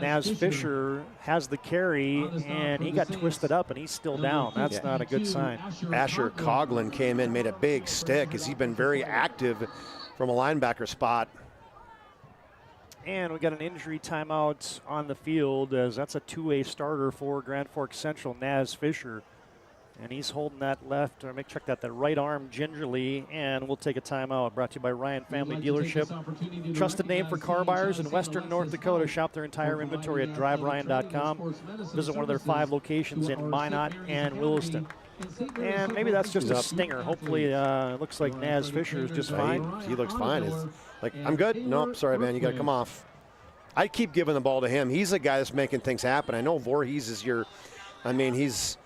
S15: Naz Fisher has the carry, and he got twisted up, and he's still down. That's not a good sign.
S16: Asher Coughlin came in, made a big stick, as he's been very active from a linebacker spot.
S15: And we got an injury timeout on the field, as that's a two-way starter for Grand Forks Central, Naz Fisher. And he's holding that left, or check that right arm gingerly, and we'll take a timeout. Brought to you by Ryan Family Dealership. Trusted name for car buyers in Western North Dakota. Shop their entire inventory at driveryan.com. Visit one of their 5 locations in Minot and Williston. And maybe that's just a stinger. Hopefully, it looks like Naz Fisher is just fine.
S16: He looks fine. It's like, I'm good. Nope, sorry, man. You got to come off. I keep giving the ball to him. He's the guy that's making things happen. I know Voorhees is he's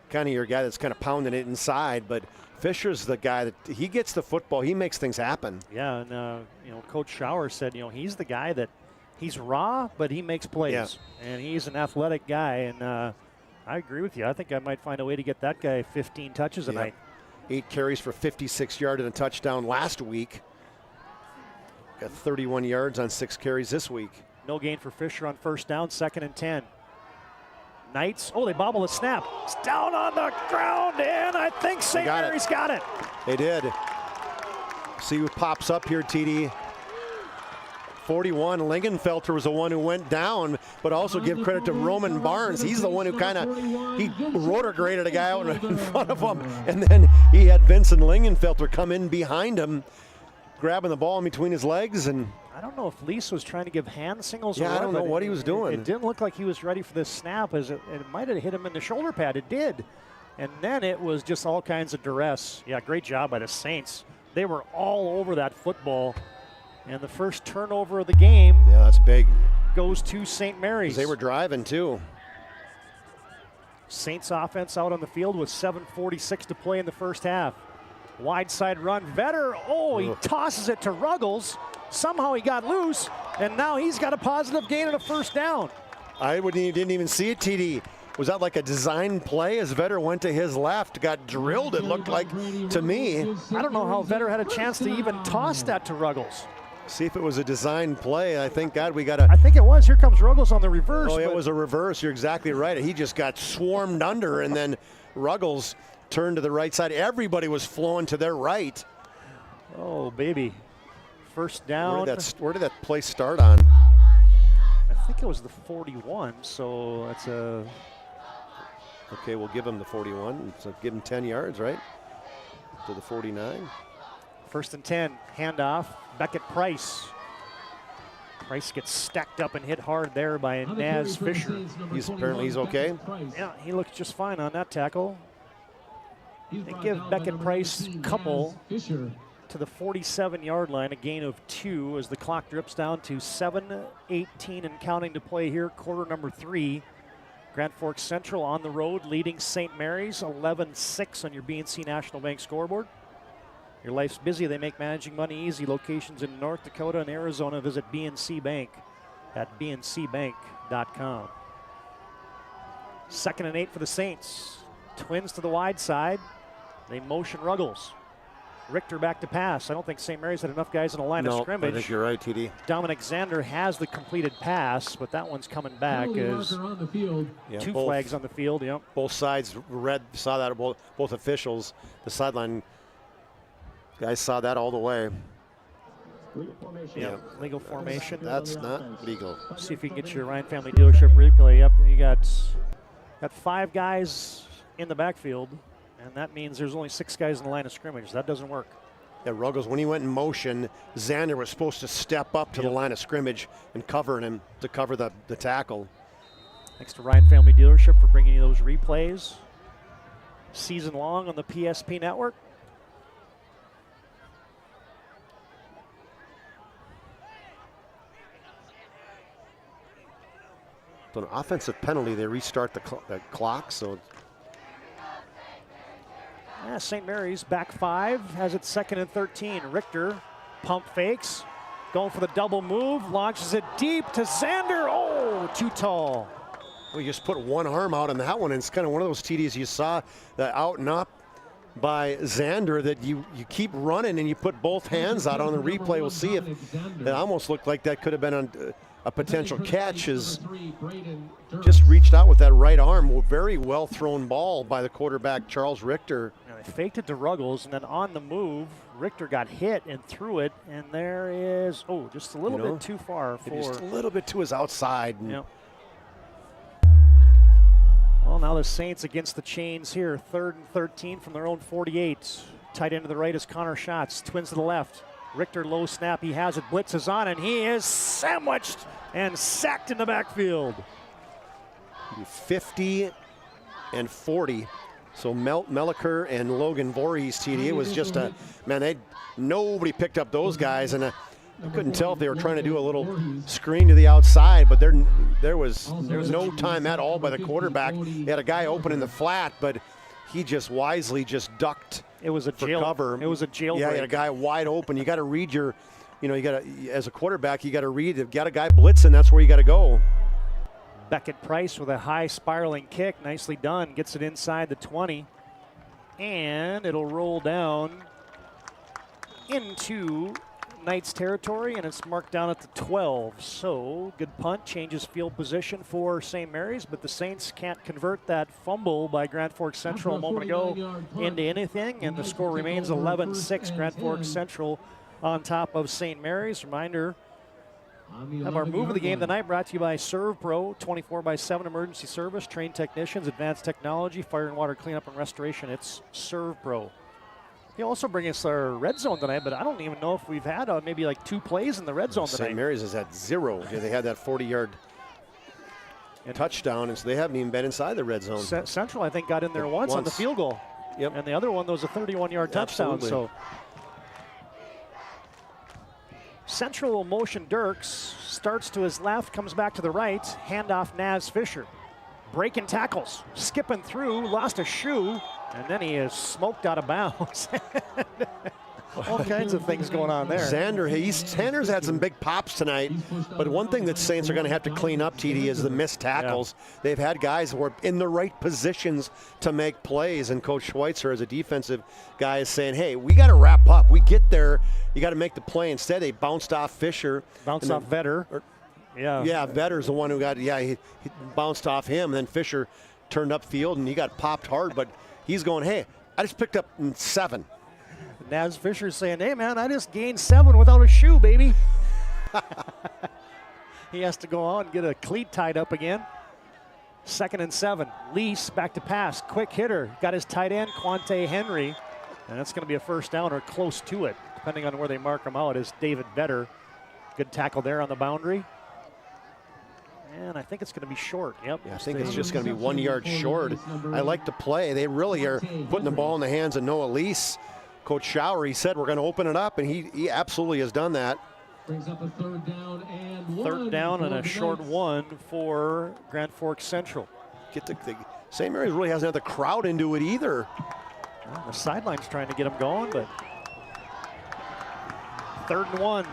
S16: kind of your guy that's kind of pounding it inside, but Fisher's the guy that he gets the football. He makes things happen.
S15: Yeah, and Coach Schauer said, he's the guy that he's raw, but he makes plays.
S16: Yeah.
S15: And he's an athletic guy, and I agree with you. I think I might find a way to get that guy 15 touches a night.
S16: 8 carries for 56 yards and a touchdown last week. Got 31 yards on 6 carries this week.
S15: No gain for Fisher on first down, 2nd and 10. Knights, oh, they bobble the snap. It's down on the ground, and I think St. Mary's got it.
S16: They did. See who pops up here, TD. 41, Lingenfelter was the one who went down, but also give credit to Roman Barnes. He's the one who he rotor graded a guy out in front of him, and then he had Vincent Lingenfelter come in behind him, grabbing the ball in between his legs. And
S15: I don't know if Lease was trying to give hand signals.
S16: Yeah, I don't know what he was doing.
S15: It didn't look like he was ready for this snap, as it might have hit him in the shoulder pad. It did. And then it was just all kinds of duress. Yeah, great job by the Saints. They were all over that football. And the first turnover of the game,
S16: yeah, that's big,
S15: goes to St. Mary's.
S16: They were driving too.
S15: Saints offense out on the field with 7:46 to play in the first half. Wide side run, Vetter, he tosses it to Ruggles. Somehow he got loose, and now he's got a positive gain and a first down.
S16: Didn't even see it, TD. Was that like a design play as Vetter went to his left, got drilled, it looked like to me.
S15: I don't know how Vetter had a chance to even toss that to Ruggles.
S16: See if it was a design play. I think
S15: I think it was. Here comes Ruggles on the reverse.
S16: Oh, it was a reverse. You're exactly right. He just got swarmed under, and then Ruggles turned to the right side. Everybody was flowing to their right.
S15: Oh, baby. First down.
S16: Where did that play start on?
S15: I think it was the 41, so that's a...
S16: Okay, we'll give him the 41. So give him 10 yards, right? To the 49.
S15: First and 10, handoff, Beckett Price. Price gets stacked up and hit hard there by Naz Fisher.
S16: He's okay?
S15: Yeah, he looks just fine on that tackle. They give Beckett Price a couple to the 47-yard line, a gain of 2 as the clock drips down to 7:18 and counting to play here, quarter number 3. Grand Forks Central on the road leading St. Mary's 11-6 on your BNC National Bank scoreboard. Your life's busy. They make managing money easy. Locations in North Dakota and Arizona. Visit BNC Bank at bncbank.com. 2nd and 8 for the Saints. Twins to the wide side. They motion Ruggles. Richter back to pass. I don't think St. Mary's had enough guys in the line of scrimmage.
S16: I think you're right, TD.
S15: Dominic Zander has the completed pass, but that one's coming back as two flags on the field. Yep.
S16: Both sides read, saw that, both officials. The sideline guys saw that all the way.
S15: Yeah, legal formation.
S16: That's not legal.
S15: See if you can get your Ryan Family Dealership replay. Yep, you got 5 guys in the backfield. And that means there's only 6 guys in the line of scrimmage. That doesn't work.
S16: Yeah, Ruggles, when he went in motion, Zander was supposed to step up to the line of scrimmage and cover him to cover the tackle.
S15: Thanks to Ryan Family Dealership for bringing you those replays. Season long on the PSP network.
S16: So an offensive penalty, they restart the clock, so...
S15: Yeah, St. Mary's back 5, has it 2nd and 13. Richter pump fakes, going for the double move, launches it deep to Zander. Oh, too tall.
S16: Well, you just put one arm out on that one, and it's kind of one of those TDs you saw, the out and up by Zander, that you keep running and you put both hands out on the replay. We'll see if it almost looked like that could have been a potential catch, as just reached out with that right arm. Very well thrown ball by the quarterback, Charles Richter.
S15: They faked it to Ruggles, and then on the move, Richter got hit and threw it, and there is, just a little bit too far for...
S16: Just a little bit to his outside.
S15: Yep. Well, now the Saints against the chains here. 3rd and 13 from their own 48. Tight end to the right is Connor Schatz. Twins to the left. Richter low snap. He has it. Blitz is on, and he is sandwiched and sacked in the backfield.
S16: 50 and 40. So Melliker and Logan Voorhees, TD, it was just nobody picked up those guys, and I couldn't tell if they were trying to do a little screen to the outside, but there was no time at all by the quarterback. He had a guy open in the flat, but he just wisely just ducked.
S15: It was a
S16: cover.
S15: It was a jailbreak.
S16: Yeah, he had a guy wide open. You got to read you got to, as a quarterback, you got to read. If you got a guy blitzing, that's where you got to go.
S15: Beckett Price with a high spiraling kick. Nicely done. Gets it inside the 20. And it'll roll down into Knights territory, and it's marked down at the 12. So good punt, changes field position for St. Mary's, but the Saints can't convert that fumble by Grand Forks Central a moment ago into anything, and the score remains 11-6. Grand Forks Central on top of St. Mary's. Reminder of our move of the game tonight, brought to you by Serve Pro, 24/7 emergency service, trained technicians, advanced technology, fire and water cleanup and restoration. It's Serve Pro. They also bring us our red zone tonight, but I don't even know if we've had maybe like 2 plays in the red zone tonight.
S16: St. Mary's is at 0. They had that 40-yard touchdown, and so they haven't even been inside the red zone.
S15: Central, I think, got in there once on the field goal.
S16: Yep.
S15: And the other one was a 31-yard touchdown.
S16: Absolutely.
S15: So Central will motion Dirks, starts to his left, comes back to the right, handoff Naz Fisher. Breaking tackles, skipping through, lost a shoe, and then he is smoked out of bounds. All kinds of things going on there.
S16: Sanders had some big pops tonight, but one thing that Saints are going to have to clean up, TD, is the missed tackles. Yeah. They've had guys who are in the right positions to make plays, and Coach Schweitzer, as a defensive guy, is saying, hey, we got to wrap up. We get there, you got to make the play. Instead, they bounced off Fisher.
S15: Bounced off Vetter.
S16: Yeah, Vetter's the one who got, he bounced off him, and then Fisher turned upfield, and he got popped hard, but he's going, hey, I just picked up 7.
S15: Naz Fisher saying, hey, man, I just gained 7 without a shoe, baby. He has to go on and get a cleat tied up again. 2nd and 7. Lease back to pass. Quick hitter. Got his tight end, Quante Henry. And that's going to be a first down or close to it, depending on where they mark him out, is David Vetter. Good tackle there on the boundary. And I think it's going to be short. Yep.
S16: Yeah, I think it's just going to be 1 yard short. I like the play. They really are putting the ball in the hands of Noah Lease. Coach Showery said we're going to open it up, and he absolutely has done that.
S19: Brings up a 3rd down and
S15: 3rd down and a short 1 for Grand Forks Central.
S16: St. Mary's really hasn't had the crowd into it either.
S15: Well, the sideline's trying to get them going, but 3rd and 1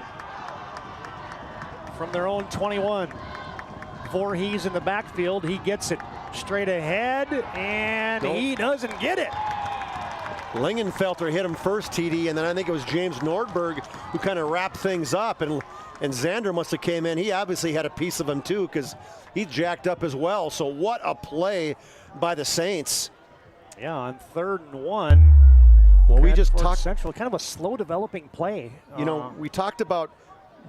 S15: from their own 21. Voorhees in the backfield. He gets it straight ahead, and he doesn't get it.
S16: Lingenfelter hit him first, TD, and then I think it was James Nordberg who kind of wrapped things up, and Xander must have came in. He obviously had a piece of him too, because he's jacked up as well. So what a play by the Saints.
S15: Yeah, on 3rd and 1.
S16: Well, we just talked
S15: Central, kind of a slow developing play.
S16: You know, we talked about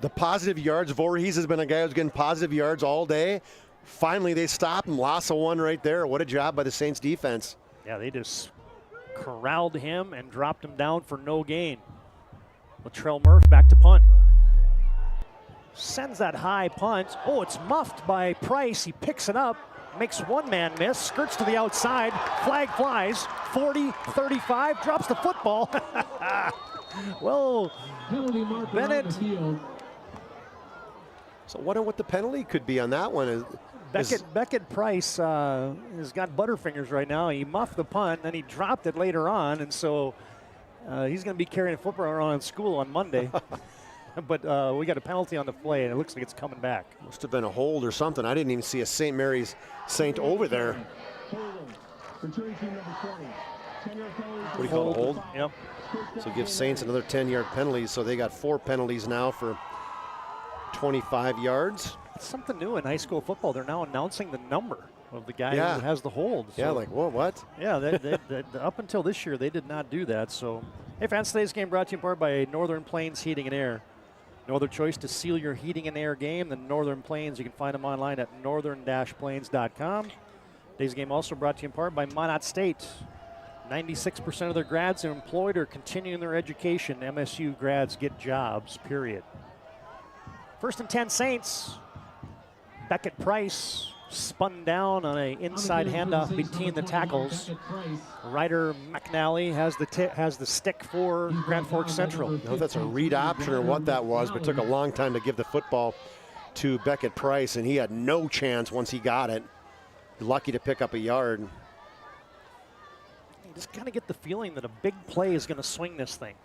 S16: the positive yards. Voorhees has been a guy who's getting positive yards all day. Finally, they stopped him. Loss of 1 right there. What a job by the Saints defense.
S15: Yeah, they just corralled him and dropped him down for no gain. Latrell Murph back to punt. Sends that high punt. Oh, it's muffed by Price. He picks it up, makes one man miss, skirts to the outside, flag flies, 40, 35, drops the football. Well, Bennett.
S16: So wonder what the penalty could be on that one.
S15: Beckett Price has got butterfingers right now. He muffed the punt, then he dropped it later on, and so he's going to be carrying a football around in school on Monday. But we got a penalty on the play, and it looks like it's coming back.
S16: Must have been a hold or something. I didn't even see a St. Mary's Saint over there. What do you call it, hold?
S15: Yep.
S16: So give Saints another 10-yard penalty, so they got 4 penalties now for 25 yards.
S15: It's something new in high school football. They're now announcing the number of the guy who has the hold.
S16: So, yeah, like, what?
S15: Yeah, up until this year, they did not do that. So, hey, fans, today's game brought to you in part by Northern Plains Heating and Air. No other choice to seal your heating and air game than Northern Plains. You can find them online at northern-plains.com. Today's game also brought to you in part by Minot State. 96% of their grads are employed or continuing their education. MSU grads get jobs, period. 1st and 10 Saints. Beckett Price spun down on an inside handoff between the tackles. Ryder McNally has the stick for Grand Forks Central.
S16: I don't know if that's a read option or what that was, but it took a long time to give the football to Beckett Price, and he had no chance once he got it. Lucky to pick up a yard.
S15: You just kind of get the feeling that a big play is going to swing this thing.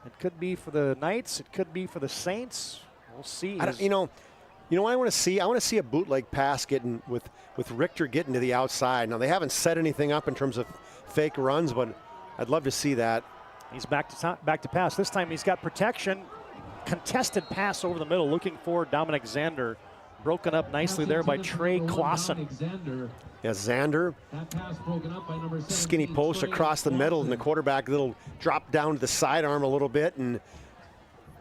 S15: It could be for the Knights. It could be for the Saints. We'll see.
S16: You know what I want to see? I want to see a bootleg pass getting with Richter getting to the outside. Now, they haven't set anything up in terms of fake runs, but I'd love to see that.
S15: He's back to pass. This time he's got protection. contested pass over the middle, looking for Dominic Zander. Broken up nicely there by Trey Clausen.
S16: Yeah, Zander, skinny post across the middle, and the quarterback little drop down to the sidearm a little bit, and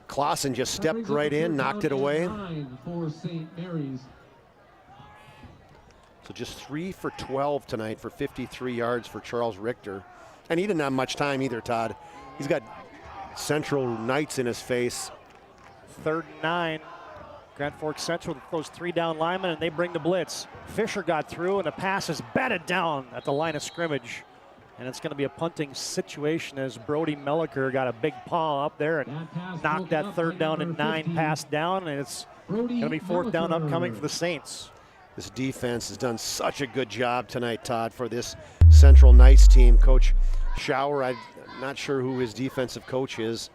S16: Clausen just stepped right in, knocked it away. So just 3 for 12 tonight for 53 yards for Charles Richter. And he didn't have much time either, Todd. He's got Central Knights in his face.
S15: 3rd and 9. Grand Forks Central throws 3 down linemen, and they bring the blitz. Fisher got through, and the pass is batted down at the line of scrimmage. And it's going to be a punting situation as Brody Melliker got a big paw up there and knocked that 3rd down and 9 pass down, and it's going to be 4th down upcoming for the Saints.
S16: This defense has done such a good job tonight, Todd, for this Central Knights team. Coach Schauer, I'm not sure who his defensive coach is.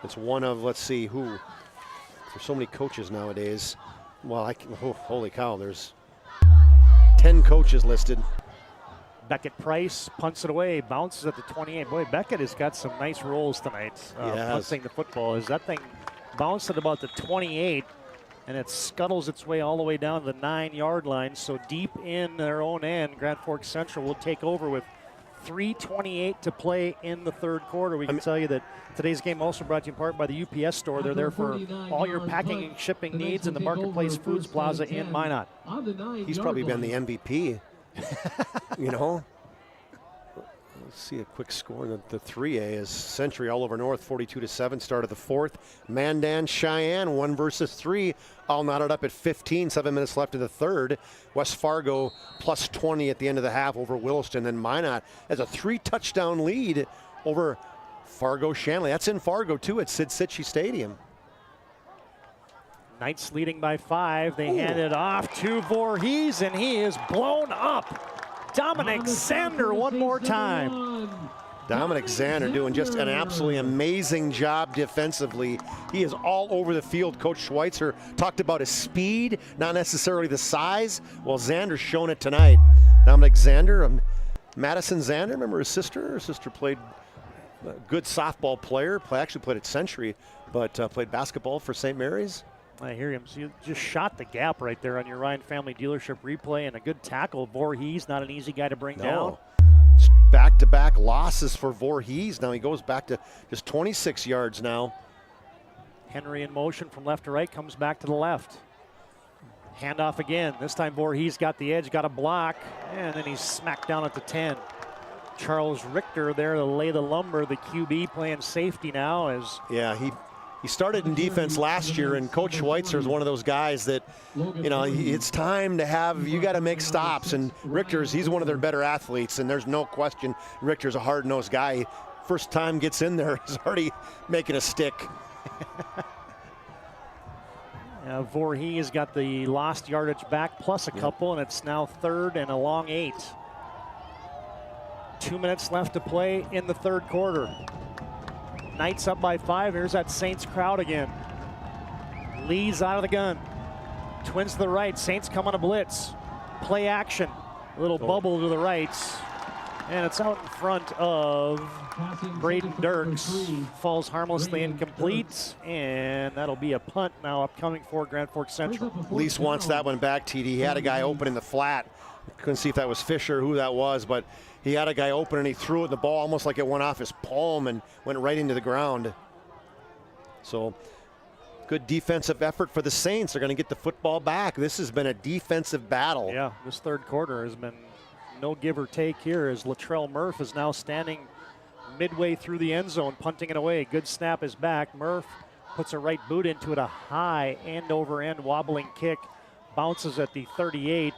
S16: It's one of, let's see, who. There's so many coaches nowadays. Well, holy cow, there's 10 coaches listed.
S15: Beckett Price punts it away, bounces at the 28. Boy, Beckett has got some nice rolls tonight. Punting the football. As that thing bounced at about the 28, and it scuttles its way all the way down to the 9-yard line. So deep in their own end, Grand Forks Central will take over with 3:28 to play in the 3rd quarter. We can tell you that today's game also brought to you in part by the UPS store. They're there for all your packing and shipping needs in the Marketplace Foods Plaza in Minot.
S16: He's probably been the MVP. You know? Let's see a quick score. The 3A is Century all over North, 42-7, start of the 4th. Mandan, Cheyenne, 1 versus 3, all knotted up at 15, 7 minutes left in the 3rd. West Fargo plus 20 at the end of the half over Williston. Then Minot has a 3-touchdown lead over Fargo Shanley. That's in Fargo too at Sid Cichy Stadium.
S15: Knights leading by 5. They hand it off to Voorhees, and he is blown up. Dominic Zander one more time.
S16: Dominic Zander doing just an absolutely amazing job defensively. He is all over the field. Coach Schweitzer talked about his speed, not necessarily the size. Well, Zander's shown it tonight. Dominic Zander, Madison Zander, remember his sister? Her sister played a good softball player, actually played at Century, but played basketball for St. Mary's.
S15: I hear him. So you just shot the gap right there on your Ryan Family Dealership replay, and a good tackle. Voorhees, not an easy guy to bring down.
S16: Back-to-back losses for Voorhees. Now he goes back to just 26 yards now.
S15: Henry in motion from left to right, comes back to the left. Handoff again. This time Voorhees got the edge, got a block, and then he's smacked down at the 10. Charles Richter there to lay the lumber. The QB playing safety now.
S16: He started in defense last year, and Coach Schweitzer is one of those guys that, you know, it's time to have, you got to make stops. And he's one of their better athletes, and there's no question Richter's a hard-nosed guy. First time gets in there, he's already making a stick.
S15: Voorhees got the lost yardage back plus a couple, and it's now 3rd and a long 8. 2 minutes left to play in the 3rd quarter. Knights up by 5. Here's that Saints crowd again. Lee's out of the gun. Twins to the right. Saints come on a blitz. Play action. A little bubble to the right. And it's out in front of Braden Dirks. Falls harmlessly incomplete. And that'll be a punt now upcoming for Grand Forks Central.
S16: Lease wants that one back, TD. He had a guy open in the flat. Couldn't see if that was Fisher or who that was, but he had a guy open and he threw it, the ball almost like it went off his palm and went right into the ground. So good defensive effort for the Saints. They're going to get the football back. This has been a defensive battle.
S15: Yeah, this 3rd quarter has been no give or take here as Latrell Murph is now standing midway through the end zone, punting it away. Good snap is back. Murph puts a right boot into it, a high end-over-end wobbling kick. Bounces at the 38.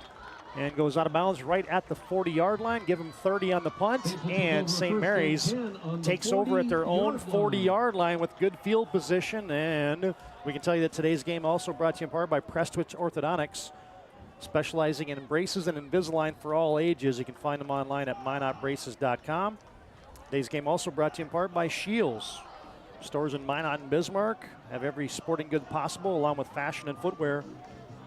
S15: And goes out of bounds right at the 40-yard line. Give him 30 on the punt. And St. Mary's takes over at their own 40-yard line with good field position. And we can tell you that today's game also brought to you in part by Prestwich Orthodontics, specializing in braces and Invisalign for all ages. You can find them online at minotbraces.com. Today's game also brought to you in part by Shields. Stores in Minot and Bismarck have every sporting good possible along with fashion and footwear.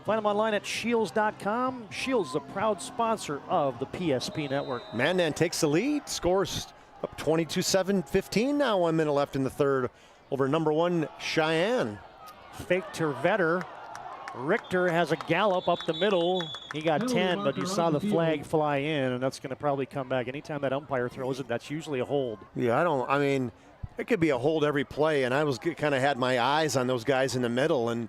S15: Find them online at shields.com. Shields is a proud sponsor of the PSP Network.
S16: Mandan takes the lead, scores up 22-7, 15 now, 1 minute left in the 3rd over number 1 Cheyenne.
S15: Fake to Vetter. Richter has a gallop up the middle. He got 10, but you saw the flag fly in, and that's going to probably come back. Anytime that umpire throws it, that's usually a hold.
S16: Yeah, I mean, it could be a hold every play, and I was kind of had my eyes on those guys in the middle, and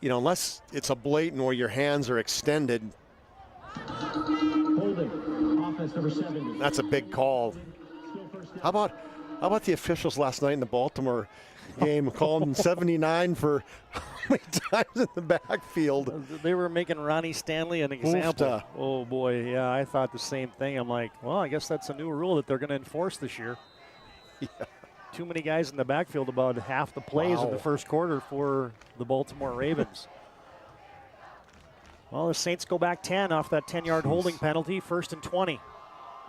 S16: you know, unless it's a blatant where your hands are extended,
S19: Holding. Offense number 70.
S16: that's a big call. How about the officials last night in the Baltimore game calling 79 for how many times in the backfield?
S15: They were making Ronnie Stanley an example. Oh boy, yeah, I thought the same thing. I'm like, well, I guess that's a new rule that they're going to enforce this year.
S16: Yeah.
S15: Too many guys in the backfield, about half the plays in the first quarter for the Baltimore Ravens. Well, the Saints go back 10 off that 10-yard holding penalty, 1st and 20.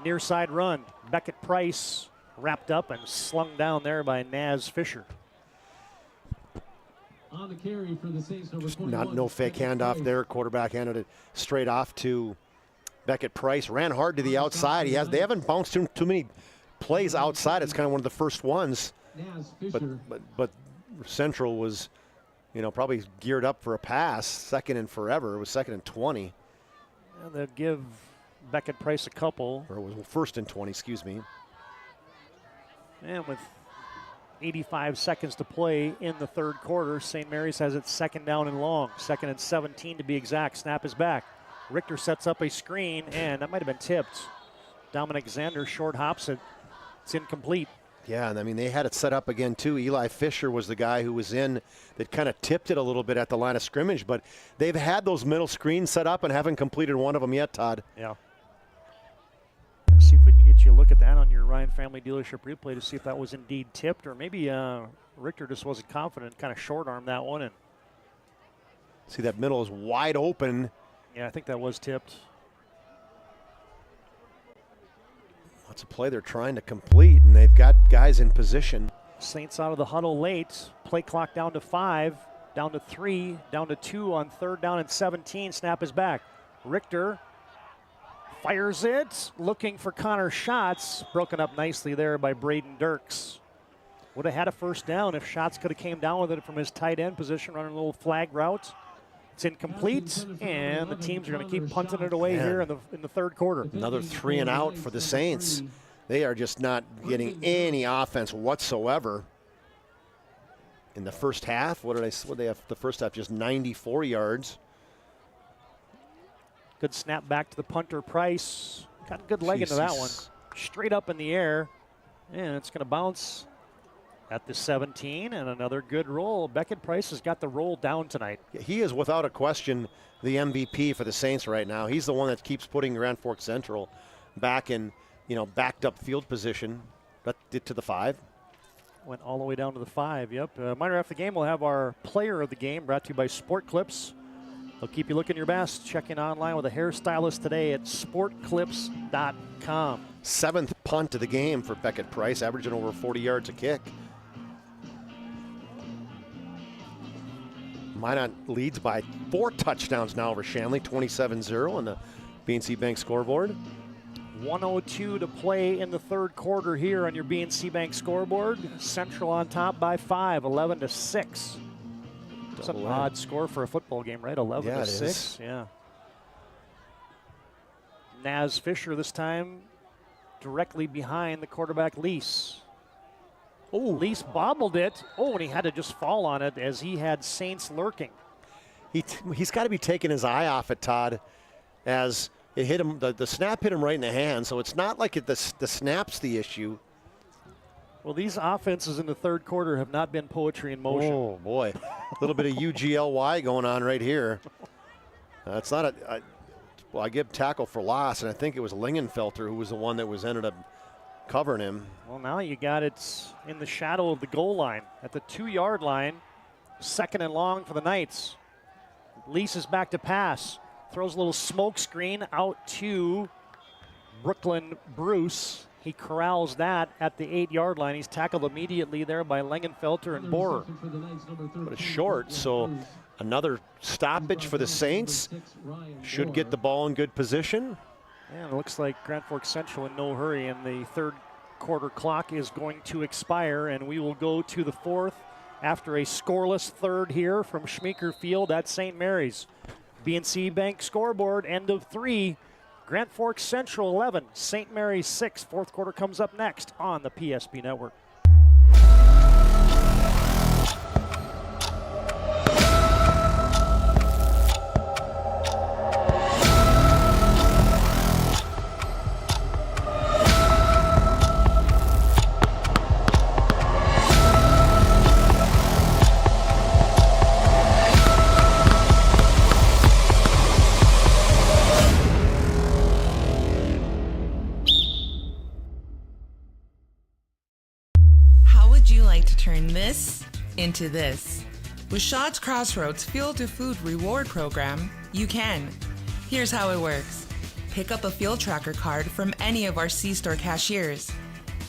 S15: Near side run. Beckett Price wrapped up and slung down there by Naz Fisher.
S19: On the carry for the Saints, number 21.
S16: No fake handoff there. Quarterback handed it straight off to Beckett Price. Ran hard to the outside. They haven't bounced too many plays outside. It's kind of one of the first ones. But Central was, you know, probably geared up for a pass. Second and forever. It was 2nd and 20.
S15: Yeah, they'll give Beckett Price a couple.
S16: Or it was 1st and 20, excuse me.
S15: And with 85 seconds to play in the third quarter, St. Mary's has it 2nd down and long. 2nd and 17 to be exact. Snap is back. Richter sets up a screen, and that might have been tipped. Dominic Zander short hops it. It's incomplete.
S16: Yeah, and I mean, they had it set up again, too. Eli Fisher was the guy who was in that kind of tipped it a little bit at the line of scrimmage, but they've had those middle screens set up and haven't completed one of them yet, Todd.
S15: Yeah. Let's see if we can get you a look at that on your Ryan Family Dealership replay to see if that was indeed tipped, or maybe Richter just wasn't confident, kind of short-armed that one. And
S16: see, that middle is wide open.
S15: Yeah, I think that was tipped.
S16: That's a play they're trying to complete, and they've got guys in position.
S15: Saints out of the huddle late. Play clock down to 5, down to 3, down to 2 on 3rd down and 17. Snap is back. Richter fires it, looking for Connor Schatz. Broken up nicely there by Braden Dirks. Would have had a 1st down if Schatz could have came down with it from his tight end position, running a little flag route. It's incomplete, and the teams are going to keep punting it away here in the third quarter.
S16: Another 3 and out for the Saints. They are just not getting any offense whatsoever. In the first half, what they have? The first half just 94 yards.
S15: Good snap back to the punter, Price. Got a good leg into that one. Straight up in the air, and it's going to bounce at the 17, and another good roll. Beckett Price has got the roll down tonight.
S16: He is without a question the MVP for the Saints right now. He's the one that keeps putting Grand Forks Central back in, you know, backed up field position. Got it to the 5.
S15: Went all the way down to the 5, yep. Minor after the game, we'll have our player of the game brought to you by Sport Clips. They'll keep you looking your best. Check in online with a hairstylist today at sportclips.com.
S16: 7th punt of the game for Beckett Price, averaging over 40 yards a kick. Minot leads by 4 touchdowns now over Shanley, 27-0 on the BNC Bank scoreboard.
S15: 1:02 to play in the third quarter here on your BNC Bank scoreboard. Central on top by 5, 11-6. It's an odd score for a football game, right? 11-6. Yeah. Naz Fisher this time directly behind the quarterback Lease. Oh, Lease bobbled it. Oh, and he had to just fall on it as he had Saints lurking.
S16: He's got to be taking his eye off it, Todd, as it hit him. The snap hit him right in the hand, so it's not like the snap's the issue.
S15: Well, these offenses in the third quarter have not been poetry in motion.
S16: Oh, boy. A little bit of UGLY going on right here. It's not well, I give tackle for loss, and I think it was Lingenfelter who was the one that ended up covering him.
S15: Well, now you got it in the shadow of the goal line at the 2-yard line. 2nd and long for the Knights. Lease is back to pass. Throws a little smoke screen out to Brooklyn Bruce. He corrals that at the 8-yard line. He's tackled immediately there by Langenfelter and Borer.
S16: But it's short, so another stoppage for the Saints. Should get the ball in good position.
S15: And it looks like Grand Forks Central in no hurry in the third quarter clock is going to expire, and we will go to the fourth after a scoreless third here from Schmeeker Field at St. Mary's. BNC Bank scoreboard, end of 3. Grand Forks Central 11, St. Mary's 6. Fourth quarter comes up next on the PSP Network.
S4: Turn this into this. With Shaw's Crossroads Fuel to Food Reward Program, you can. Here's how it works. Pick up a fuel tracker card from any of our C-store cashiers.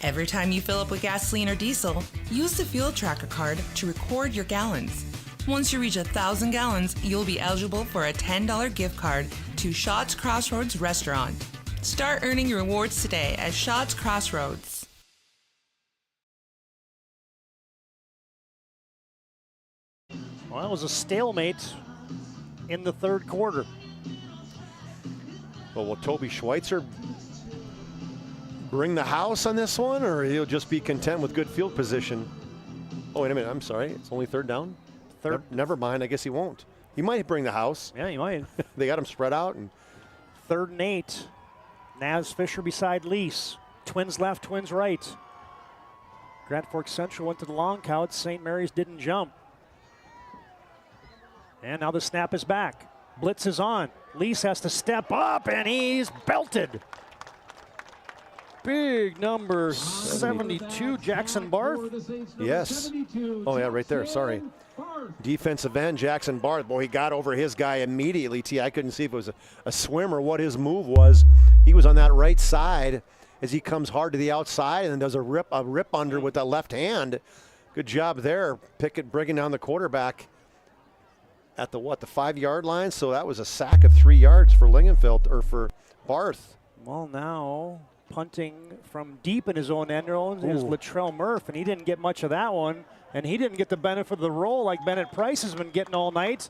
S4: Every time you fill up with gasoline or diesel, use the fuel tracker card to record your gallons. Once you reach 1,000 gallons, you'll be eligible for a $10 gift card to Shaw's Crossroads Restaurant. Start earning your rewards today at Shaw's Crossroads.
S15: Well, that was a stalemate in the third quarter.
S16: Well, will Toby Schweitzer bring the house on this one, or he'll just be content with good field position? Oh, wait a minute. I'm sorry. It's only third down?
S15: Third.
S16: Never mind. I guess he won't. He might bring the house.
S15: Yeah, he might.
S16: They got him spread out. And
S15: 3rd and 8. Naz Fisher beside Lease. Twins left, twins right. Grand Forks Central went to the long count. St. Mary's didn't jump. And now the snap is back. Blitz is on. Lease has to step up, and he's belted. Big number 72, Jackson Barth.
S16: Yes. Oh, yeah, right there. Sorry. Defensive end, Jackson Barth. Boy, he got over his guy immediately. I couldn't see if it was a swim or what his move was. He was on that right side as he comes hard to the outside and then does a rip under with that left hand. Good job there. Pickett bringing down the quarterback at the 5-yard line. So that was a sack of 3 yards for Lingenfeld, or for Barth.
S15: Well, now punting from deep in his own end zone is Latrell Murph, and he didn't get much of that one. And he didn't get the benefit of the roll like Bennett Price has been getting all night.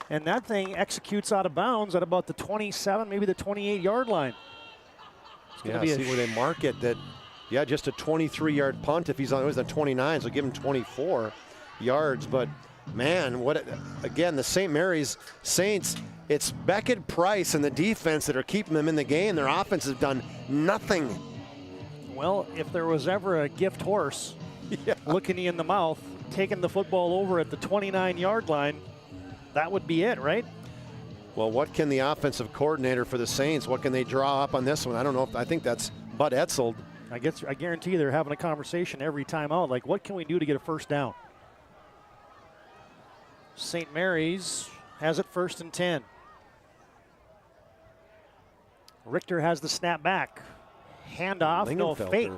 S15: And that thing executes out of bounds at about the 27, maybe the 28-yard line.
S16: Yeah, see where they mark it. That, yeah, just a 23-yard punt. If he's on, it was a 29, so give him 24 yards. But man, again, the St. Mary's Saints, it's Beckett, Price, and the defense that are keeping them in the game. Their offense has done nothing.
S15: Well, if there was ever a gift horse looking you in the mouth, taking the football over at the 29-yard line, that would be it, right?
S16: Well, what can the offensive coordinator for the Saints, what can they draw up on this one? I don't know. I think that's Bud Etzold.
S15: I guarantee they're having a conversation every time out. Like, what can we do to get a first down? St. Mary's has it 1st and 10. Richter has the snap back. Handoff, no fake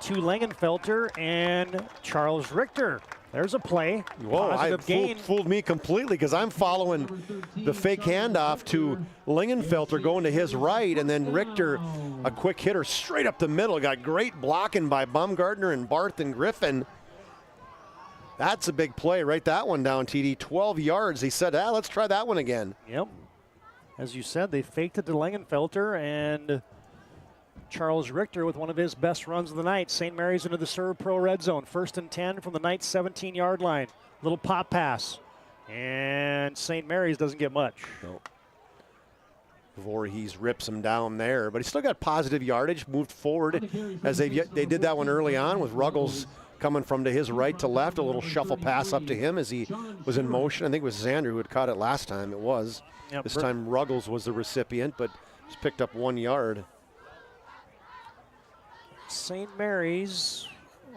S15: to Langenfelter and Charles Richter. There's a play.
S16: Whoa,
S15: positive gain.
S16: Fooled me completely because I'm following the fake handoff to Lingenfelter going to his right, and then Richter, a quick hitter straight up the middle. Got great blocking by Baumgartner and Barth and Griffin. That's a big play. Write that one down, TD. 12 yards. He said, let's try that one again.
S15: Yep. As you said, they faked it to Langenfelter, and Charles Richter with one of his best runs of the night. St. Mary's into the Serve Pro red zone. 1st and 10 from the Knights' 17-yard line. Little pop pass. And St. Mary's doesn't get much.
S16: Nope. Voorhees rips him down there, but he still got positive yardage, moved forward as they did that one early on with Ruggles coming from to his right to left, a little shuffle pass up to him as he was in motion. I think it was Xander who had caught it last time. It was. Yep. This time Ruggles was the recipient, but just picked up 1 yard.
S15: St. Mary's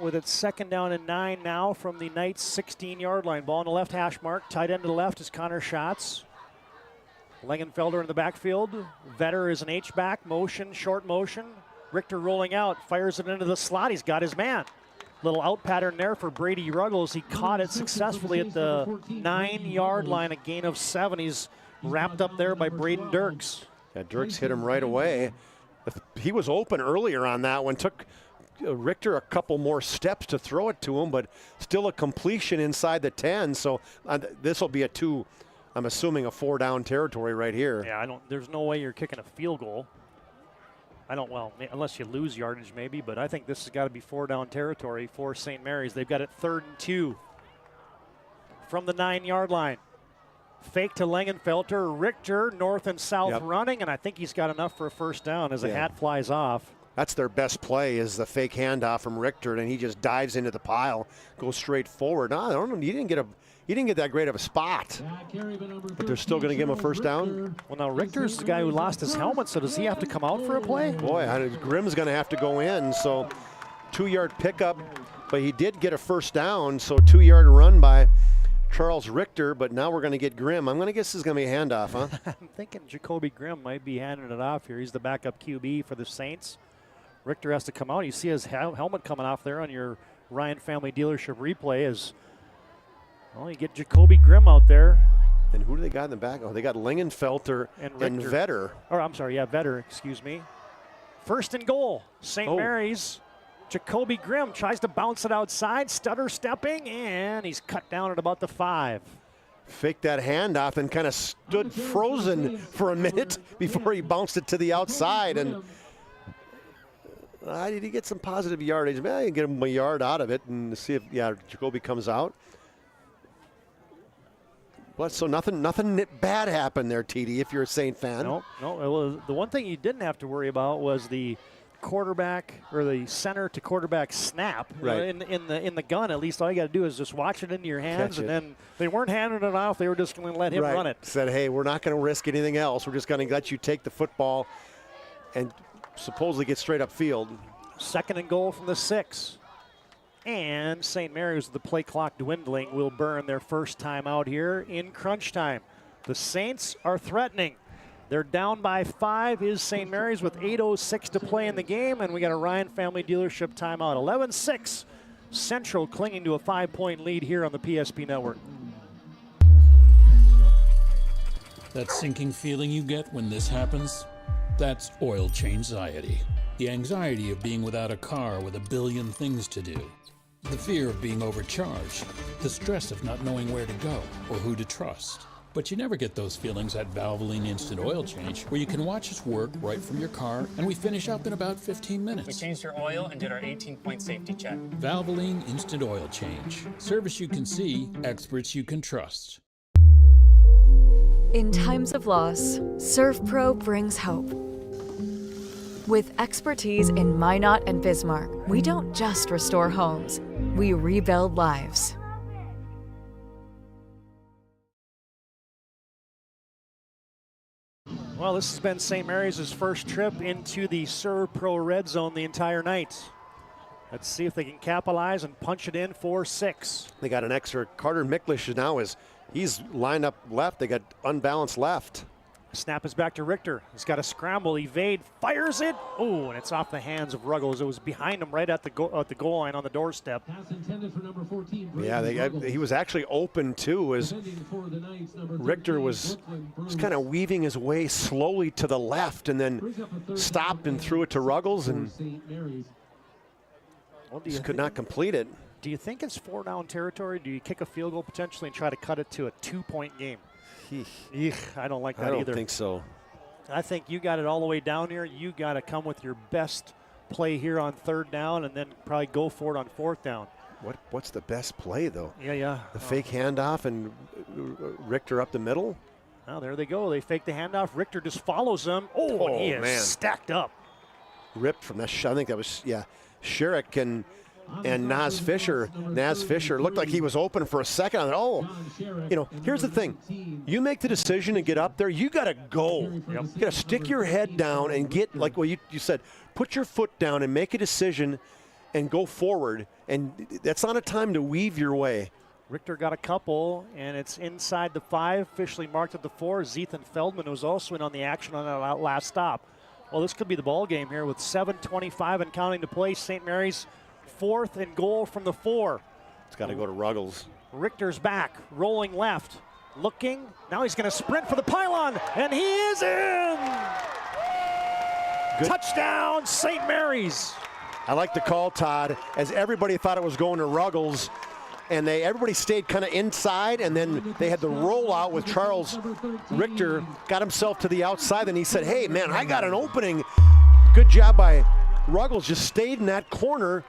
S15: with its 2nd down and 9 now from the Knights' 16-yard line. Ball on the left hash mark. Tight end to the left is Connor Schatz. Langenfelder in the backfield. Vetter is an H-back. Motion, short motion. Richter rolling out. Fires it into the slot. He's got his man. Little out pattern there for Brady Ruggles. He caught it successfully at the 9-yard line. A gain of 7. He's wrapped up there by Braden Dirks.
S16: Yeah, Dirks hit him right away. He was open earlier on that one. Took Richter a couple more steps to throw it to him, but still a completion inside the 10. So this will be I'm assuming a 4-down territory right here.
S15: Yeah, there's no way you're kicking a field goal. Unless you lose yardage maybe, but I think this has got to be 4-down territory for St. Mary's. They've got it 3rd and 2 from the 9-yard line. Fake to Langenfelter, Richter north and south running, and I think he's got enough for a 1st down as the hat flies off.
S16: That's their best play, is the fake handoff from Richter, and he just dives into the pile, goes straight forward. No, I don't know. He didn't get that great of a spot. But they're still going to give him a 1st down.
S15: Well, now Richter's the guy who lost his helmet, so does he have to come out for a play?
S16: Boy, Grimm's going to have to go in. So 2-yard pickup, but he did get a 1st down. So 2-yard run by Charles Richter, but now we're going to get Grimm. I'm going to guess this is going to be a handoff, huh?
S15: I'm thinking Jacoby Grimm might be handing it off here. He's the backup QB for the Saints. Richter has to come out. You see his helmet coming off there on your Ryan Family Dealership replay as, well, you get Jacoby Grimm out there.
S16: And who do they got in the back? Oh, they got Langenfelter and Vetter.
S15: Or I'm sorry, Vetter, excuse me. 1st and goal, St. Mary's. Jacoby Grimm tries to bounce it outside, stutter stepping, and he's cut down at about the 5.
S16: Faked that handoff and kind of stood frozen for a minute before he bounced it to the outside. And did he get some positive yardage? Maybe I can get him a yard out of it and see if, Jacoby comes out. But so nothing bad happened there, TD, if you're a Saint fan.
S15: No. Well, the one thing you didn't have to worry about was the quarterback or the center to quarterback snap.
S16: Right.
S15: In the gun, at least all you got to do is just watch it into your hands, and then they weren't handing it off. They were just going to let him run it.
S16: Said, hey, we're not going to risk anything else. We're just going to let you take the football and supposedly get straight up field.
S15: 2nd and goal from the 6. And St. Mary's, the play clock dwindling, will burn their 1st time out here in crunch time. The Saints are threatening. They're down by 5 is St. Mary's with 8:06 to play in the game, and we got a Ryan Family Dealership timeout. 11-6, Central clinging to a 5-point lead here on the PSP Network.
S10: That sinking feeling you get when this happens? That's oil change-anxiety. The anxiety of being without a car with a billion things to do. The fear of being overcharged. The stress of not knowing where to go or who to trust. But you never get those feelings at Valvoline Instant Oil Change, where you can watch us work right from your car, and we finish up in about 15 minutes.
S11: We changed your oil and did our 18-point safety check.
S10: Valvoline Instant Oil Change. Service you can see, experts you can trust.
S22: In times of loss, ServPro brings hope. With expertise in Minot and Bismarck, we don't just restore homes, we rebuild lives.
S15: Well, this has been St. Mary's' first trip into the ServPro red zone the entire night. Let's see if they can capitalize and punch it in for 6.
S16: They got an extra. Carter Miklish now he's lined up left. They got unbalanced left.
S15: Snap is back to Richter. He's got a scramble, evade, fires it. Oh, and it's off the hands of Ruggles. It was behind him right at the goal line on the doorstep.
S19: Pass intended for number 14.
S16: Yeah, he was actually open too, as Richter was kind of weaving his way slowly to the left and then stopped and threw it to Ruggles and just could not complete it.
S15: Do you think it's 4-down territory? Do you kick a field goal potentially and try to cut it to a 2-point game? I don't like that either.
S16: I don't think so.
S15: I think you got it all the way down here. You got to come with your best play here on 3rd down and then probably go for it on 4th down.
S16: What's the best play, though?
S15: Yeah.
S16: The fake handoff and Richter up the middle?
S15: Well, there they go. They fake the handoff. Richter just follows them. Oh, and he is stacked up.
S16: Ripped from that shot. I think that was, Sherrick and Naz Fisher. Naz Fisher looked like he was open for a second. I thought, here's the thing. You make the decision to get up there, you got to go. You got to stick your head down and get, like what you said, put your foot down and make a decision and go forward. And that's not a time to weave your way.
S15: Richter got a couple, and it's inside the 5, officially marked at the 4. Zethan Feldman was also in on the action on that last stop. Well, this could be the ball game here with 7:25 and counting to play. St. Mary's 4th and goal from the 4.
S16: It's got to go to Ruggles.
S15: Richter's back, rolling left, looking. Now he's going to sprint for the pylon, and he is in! Good. Touchdown, St. Mary's.
S16: I like the call, Todd, as everybody thought it was going to Ruggles, and everybody stayed kind of inside, and then they had the rollout with Charles Richter, got himself to the outside, and he said, hey, man, I got an opening. Good job by Ruggles, just stayed in that corner,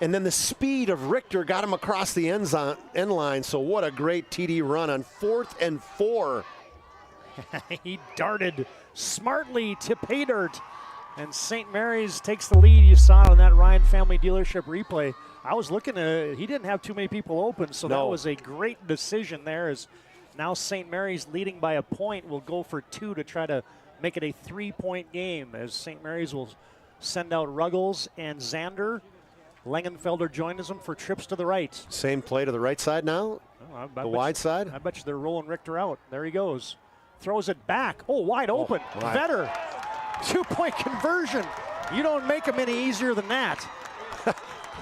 S16: and then the speed of Richter got him across the end line, so what a great TD run on 4th and 4.
S15: He darted smartly to pay dirt, and St. Mary's takes the lead. You saw it on that Ryan Family Dealership replay. I was looking at, he didn't have too many people open, so that was a great decision there. As now St. Mary's leading by a point, will go for 2 to try to make it a 3-point game, as St. Mary's will send out Ruggles and Zander. Langenfelder joins them for trips to the right.
S16: Same play to the right side now, the wide side.
S15: I bet you they're rolling Richter out. There he goes. Throws it back. Oh, wide open. Vetter. 2-point conversion. You don't make them any easier than that.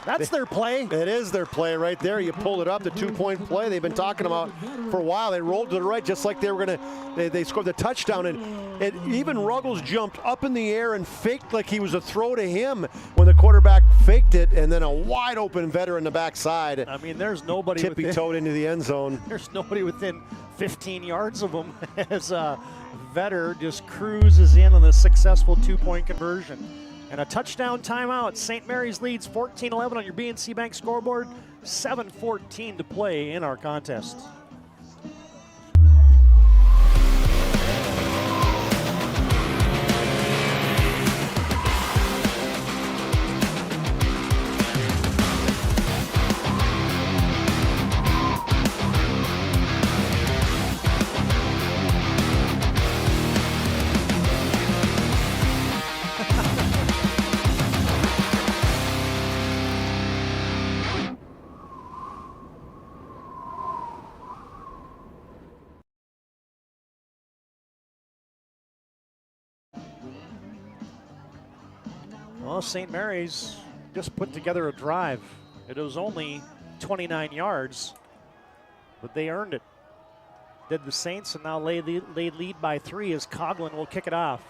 S15: That's their play.
S16: It is their play right there. You pulled it up, the 2-point play they've been talking about for a while. They rolled to the right just like they were going to, they scored the touchdown. And even Ruggles jumped up in the air and faked like he was a throw to him when the quarterback faked it, and then a wide open Vetter in the backside.
S15: I mean, there's nobody
S16: tippy-toed into the end zone.
S15: There's nobody within 15 yards of him as Vetter just cruises in on a successful 2-point conversion. And a touchdown timeout. St. Mary's leads 14-11 on your BNC Bank scoreboard. 7:14 to play in our contest. Well, St. Mary's just put together a drive. It was only 29 yards, but they earned it. Did the Saints, and now they lead by 3 as Coughlin will kick it off.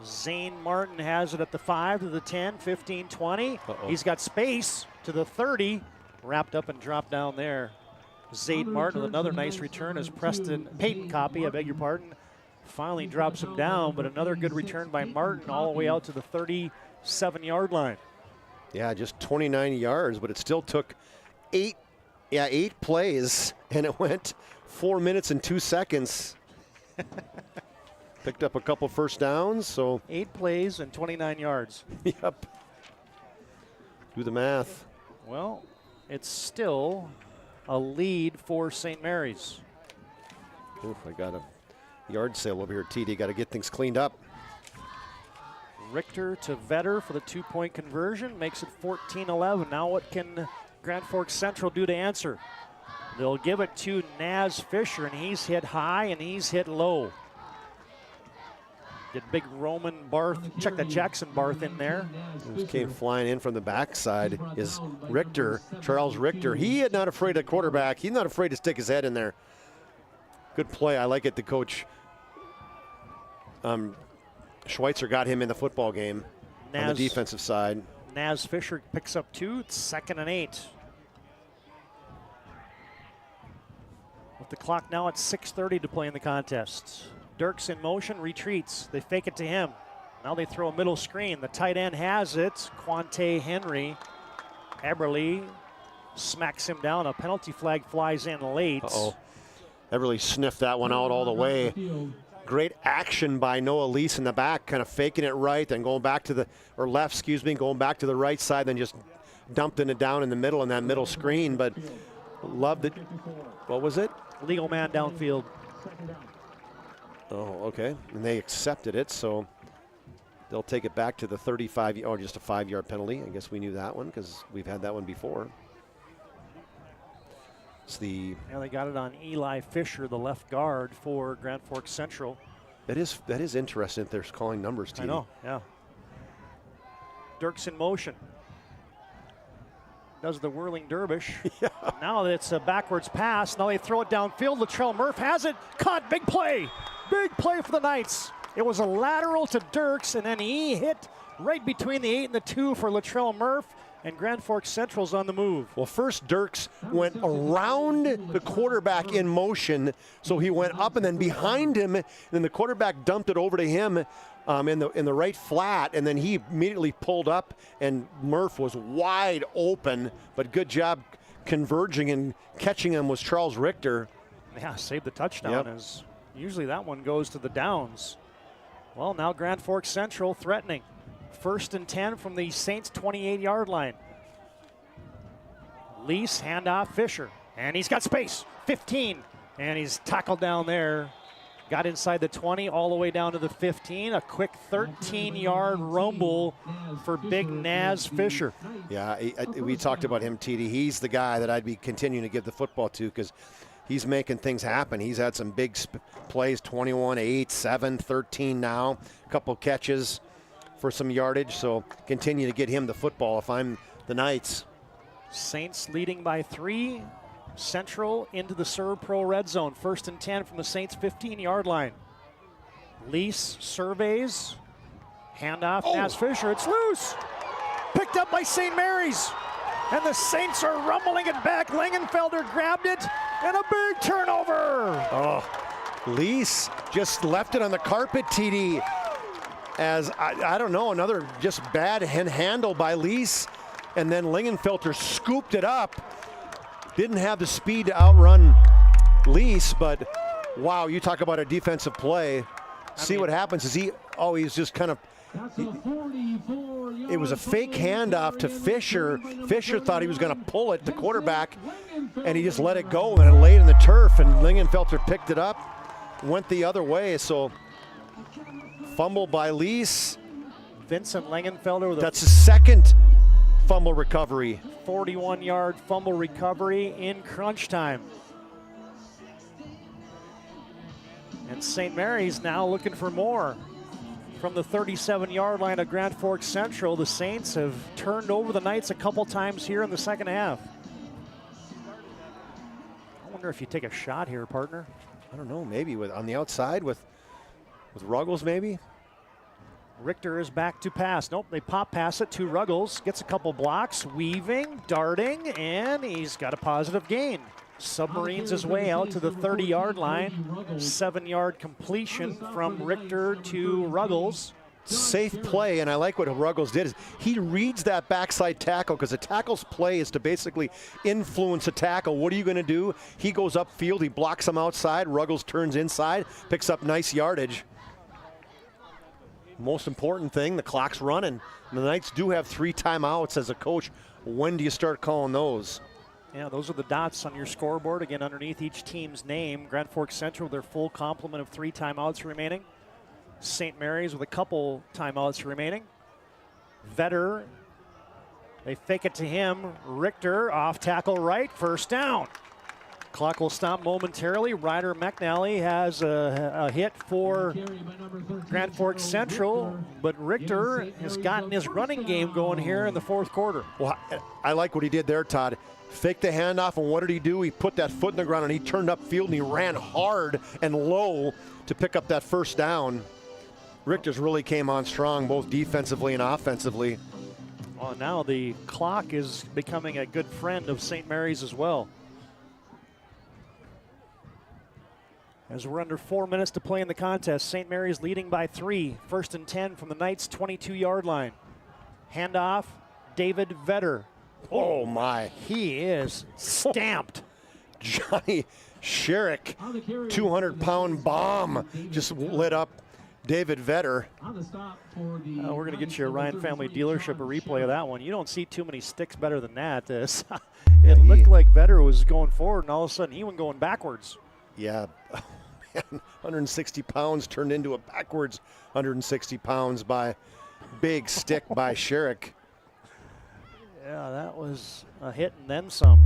S15: Zane Martin has it at the 5 to the 10, 15, 20. He's got space to the 30. Wrapped up and dropped down there. Zane Martin with another nice return as Peyton Copy, I beg your pardon, finally drops him down, but another good return by Martin all the way out to the 37-yard line.
S16: Yeah, just 29 yards, but it still took 8 plays, and it went 4 minutes and 2 seconds. Picked up a couple first downs, so
S15: 8 plays and 29 yards.
S16: Yep. Do the math.
S15: Well, it's still a lead for St. Mary's.
S16: Oof, I got a yard sale over here at TD. Got to get things cleaned up.
S15: Richter to Vetter for the 2-point conversion. Makes it 14-11. Now what can Grand Forks Central do to answer? They'll give it to Naz Fisher, and he's hit high and he's hit low. Did big Roman Barth, check that Jackson Barth in there.
S16: Just came flying in from the backside is Richter, Charles Richter. He is not afraid of quarterback. He's not afraid to stick his head in there. Good play. I like it. The coach Schweitzer got him in the football game on the defensive side.
S15: Naz Fisher picks up 2. It's 2nd and 8. With the clock now at 6:30 to play in the contest. Dirks in motion, retreats. They fake it to him. Now they throw a middle screen. The tight end has it. Quante Henry. Eberle smacks him down. A penalty flag flies in late.
S16: Eberle sniffed that one out all the way. Great action by Noah Lease in the back, kind of faking it right, then going back to the, or left, excuse me, going back to the right side, then just dumping it down in the middle in that middle screen. But loved it. What was it?
S15: Legal man downfield.
S16: Oh, okay. And they accepted it, so they'll take it back to the 35, or just a 5-yard penalty. I guess we knew that one because we've had that one before. It's the...
S15: Yeah, they got it on Eli Fisher, the left guard for Grand Forks Central.
S16: That is interesting if they're calling numbers to you.
S15: I know, yeah. Dirks in motion. Does the whirling dervish.
S16: Yeah.
S15: Now it's a backwards pass. Now they throw it downfield. Latrell Murph has it. Caught. Big play. Big play for the Knights. It was a lateral to Dirks, and then he hit right between the 8 and the 2 for Latrell Murph, and Grand Forks Central's on the move.
S16: Well, first Dirks went around the quarterback in motion, so he went up and then behind him, and then the quarterback dumped it over to him in the right flat, and then he immediately pulled up, and Murph was wide open, but good job converging and catching him was Charles Richter.
S15: Yeah, saved the touchdown, as usually that one goes to the downs. Well, now Grand Forks Central threatening. 1st and 10 from the Saints 28-yard line. Lease, handoff, Fisher, and he's got space. 15, and he's tackled down there. Got inside the 20, all the way down to the 15. A quick 13-yard rumble for Big Naz Fisher.
S16: Yeah, we talked about him, TD. He's the guy that I'd be continuing to give the football to because he's making things happen. He's had some big plays, 21, 8, 7, 13 now. A couple catches for some yardage, so continue to get him the football if I'm the Knights.
S15: Saints leading by 3. Central into the Serve Pro red zone. 1st and 10 from the Saints 15-yard line. Lease surveys. Handoff, Naz Fisher. It's loose. Picked up by St. Mary's. And the Saints are rumbling it back. Langenfelder grabbed it. And a big turnover.
S16: Oh, Lease just left it on the carpet, TD. As, I don't know, another just bad handle by Lease. And then Langenfelder scooped it up. Didn't have the speed to outrun Lease, but wow, you talk about a defensive play. See what happens is he's just kind of, it was a fake handoff to Fisher. Fisher thought he was going to pull it, the quarterback, and he just let it go, and it laid in the turf, and Langenfelder picked it up, went the other way, so fumble by Lease.
S15: Vincent Langenfelder with
S16: that's his second fumble recovery.
S15: 41-yard fumble recovery in crunch time. And St. Mary's now looking for more. From the 37-yard line of Grand Forks Central, the Saints have turned over the Knights a couple times here in the second half. I wonder if you take a shot here, partner.
S16: I don't know, maybe on the outside with Ruggles maybe?
S15: Richter is back to pass. Nope, they pop pass it to Ruggles. Gets a couple blocks, weaving, darting, and he's got a positive gain. Submarines his way out to the 30-yard line. 7-yard completion from Richter to Ruggles.
S16: Safe play, and I like what Ruggles did. Is he reads that backside tackle because the tackle's play is to basically influence a tackle. What are you going to do? He goes upfield, he blocks him outside. Ruggles turns inside, picks up nice yardage. Most important thing, the clock's running. The Knights do have 3 timeouts as a coach. When do you start calling those?
S15: Yeah, those are the dots on your scoreboard. Again, underneath each team's name. Grand Forks Central, their full complement of 3 timeouts remaining. St. Mary's with a couple timeouts remaining. Vetter, they fake it to him. Richter, off tackle right, first down. Clock will stop momentarily. Ryder McNally has a hit for Grand Forks Central, but Richter has gotten his running game going here in the fourth quarter.
S16: Well, I like what he did there, Todd. Faked the handoff, and what did he do? He put that foot in the ground, and he turned upfield, and he ran hard and low to pick up that first down. Richter's really came on strong, both defensively and offensively.
S15: Well, now the clock is becoming a good friend of St. Mary's as well. As we're under 4 minutes to play in the contest, St. Mary's leading by 3. 1st and 10 from the Knights' 22-yard line. Handoff, David Vetter.
S16: Oh my.
S15: He is stamped.
S16: Johnny Sherrick, 200-pound bomb, just lit up David Vetter.
S15: We're going to get you a Ryan Family Dealership a replay of that one. You don't see too many sticks better than that. It looked like Vetter was going forward, and all of a sudden he went going backwards.
S16: Yeah, 160 pounds turned into a backwards 160 pounds by big stick by Sherrick.
S15: Yeah, that was a hit and then some.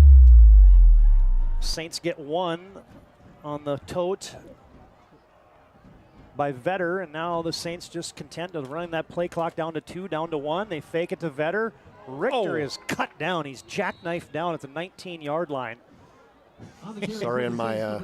S15: Saints get 1 on the tote by Vetter, and now the Saints just content with running that play clock down to 2, down to 1. They fake it to Vetter. Richter is cut down. He's jackknifed down at the 19-yard line.
S16: Sorry, on my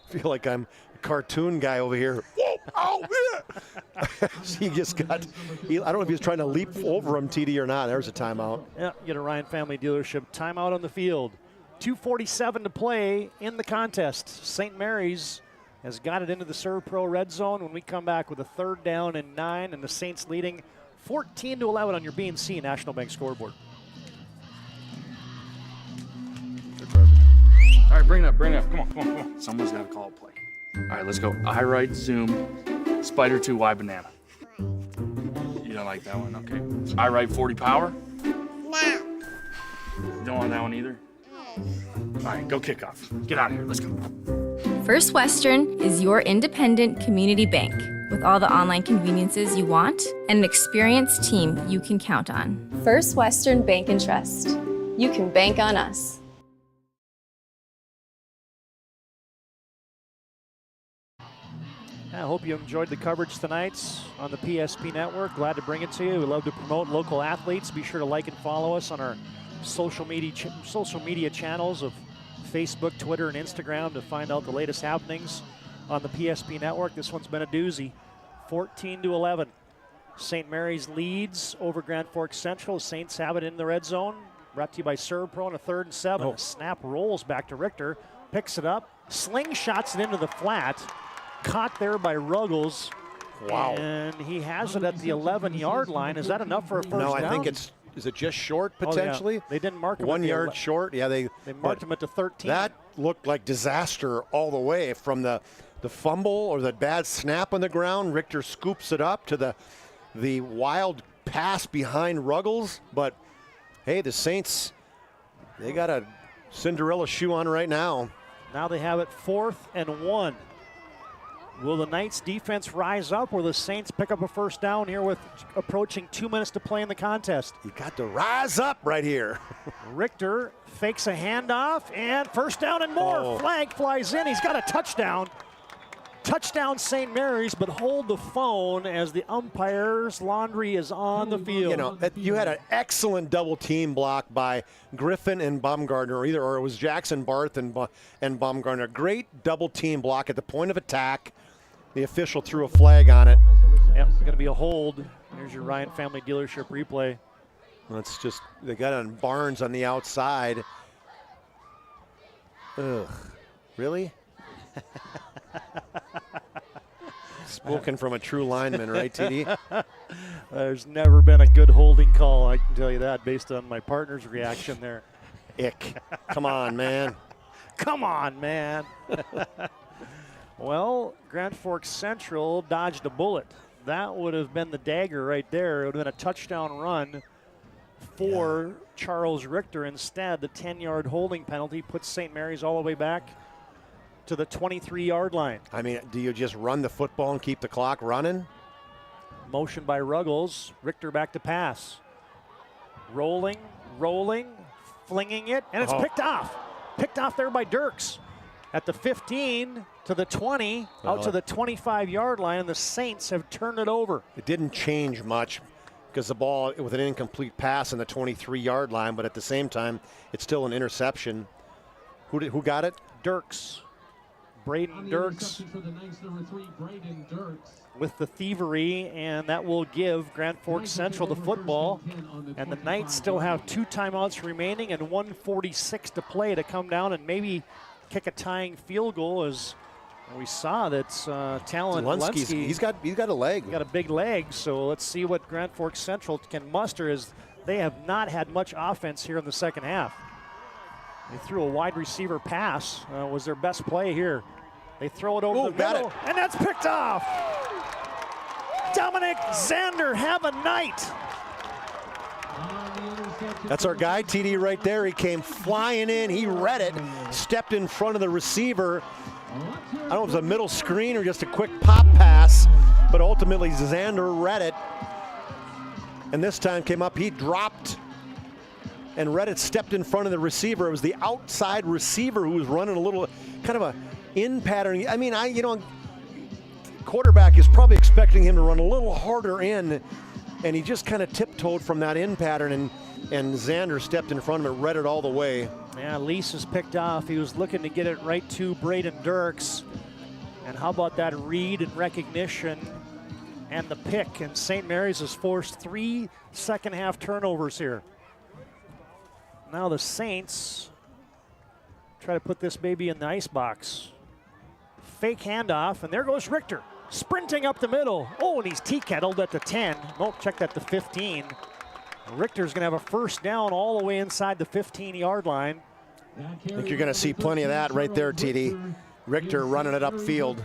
S16: feel like I'm cartoon guy over here. Whoa, oh, yeah. He just got, I don't know if he was trying to leap over him, TD, or not. There's a timeout.
S15: Yeah, get a Ryan Family Dealership timeout on the field. 2:47 to play in the contest. St. Mary's has got it into the Serve Pro red zone when we come back with a 3rd down and 9, and the Saints leading 14-11 on your B&C National Bank scoreboard.
S12: All right, bring it up. Come on. Someone's got to call a play. All right, let's go. I right, zoom, spider 2, Y banana. You don't like that one, okay. I right, 40 power? No. You don't want that one either? All right, go kickoff. Get out of here, let's go.
S14: First Western is your independent community bank with all the online conveniences you want and an experienced team you can count on.
S18: First Western Bank and Trust. You can bank on us.
S15: I hope you enjoyed the coverage tonight on the PSP Network. Glad to bring it to you. We love to promote local athletes. Be sure to like and follow us on our social media channels of Facebook, Twitter, and Instagram to find out the latest happenings on the PSP Network. This one's been a doozy. 14-11. St. Mary's leads over Grand Forks Central. Saints have it in the red zone. Brought to you by Serve Pro on a 3rd and 7.
S16: Oh.
S15: Snap rolls back to Richter. Picks it up. Slingshots it into the flat. Caught there by Ruggles.
S16: Wow.
S15: And he has it at the 11-yard line. Is that enough for a first down?
S16: No, I think is it just short potentially?
S15: Oh, yeah. They didn't mark him.
S16: 1 yard short. Yeah, they
S15: marked him at the 13.
S16: That looked like disaster all the way from the fumble or the bad snap on the ground. Richter scoops it up to the wild pass behind Ruggles. But hey, the Saints, they got a Cinderella shoe on right now.
S15: Now they have it 4th and 1. Will the Knights defense rise up? Will the Saints pick up a first down here with approaching 2 minutes to play in the contest?
S16: You got to rise up right here.
S15: Richter fakes a handoff and first down and more.
S16: Oh.
S15: Flag flies in. He's got a touchdown. Touchdown St. Mary's, but hold the phone as the umpire's laundry is on the field.
S16: You know, you had an excellent double team block by Griffin and Baumgartner, or it was Jackson Barth and Baumgartner. Great double team block at the point of attack. The official threw a flag on it.
S15: Yep, going to be a hold. There's your Ryan Family Dealership replay.
S16: Let's just, they got on Barnes on the outside. Ugh, really? Spoken from a true lineman, right, TD?
S15: There's never been a good holding call, I can tell you that, based on my partner's reaction there.
S16: Ick. Come on, man.
S15: Come on, man. Well, Grand Forks Central dodged a bullet. That would have been the dagger right there. It would have been a touchdown run for Charles Richter. Instead, the 10-yard holding penalty puts St. Mary's all the way back to the 23-yard line.
S16: I mean, do you just run the football and keep the clock running?
S15: Motion by Ruggles. Richter back to pass. Rolling, flinging it, and it's picked off. Picked off there by Dirks. At the 15 to the 20, out to the 25-yard line, and the Saints have turned it over.
S16: It didn't change much because the ball with an incomplete pass on the 23-yard line, but at the same time, it's still an interception. Who got it?
S15: Dirks. Braden Dirks with the thievery, and that will give Grand Forks Central the football. And the Knights still have 2 timeouts remaining and 1:46 to play to come down and maybe kick a tying field goal. As we saw, that's Talon Lunsky.
S16: He's got a leg.
S15: He's got a big leg, so let's see what Grand Forks Central can muster, as they have not had much offense here in the second half. They threw a wide receiver pass, was their best play here. They throw it over the middle, and that's picked off. Dominic Zander, have a night.
S16: That's our guy, TD, right there. He came flying in. He read it, stepped in front of the receiver. I don't know if it was a middle screen or just a quick pop pass, but ultimately Zander read it. And this time came up, he dropped, and Reddit stepped in front of the receiver. It was the outside receiver who was running a little kind of a in pattern. I mean, quarterback is probably expecting him to run a little harder in, and he just kind of tiptoed from that in pattern, and Zander stepped in front of it, read it all the way.
S15: Yeah, Lease is picked off. He was looking to get it right to Braden Dirks. And how about that read and recognition and the pick? And St. Mary's has forced 3 second-half turnovers here. Now the Saints try to put this baby in the icebox. Fake handoff, and there goes Richter, sprinting up the middle. Oh, and he's tea-kettled at the 10. Nope, check that, the 15. Richter's gonna have a first down all the way inside the 15-yard line.
S16: I think you're gonna see plenty of that right there, TD. Richter running it upfield.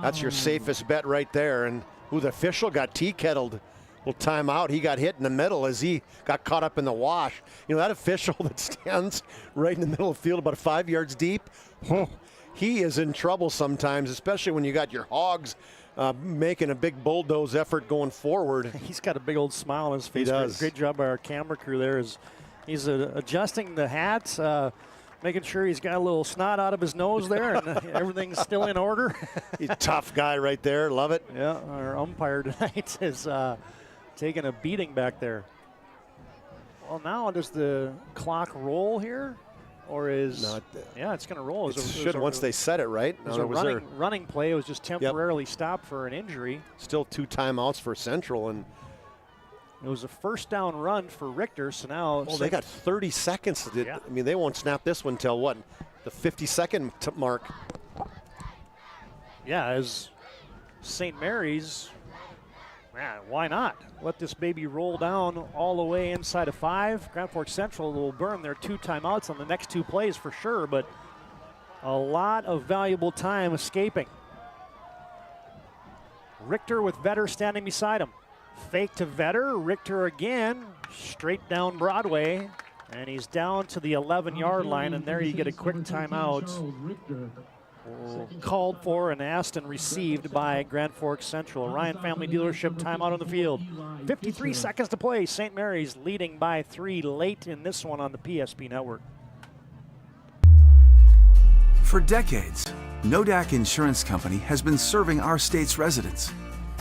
S16: That's your safest bet right there. And the official got tea-kettled. Little timeout. He got hit in the middle as he got caught up in the wash. You know, that official that stands right in the middle of the field about 5 yards deep, he is in trouble sometimes, especially when you got your Hogs making a big bulldoze effort going forward.
S15: He's got a big old smile on his face.
S16: He does.
S15: Great job by our camera crew there. He's adjusting the hat, making sure he's got a little snot out of his nose there, and everything's still in order.
S16: He's a tough guy right there. Love it.
S15: Yeah, our umpire tonight is taking a beating back there. Well, now does the clock roll here? Or is yeah, it's going to roll.
S16: It should once they set it, right?
S15: It was a running play. It was just temporarily stopped for an injury.
S16: Still 2 timeouts for Central, and
S15: it was a first down run for Richter. So now
S16: they got 30 seconds. I mean, they won't snap this one till what? The 50-second mark.
S15: Yeah, as St. Mary's, man, why not? Let this baby roll down all the way inside of 5. Grand Forks Central will burn their 2 timeouts on the next 2 plays for sure, but a lot of valuable time escaping. Richter with Vetter standing beside him. Fake to Vetter, Richter again, straight down Broadway, and he's down to the 11-yard line, and there you get a quick timeout. Called for and asked and received by Grand Forks Central. Ryan Family Dealership timeout on the field. 53 seconds to play. St. Mary's leading by 3 late in this one on the PSP Network.
S17: For decades, Nodak Insurance Company has been serving our state's residents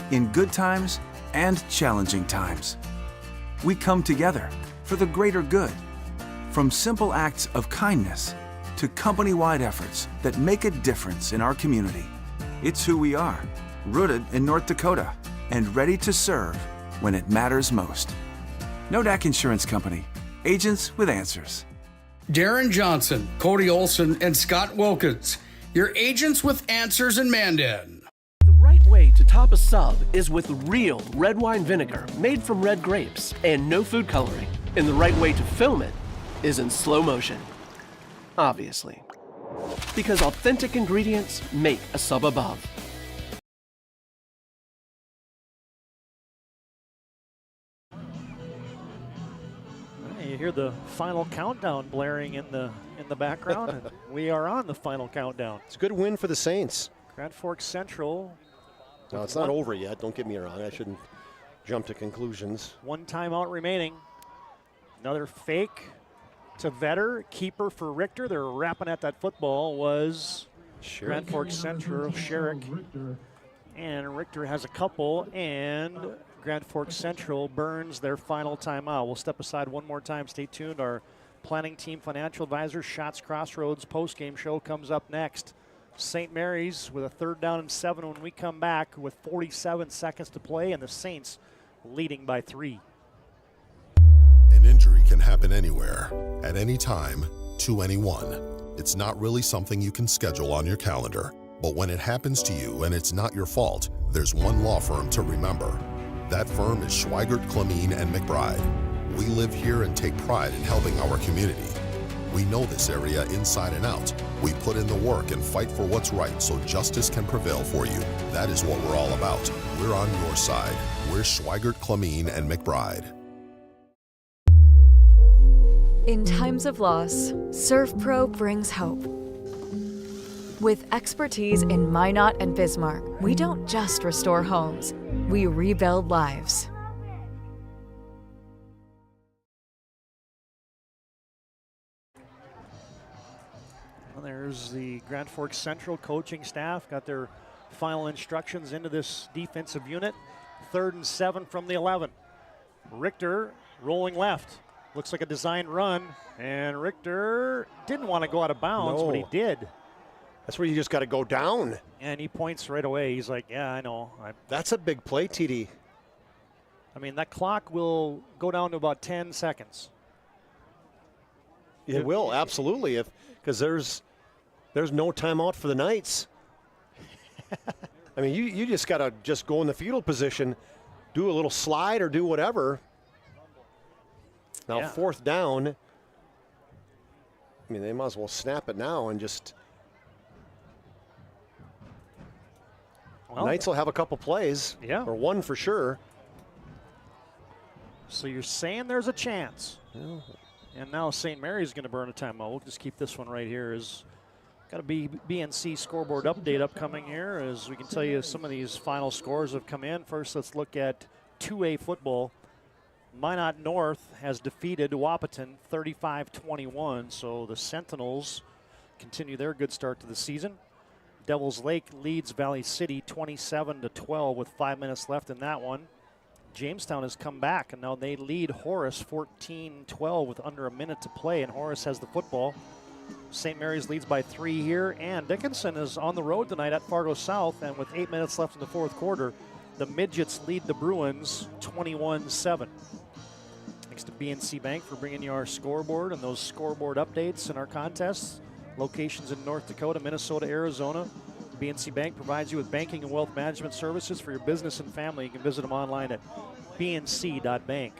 S17: in good times and challenging times. We come together for the greater good, from simple acts of kindness to company-wide efforts that make a difference in our community. It's who we are, rooted in North Dakota and ready to serve when it matters most. Nodak Insurance Company, agents with answers.
S13: Darren Johnson, Cody Olson, and Scott Wilkins, your agents with answers in Mandan.
S20: The right way to top a sub is with real red wine vinegar made from red grapes and no food coloring. And the right way to film it is in slow motion. Obviously, because authentic ingredients make a sub above.
S15: You hear the final countdown blaring in the background, and we are on the final countdown.
S16: It's a good win for the Saints.
S15: Grand Forks Central.
S16: No, it's not over yet. Don't get me wrong. I shouldn't jump to conclusions.
S15: 1 timeout remaining. Another fake to Vetter, keeper for Richter. They're wrapping at that football was Grand Forks Central, Sherrick. And Richter has a couple, and Grand Forks Central burns their final timeout. We'll step aside one more time. Stay tuned. Our planning team financial advisor, Shots Crossroads postgame show comes up next. St. Mary's with a 3rd down and 7 when we come back with 47 seconds to play, and the Saints leading by 3.
S5: An injury can happen anywhere, at any time, to anyone. It's not really something you can schedule on your calendar. But when it happens to you and it's not your fault, there's one law firm to remember. That firm is Schweigert, Clemene, and McBride. We live here and take pride in helping our community. We know this area inside and out. We put in the work and fight for what's right so justice can prevail for you. That is what we're all about. We're on your side. We're Schweigert, Clemene, and McBride.
S22: In times of loss, ServPro brings hope. With expertise in Minot and Bismarck, we don't just restore homes, we rebuild lives.
S15: Well, there's the Grand Forks Central coaching staff, got their final instructions into this defensive unit. 3rd and 7 from the 11. Richter rolling left. Looks like a designed run, and Richter didn't want to go out of bounds, but he did.
S16: That's where you just got to go down.
S15: And he points right away. He's like, yeah, I know.
S16: That's a big play, TD.
S15: I mean, that clock will go down to about 10 seconds.
S16: It will, absolutely, because there's no timeout for the Knights. I mean, you just got to just go in the fetal position, do a little slide or do whatever. Now,
S15: Yeah.
S16: 4th down. I mean, they might as well snap it now and just.
S15: Well,
S16: Knights will have a couple plays.
S15: Yeah.
S16: Or one for sure.
S15: So you're saying there's a chance.
S16: Yeah.
S15: And now St. Mary's going to burn a timeout. We'll just keep this one right here. Got a BNC scoreboard update upcoming here as we can tell you some of these final scores have come in. First, let's look at 2A football. Minot North has defeated Wahpeton 35-21, so the Sentinels continue their good start to the season. Devils Lake leads Valley City 27-12 with 5 minutes left in that one. Jamestown has come back, and now they lead Horace 14-12 with under a minute to play, and Horace has the football. St. Mary's leads by 3 here, and Dickinson is on the road tonight at Fargo South, and with 8 minutes left in the 4th quarter, the Midgets lead the Bruins 21-7. Thanks to BNC Bank for bringing you our scoreboard and those scoreboard updates in our contests. Locations in North Dakota, Minnesota, Arizona. BNC Bank provides you with banking and wealth management services for your business and family. You can visit them online at bnc.bank.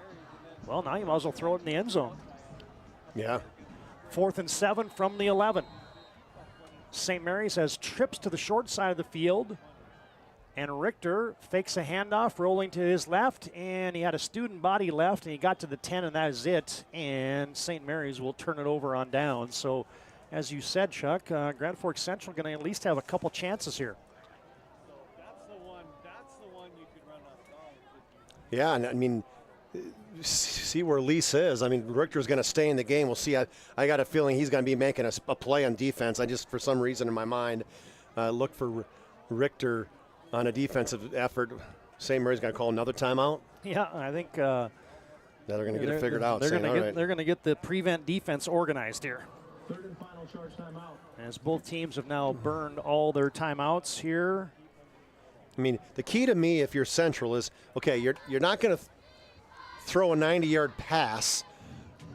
S15: Well, now you might as well throw it in the end zone.
S16: Yeah.
S15: 4th and 7 from the 11. St. Mary's has trips to the short side of the field. And Richter fakes a handoff, rolling to his left, and he had a student body left, and he got to the 10, and that is it. And St. Mary's will turn it over on down. So, as you said, Chuck, Grand Forks Central going to at least have a couple chances here.
S16: Yeah, and I mean, see where Lease is. I mean, Richter's going to stay in the game. We'll see. I got a feeling he's going to be making a play on defense. I just, for some reason in my mind, look for Richter on a defensive effort. St. Mary's going to call another timeout.
S15: Yeah, I think
S16: they're going to get it figured out.
S15: They're going to get the prevent defense organized here.
S19: Third and final charge timeout.
S15: As both teams have now burned all their timeouts here.
S16: I mean, the key to me, if you're Central, is okay. You're not going to throw a 90-yard pass,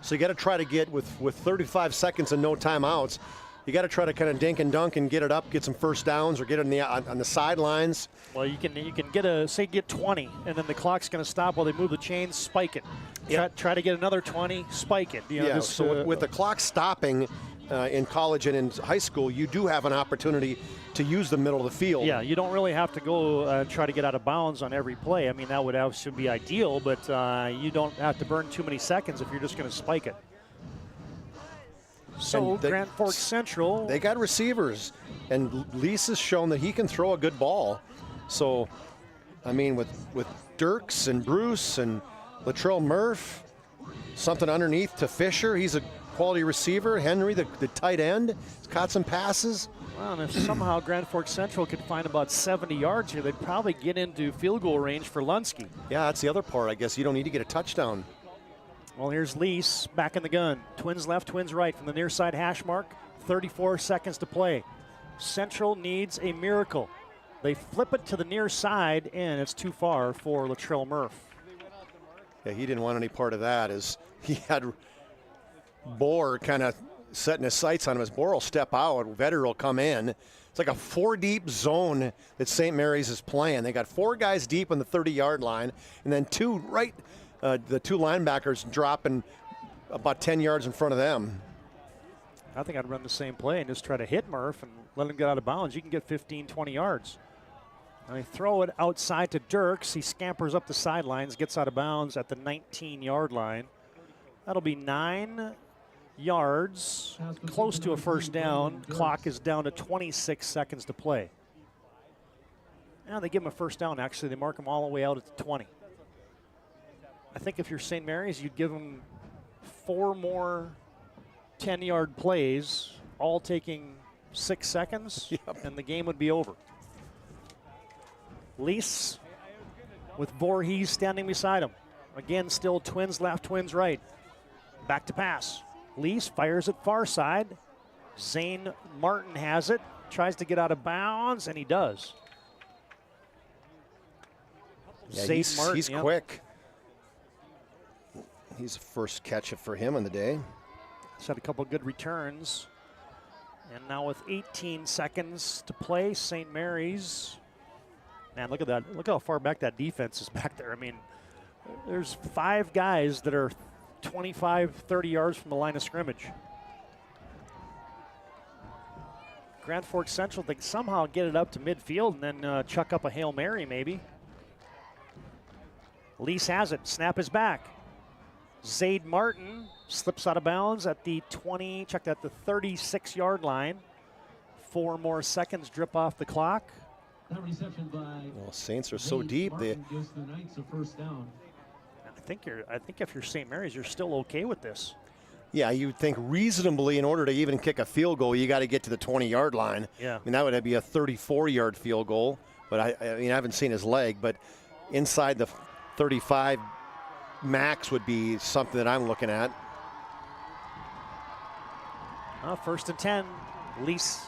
S16: so you got to try to get with 35 seconds and no timeouts. You got to try to kind of dink and dunk and get it up, get some first downs, or get it on the sidelines.
S15: Well, you can get 20, and then the clock's going to stop while they move the chains, spike it. Try to get another 20, spike it. You know,
S16: so with the clock stopping in college and in high school, you do have an opportunity to use the middle of the field.
S15: Yeah, you don't really have to go try to get out of bounds on every play. I mean, that would obviously be ideal, but you don't have to burn too many seconds if you're just going to spike it. So Grand Forks Central,
S16: they got receivers, and Lease has shown that he can throw a good ball. So, I mean, with Dirks and Bruce and Latrell Murph, something underneath to Fisher. He's a quality receiver. Henry, the tight end, has caught some passes.
S15: Well, and if somehow Grand Forks Central could find about 70 yards here, they'd probably get into field goal range for Lunsky.
S16: Yeah, that's the other part, I guess. You don't need to get a touchdown.
S15: Well, here's Lease back in the gun. Twins left, twins right from the near side hash mark. 34 seconds to play. Central needs a miracle. They flip it to the near side, and it's too far for Latrell Murph.
S16: Yeah, he didn't want any part of that. As he had Bohr kind of setting his sights on him. As Bohr will step out, Vetter will come in. It's like a 4-deep zone that St. Mary's is playing. They got 4 guys deep on the 30-yard line, and then 2 right. The 2 linebackers dropping about 10 yards in front of them.
S15: I think I'd run the same play and just try to hit Murph and let him get out of bounds. You can get 15, 20 yards. And they throw it outside to Dirks. He scampers up the sidelines, gets out of bounds at the 19-yard line. That'll be 9 yards, close to a first down. Clock is down to 26 seconds to play. Now they give him a first down, actually. They mark him all the way out at the 20. I think if you're St. Mary's, you'd give them 4 more 10-yard plays, all taking 6 seconds, and the game would be over. Lease with Voorhees standing beside him. Again, still twins left, twins right. Back to pass. Lease fires it far side. Zane Martin has it. tries to get out of bounds, and he does.
S16: Yeah,
S15: Zaid
S16: he's
S15: Martin,
S16: quick. He's the first catch for him in the day.
S15: He's had a couple good returns. And now with 18 seconds to play, St. Mary's. Man, look at that. Look how far back that defense is back there. I mean, there's 5 guys that are 25, 30 yards from the line of scrimmage. Grand Forks Central, they can somehow get it up to midfield and then chuck up a Hail Mary maybe. Lease has it. Snap is back. Zaid Martin slips out of bounds at the 20, check that, the 36-yard line. 4 more seconds drip off the clock.
S19: That reception by
S16: well, Saints are so deep.
S19: Martin gives the Knights a first down.
S15: I think if you're St. Mary's, you're still okay with this.
S16: Yeah, you'd think reasonably in order to even kick a field goal, you got to get to the 20-yard line.
S15: Yeah.
S16: I mean, that would be a 34-yard field goal. But I mean, I haven't seen his leg, but inside the 35 max would be something that I'm looking at.
S15: First and 10. Lease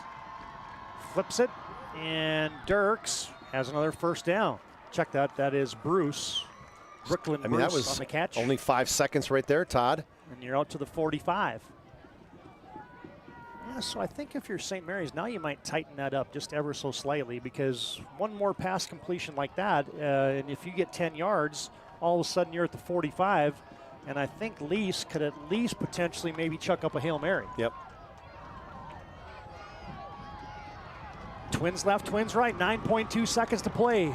S15: flips it, and Dirks has another first down. Check that. That is Bruce. Brooklyn Bruce
S16: that was
S15: on the catch.
S16: Only 5 seconds right there, Todd.
S15: And you're out to the 45. Yeah, so I think if you're St. Mary's, now you might tighten that up just ever so slightly, because one more pass completion like that, and if you get 10 yards, all of a sudden you're at the 45, and I think Lease could at least potentially maybe chuck up a Hail Mary.
S16: Yep.
S15: Twins left, Twins right, 9.2 seconds to play.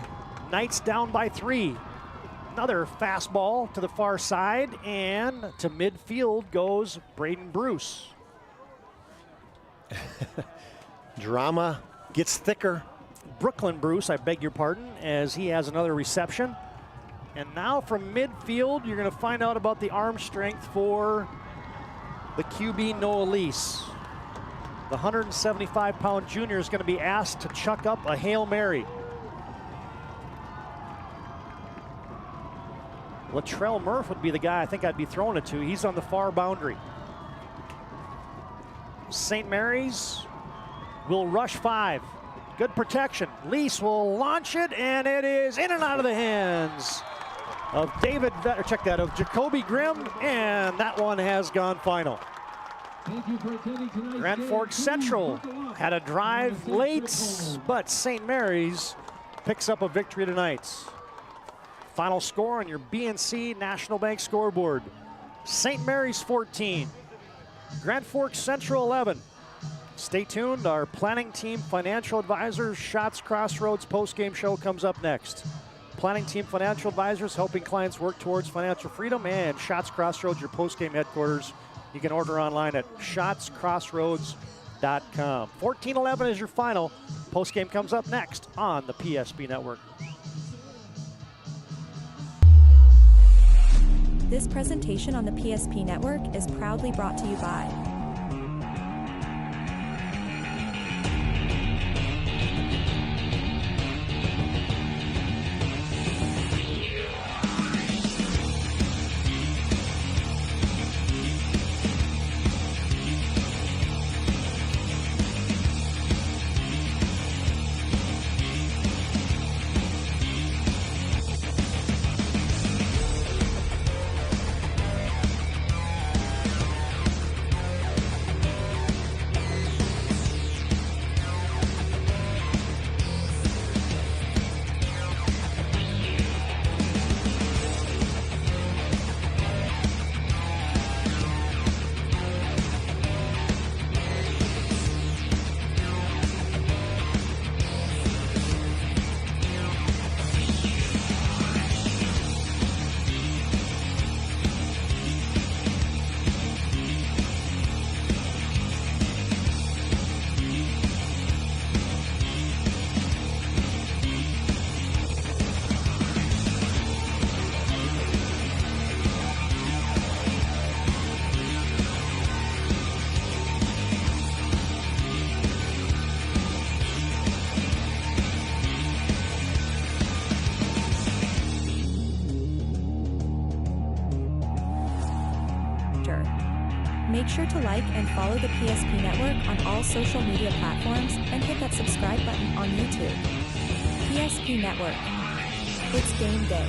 S15: Knights down by 3. Another fastball to the far side, and to midfield goes Braden Bruce.
S16: Drama gets thicker.
S15: Brooklyn Bruce, I beg your pardon, as he has another reception. And now from midfield, you're going to find out about the arm strength for the QB Noah Lease. The 175-pound junior is going to be asked to chuck up a Hail Mary. Latrell Murph would be the guy I think I'd be throwing it to. He's on the far boundary. St. Mary's will rush 5. Good protection. Lease will launch it, and it is in and out of the hands of of Jacoby Grimm, and that one has gone final. Grand Forks Central had a drive late, but St. Mary's picks up a victory tonight. Final score on your BNC National Bank scoreboard. St. Mary's 14, Grand Forks Central 11. Stay tuned, our planning team financial advisors Shots Crossroads postgame show comes up next. Planning team financial advisors helping clients work towards financial freedom, and Shots Crossroads, your postgame headquarters. You can order online at shotscrossroads.com. 14-11 is your final. Postgame comes up next on the PSP Network.
S3: This presentation on the PSP Network is proudly brought to you by Make sure to like and follow the PSP Network on all social media platforms and hit that subscribe button on YouTube. PSP Network. It's game day.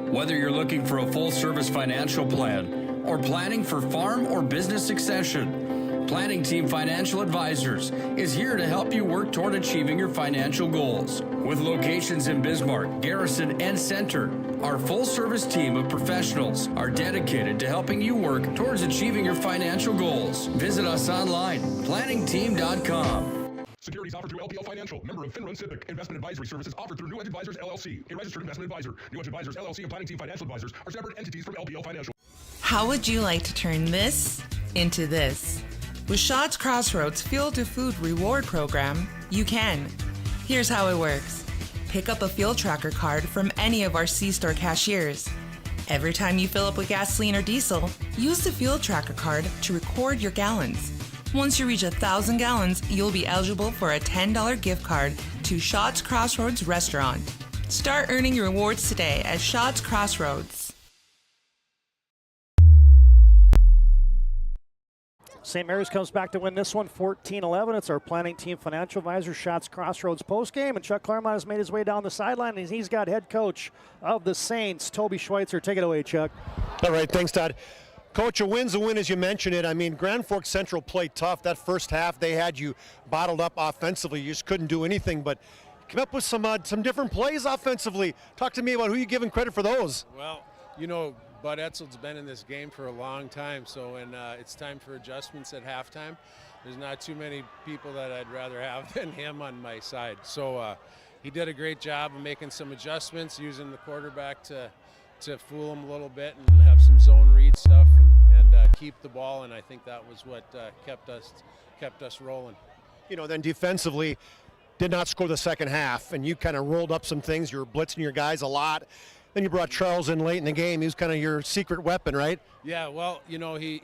S13: Whether you're looking for a full-service financial plan or planning for farm or business succession, Planning Team Financial Advisors is here to help you work toward achieving your financial goals. With locations in Bismarck, Garrison, and Center, our full-service team of professionals are dedicated to helping you work towards achieving your financial goals. Visit us online, planningteam.com.
S9: Securities offered through LPL Financial, member of FinRun SIPC. Investment advisory services offered through New Edge Advisors LLC, a registered investment advisor. New Edge Advisors LLC and Planning Team Financial Advisors are separate entities from LPL Financial.
S4: How would you like to turn this into this? With Shaw's Crossroads Fuel to Food Reward Program, you can. Here's how it works. Pick up a fuel tracker card from any of our C-store cashiers. Every time you fill up with gasoline or diesel, use the fuel tracker card to record your gallons. Once you reach 1,000 gallons, you'll be eligible for a $10 gift card to Shaw's Crossroads Restaurant. Start earning your rewards today at Shaw's Crossroads.
S15: St. Mary's comes back to win this one 14-11. It's our Planning Team Financial Advisor, Shots Crossroads postgame, and Chuck Claremont has made his way down the sideline, and he's got head coach of the Saints, Toby Schweitzer. Take it away, Chuck.
S16: All right, thanks, Todd. Coach, a win's a win, as you mentioned it. I mean, Grand Forks Central played tough. That first half, they had you bottled up offensively. You just couldn't do anything, but come up with some different plays offensively. Talk to me about who you giving credit for those.
S8: Well, you know, Bud Etzel's been in this game for a long time, so when it's time for adjustments at halftime, there's not too many people that I'd rather have than him on my side. So he did a great job of making some adjustments, using the quarterback to fool him a little bit and have some zone read stuff and keep the ball, and I think that was what kept us rolling.
S16: You know, then defensively, did not score the second half, and you kind of rolled up some things. You were blitzing your guys a lot. Then you brought Charles in late in the game. He was kind of your secret weapon, right?
S8: Yeah, well, you know, he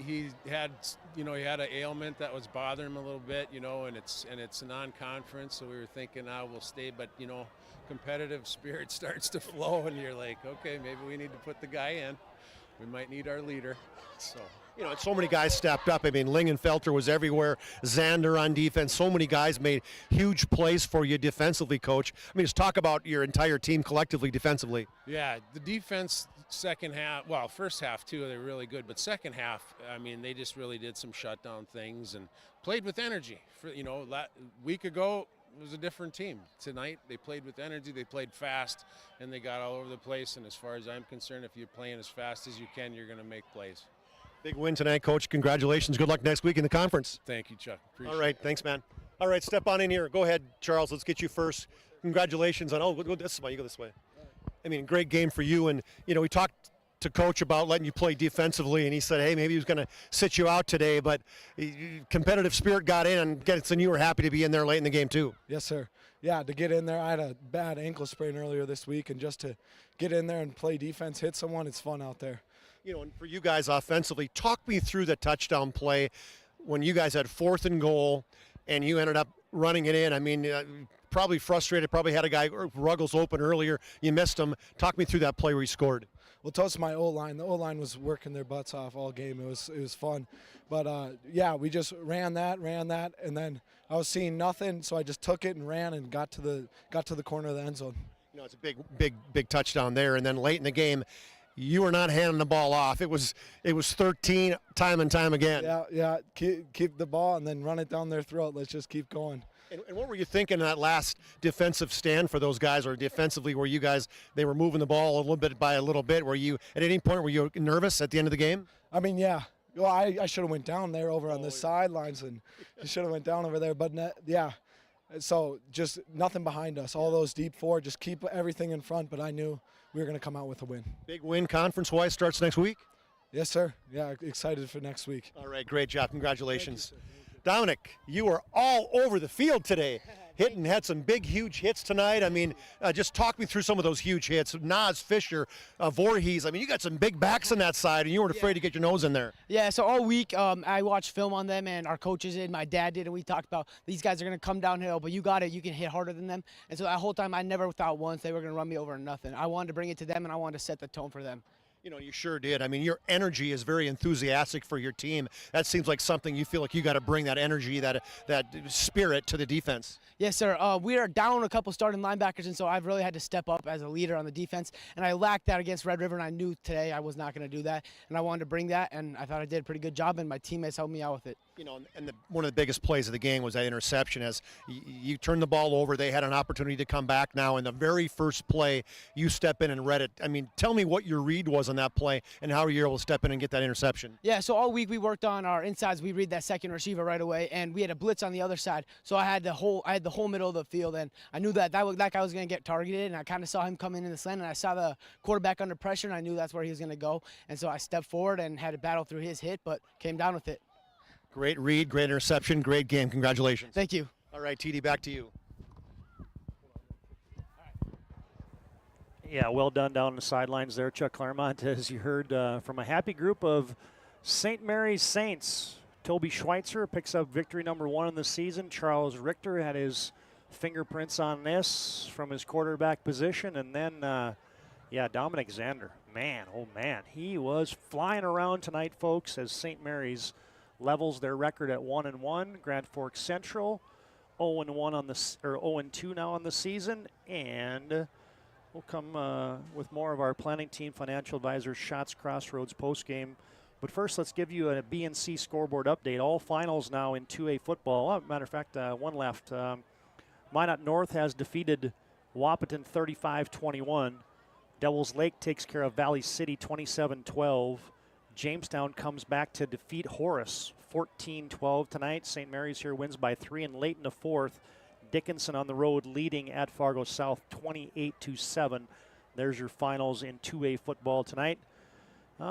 S8: had an ailment that was bothering him a little bit, you know, and it's a non-conference, so we were thinking, we'll stay, but you know, competitive spirit starts to flow, and you're like, okay, maybe we need to put the guy in. We might need our leader. So,
S16: you know, so many guys stepped up. I mean, Lingenfelter was everywhere. Xander on defense. So many guys made huge plays for you defensively, Coach. I mean, just talk about your entire team collectively defensively.
S8: Yeah, the defense second half, well, first half too, they were really good, but second half, I mean, they just really did some shutdown things and played with energy. For, you know, a week ago, it was a different team. Tonight, they played with energy, they played fast, and they got all over the place. And as far as I'm concerned, if you're playing as fast as you can, you're going to make plays.
S16: Big win tonight, Coach. Congratulations. Good luck next week in the conference.
S8: Thank you, Chuck. Appreciate
S16: all right, thanks, man. All right, step on in here. Go ahead, Charles. Let's get you first. Congratulations on, go this way. You go this way. I mean, great game for you. And, you know, we talked to Coach about letting you play defensively, and he said, hey, maybe he was going to sit you out today, but competitive spirit got in, and you were happy to be in there late in the game too.
S21: Yes, sir. Yeah, to get in there. I had a bad ankle sprain earlier this week, and just to get in there and play defense, hit someone, it's fun out there.
S16: You know, and for you guys offensively, talk me through the touchdown play when you guys had 4th and goal, and you ended up running it in. I mean, probably frustrated, probably had a guy, Ruggles open earlier, you missed him. Talk me through that play where you scored.
S21: Well, toast my O-line. The O-line was working their butts off all game. It was fun. But, yeah, we just ran that, and then I was seeing nothing, so I just took it and ran and got to the corner of the end zone.
S16: You know, it's a big touchdown there. And then late in the game, you were not handing the ball off. It was 13 time and time again.
S21: Yeah. Keep the ball and then run it down their throat. Let's just keep going.
S16: And what were you thinking in that last defensive stand for those guys, or defensively where you guys, they were moving the ball a little bit by a little bit? Were you, at any point, were you nervous at the end of the game?
S21: I mean, yeah. Well, I should have went down there over on the sidelines, and should have went down over there. But, yeah, so just nothing behind us. All those deep forward, just keep everything in front. But I knew we were going to come out with a win.
S16: Big win conference-wise starts next week?
S21: Yes, sir. Yeah, excited for next week.
S16: All right, great job. Congratulations. Dominic, you were all over the field today. Had some big, huge hits tonight. I mean, just talk me through some of those huge hits. Nas, Fisher, Voorhees. I mean, you got some big backs on that side, and you weren't afraid to get your nose in there.
S23: Yeah, so all week I watched film on them, and our coaches did, my dad did, and we talked about these guys are going to come downhill, but you got it. You can hit harder than them. And so that whole time I never thought once they were going to run me over or nothing. I wanted to bring it to them, and I wanted to set the tone for them.
S16: You know, you sure did. I mean, your energy is very enthusiastic for your team. That seems like something you feel like you got to bring that energy, that spirit to the defense.
S23: Yes, sir. We are down a couple starting linebackers, and so I've really had to step up as a leader on the defense. And I lacked that against Red River, and I knew today I was not going to do that. And I wanted to bring that, and I thought I did a pretty good job, and my teammates helped me out with it.
S16: You know, and one of the biggest plays of the game was that interception. As you turned the ball over, they had an opportunity to come back. Now, in the very first play, you step in and read it. I mean, tell me what your read was on that play and how you were able to step in and get that interception.
S23: Yeah, so all week we worked on our insides. We read that second receiver right away, and we had a blitz on the other side. So I had the whole middle of the field, and I knew that guy was going to get targeted, and I kind of saw him come in the slant, and I saw the quarterback under pressure, and I knew that's where he was going to go. And so I stepped forward and had to battle through his hit, but came down with it.
S16: Great read, great interception, great game. Congratulations.
S23: Thank you.
S16: All right, TD, back to you.
S15: Yeah, well done down the sidelines there, Chuck Claremont, as you heard from a happy group of St. Mary's Saints. Toby Schweitzer picks up victory number 1 in the season. Charles Richter had his fingerprints on this from his quarterback position. And then, Dominic Zander. Man, oh man, he was flying around tonight, folks, as St. Mary's levels their record at 1-1. Grand Forks Central 0-1 on the 0-2 now on the season, and we'll come with more of our planning team financial advisor Shots Crossroads postgame. But first, let's give you a BNC scoreboard update. All finals now in 2A football. Matter of fact, one left. Minot North has defeated Wahpeton 35-21. Devils Lake takes care of Valley City 27-12. Jamestown comes back to defeat Horace 14-12 tonight. St. Mary's here wins by 3, and late in the fourth, Dickinson on the road leading at Fargo South 28-7. There's your finals in 2A football tonight.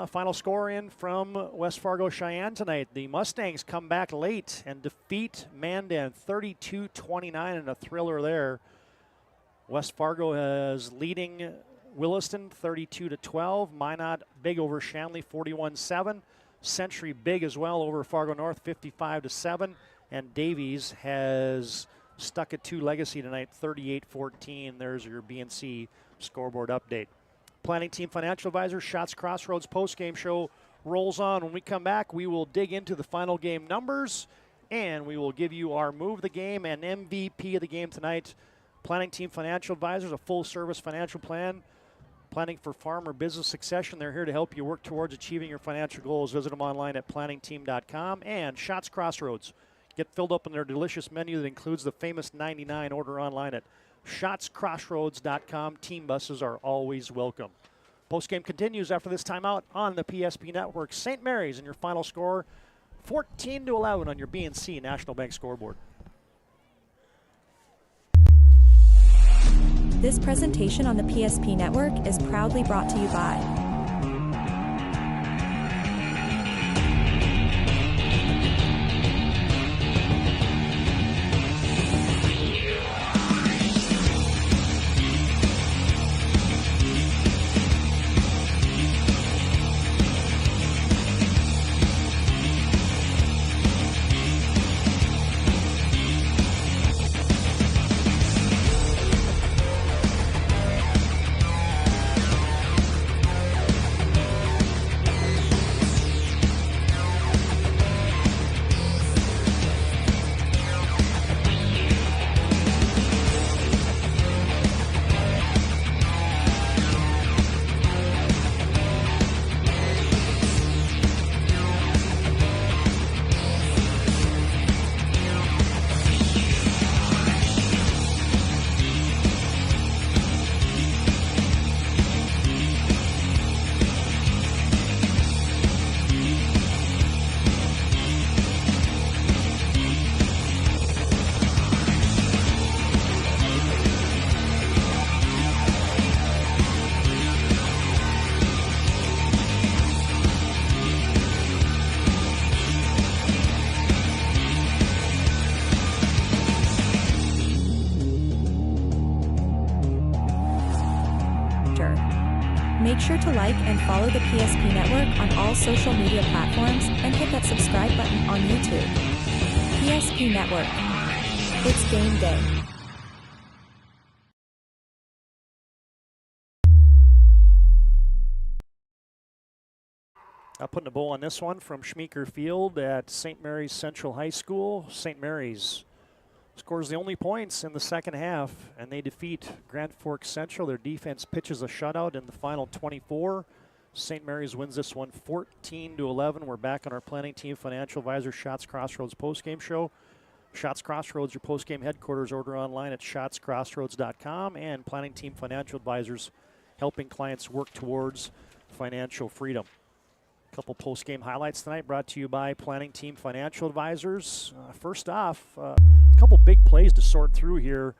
S15: Final score in from West Fargo Cheyenne tonight. The Mustangs come back late and defeat Mandan 32-29 in a thriller there. West Fargo is leading Williston 32-12. Minot big over Shanley 41-7. Century big as well over Fargo North 55-7. And Davies has stuck at 2 Legacy tonight 38-14. There's your BNC scoreboard update. Planning Team Financial Advisor Shots Crossroads postgame show rolls on. When we come back, we will dig into the final game numbers, and we will give you our move of the game and MVP of the game tonight. Planning Team Financial Advisors, a full-service financial plan. Planning for farm or business succession. They're here to help you work towards achieving your financial goals. Visit them online at planningteam.com. And Shots Crossroads. Get filled up in their delicious menu that includes the famous 99. Order online at shotscrossroads.com. Team buses are always welcome. Postgame continues after this timeout on the PSP Network. St. Mary's in your final score, 14-11 on your BNC National Bank scoreboard.
S3: This presentation on the PSP Network is proudly brought to you by Make sure to like and follow the PSP Network on all social media platforms and hit that subscribe button on YouTube. PSP Network. It's game day.
S15: Putting a bow on this one from Schmeeker Field at St. Mary's Central High School. St. Mary's scores the only points in the second half, and they defeat Grand Forks Central. Their defense pitches a shutout in the final 24. St. Mary's wins this one 14-11. We're back on our planning team financial advisor Shots Crossroads postgame show. Shots Crossroads, your postgame headquarters. Order online at shotscrossroads.com, and planning team financial advisors helping clients work towards financial freedom. A couple post-game highlights tonight brought to you by Planning Team Financial Advisors. First off, a couple big plays to sort through here.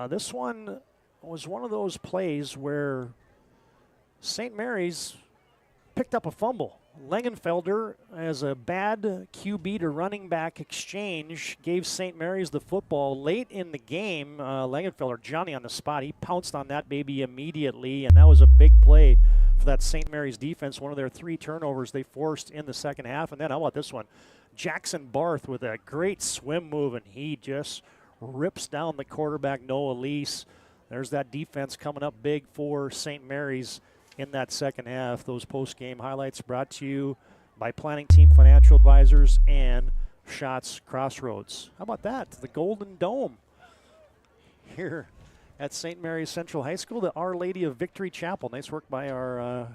S15: This one was one of those plays where St. Mary's picked up a fumble. Langenfelder, as a bad QB to running back exchange, gave St. Mary's the football late in the game. Langenfelder, Johnny on the spot, he pounced on that baby immediately, and that was a big play for that St. Mary's defense. One of their 3 turnovers they forced in the second half. And then, how about this one? Jackson Barth with a great swim move, and he just rips down the quarterback, Noah Lease. There's that defense coming up big for St. Mary's in that second half. Those post-game highlights brought to you by Planning Team Financial Advisors and Shots Crossroads. How about that? The Golden Dome here at St. Mary's Central High School, the Our Lady of Victory Chapel. Nice work by our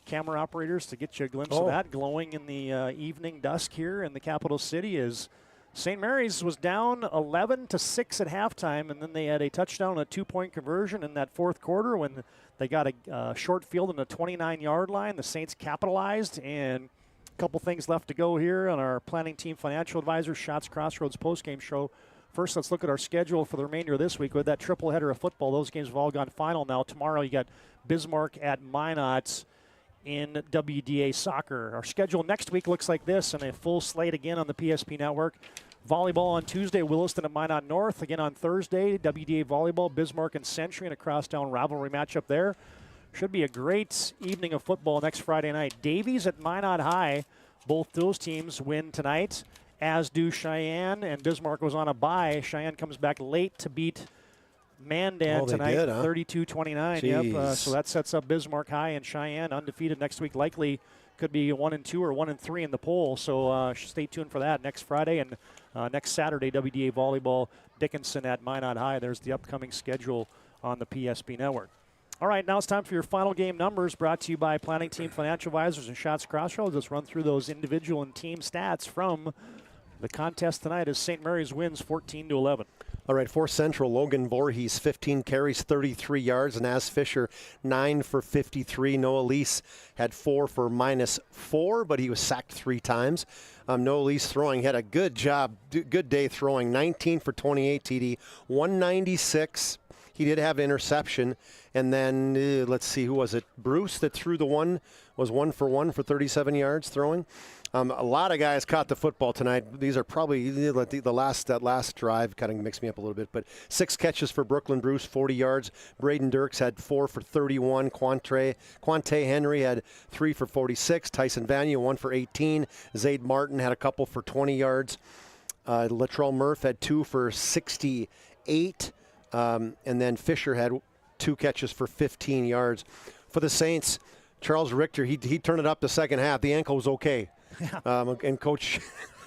S15: camera operators to get you a glimpse of that, glowing in the evening dusk here in the capital city. As St. Mary's was down 11-6 at halftime, and then they had a touchdown, a 2-point conversion in that fourth quarter when they got a short field on the 29-yard line. The Saints capitalized, and a couple things left to go here on our Planning Team Financial Advisors Shots Crossroads postgame show. First, let's look at our schedule for the remainder of this week with that triple header of football. Those games have all gone final now. Tomorrow you got Bismarck at Minot in WDA soccer. Our schedule next week looks like this, and a full slate again on the PSP network. Volleyball on Tuesday, Williston at Minot North. Again on Thursday, WDA volleyball, Bismarck and Century, and a crosstown rivalry matchup there. Should be a great evening of football next Friday night. Davies at Minot High. Both those teams win tonight, as do Cheyenne, and Bismarck was on a bye. Cheyenne comes back late to beat Mandan tonight, 32-29. Yep. So that sets up Bismarck High and Cheyenne undefeated next week. Likely could be 1-2 or 1-3 in the poll. So stay tuned for that next Friday, and next Saturday, WDA volleyball, Dickinson at Minot High. There's the upcoming schedule on the PSP network. All right, now it's time for your final game numbers, brought to you by Planning Team Financial Advisors and Shots Crossroads. Let's run through those individual and team stats from the contest tonight as St. Mary's wins 14-11.
S16: All right, for Central, Logan Voorhees, 15 carries, 33 yards. Naz Fisher, 9 for 53. Noah Lease had 4 for -4, but he was sacked 3 times. Noah Lease throwing, had a good job, good day throwing, 19 for 28 TD, 196. He did have an interception. And then, let's see, who was it? Bruce that threw the one, was 1 for 1 for 37 yards throwing. A lot of guys caught the football tonight. These are probably that last drive kind of mixed me up a little bit. But 6 catches for Brooklyn Bruce, 40 yards. Braden Dirks had 4 for 31. Quante Henry had 3 for 46. Tyson Vanya, 1 for 18. Zaid Martin had a couple for 20 yards. Latrell Murph had 2 for 68. And then Fisher had 2 catches for 15 yards. For the Saints, Charles Richter, he turned it up the second half. The ankle was okay. And Coach,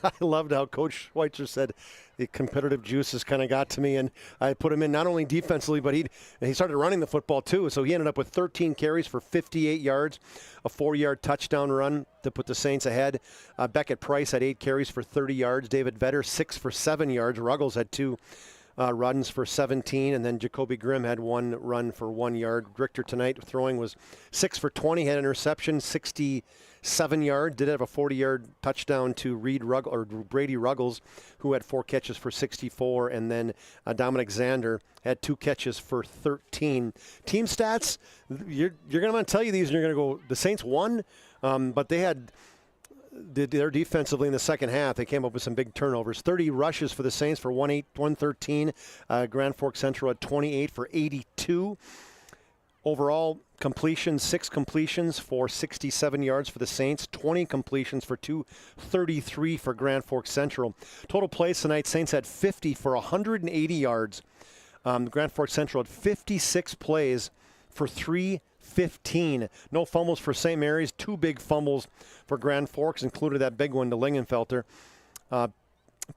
S16: I loved how Coach Schweitzer said the competitive juices kind of got to me, and I put him in not only defensively, but he started running the football too. So he ended up with 13 carries for 58 yards, a 4-yard touchdown run to put the Saints ahead. Beckett Price had 8 carries for 30 yards. David Vetter, 6 for 7 yards. Ruggles had 2 runs for 17, and then Jacoby Grimm had 1 run for 1 yard. Richter tonight throwing was 6 for 20, had an interception, 67 yard. Did have a 40-yard touchdown to Brady Ruggles, who had 4 catches for 64, and then Dominic Zander had 2 catches for 13. Team stats, you're going to want to tell you these, and you're going to go, the Saints won, but they had their defensively in the second half. They came up with some big turnovers. 30 rushes for the Saints for 113. Grand Forks Central had 28 for 82. Overall completions, 6 completions for 67 yards for the Saints, 20 completions for 233 for Grand Forks Central. Total plays tonight, Saints had 50 for 180 yards. Grand Forks Central had 56 plays for 3 15. No fumbles for St. Mary's. 2 big fumbles for Grand Forks, included that big one to Lingenfelter.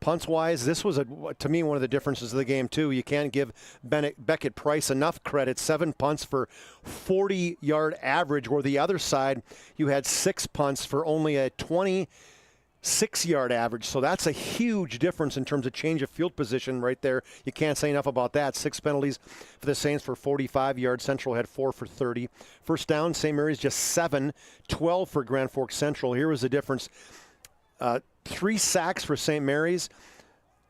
S16: Punts-wise, this was, to me, one of the differences of the game, too. You can't give Beckett Price enough credit. 7 punts for 40-yard average, where the other side, you had 6 punts for only a 26-yard average. So that's a huge difference in terms of change of field position right there. You can't say enough about that. 6 penalties for the Saints for 45 yards. Central had 4 for 30. First down, St. Mary's just 7, 12 for Grand Forks Central. Here was the difference. 3 sacks for St. Mary's.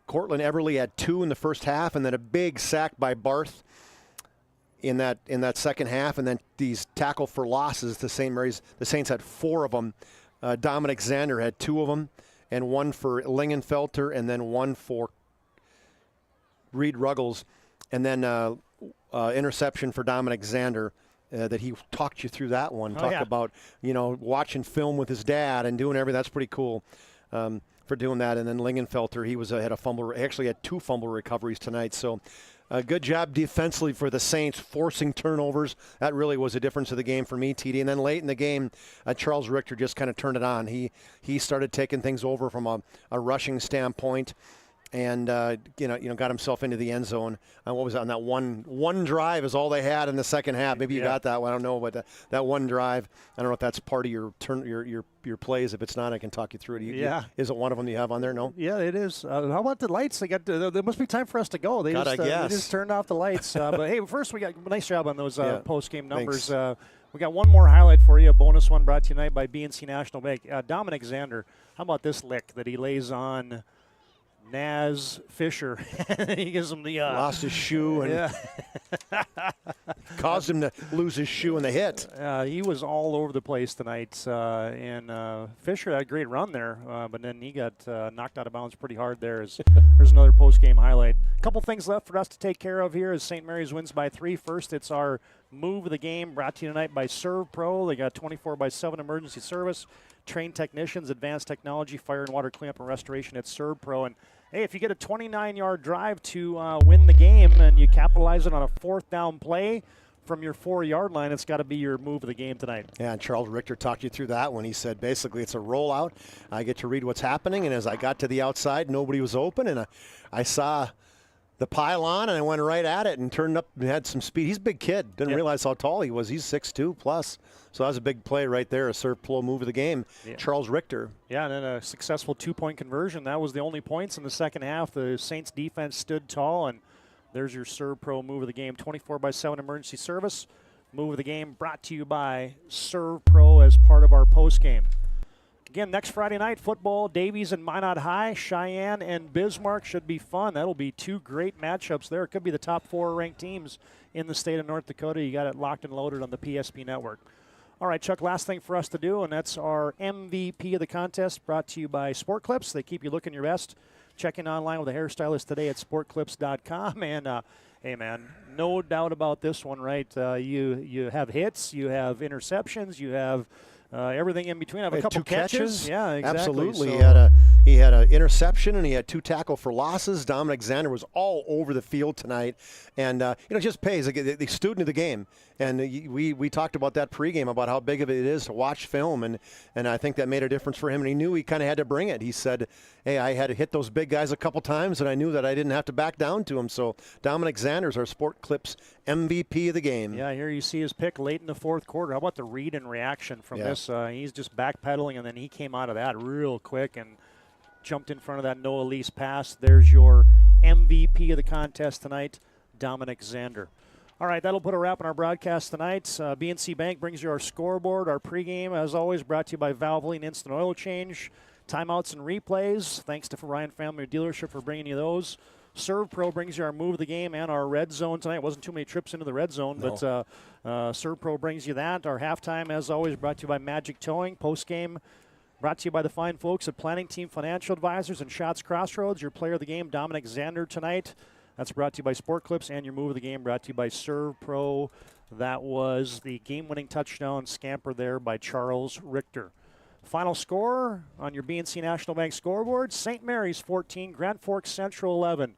S16: Cortland Everly had 2 in the first half, and then a big sack by Barth in that second half, and then these tackle for losses. The Saints had 4 of them. Dominic Zander had 2 of them, and 1 for Lingenfelter, and then 1 for Reed Ruggles, and then interception for Dominic Zander. That he talked you through that one. About, watching film with his dad and doing everything. That's pretty cool for doing that. And then Lingenfelter, he had a fumble. Actually had 2 fumble recoveries tonight. So good job defensively for the Saints, forcing turnovers. That really was the difference of the game for me, TD. And then late in the game, Charles Richter just kind of turned it on. He started taking things over from a rushing standpoint. And got himself into the end zone. What was that? On that one drive is all they had in the second half. Maybe you got that one. I don't know, but that one drive. I don't know if that's part of your plays. If it's not, I can talk you through it. Is it one of them you have on there? No.
S15: Yeah, it is. How about the lights? There must be time for us to go. They just turned off the lights. But hey, first we got a nice job on those post-game numbers. We got one more highlight for you. A bonus one brought to you tonight by BNC National Bank. Dominic Zander. How about this lick that he lays on Naz Fisher? He gives him the
S16: lost his shoe and caused him to lose his shoe in the hit.
S15: He was all over the place tonight, and Fisher had a great run there, but then he got knocked out of bounds pretty hard there. There's another post-game highlight. A couple things left for us to take care of here as St. Mary's wins by 3. First, it's our move of the game brought to you tonight by Serve Pro. They got 24/7 emergency service, trained technicians, advanced technology, fire and water cleanup and restoration at Serve Pro. And hey, if you get a 29-yard drive to win the game and you capitalize it on a 4th down play from your 4-yard line, it's got to be your move of the game tonight.
S16: Yeah, and Charles Richter talked you through that when he said basically it's a rollout. I get to read what's happening, and as I got to the outside, nobody was open, and I saw the pylon, and I went right at it and turned up and had some speed. He's a big kid. Didn't realize how tall he was. He's 6'2 plus. So that was a big play right there, a Serve Pro move of the game. Yeah. Charles Richter.
S15: Yeah, and then a successful 2-point conversion. That was the only points in the second half. The Saints defense stood tall, and there's your Serve Pro move of the game. 24/7 emergency service. Move of the game brought to you by Serve Pro as part of our post game. Again, next Friday night, football, Davies and Minot High, Cheyenne and Bismarck should be fun. That'll be 2 great matchups there. It could be the top 4 ranked teams in the state of North Dakota. You got it locked and loaded on the PSP network. All right, Chuck, last thing for us to do, and that's our MVP of the contest brought to you by Sport Clips. They keep you looking your best. Check in online with a hairstylist today at sportclips.com. And, hey, man, no doubt about this one, right? You have hits, you have interceptions, you have everything in between. I have a couple
S16: 2 catches.
S15: Yeah, exactly.
S16: Absolutely.
S15: So,
S16: he had an interception, and he had 2 tackle for losses. Dominic Zander was all over the field tonight. And, it just pays. The student of the game. And we talked about that pregame, about how big of it is to watch film. And I think that made a difference for him. And he knew he kind of had to bring it. He said, hey, I had to hit those big guys a couple times, and I knew that I didn't have to back down to him. So Dominic Zander's our Sport Clips MVP of the game.
S15: Yeah, here you see his pick late in the 4th quarter. How about the read and reaction from this? He's just backpedaling, and then he came out of that real quick and jumped in front of that Noah Lease pass. There's your MVP of the contest tonight, Dominic Zander. All right, that'll put a wrap on our broadcast tonight. BNC Bank brings you our scoreboard, our pregame, as always, brought to you by Valvoline Instant Oil Change, timeouts and replays. Thanks to Ryan Family Dealership for bringing you those. Serve Pro brings you our move of the game and our red zone tonight. Wasn't too many trips into the red zone, but Serve Pro brings you that. Our halftime, as always, brought to you by Magic Towing. Postgame brought to you by the fine folks at Planning Team Financial Advisors and Shots Crossroads. Your player of the game, Dominic Zander, tonight. That's brought to you by Sport Clips, and your move of the game brought to you by Serve Pro. That was the game-winning touchdown scamper there by Charles Richter. Final score on your BNC National Bank scoreboard, St. Mary's 14, Grand Forks Central 11.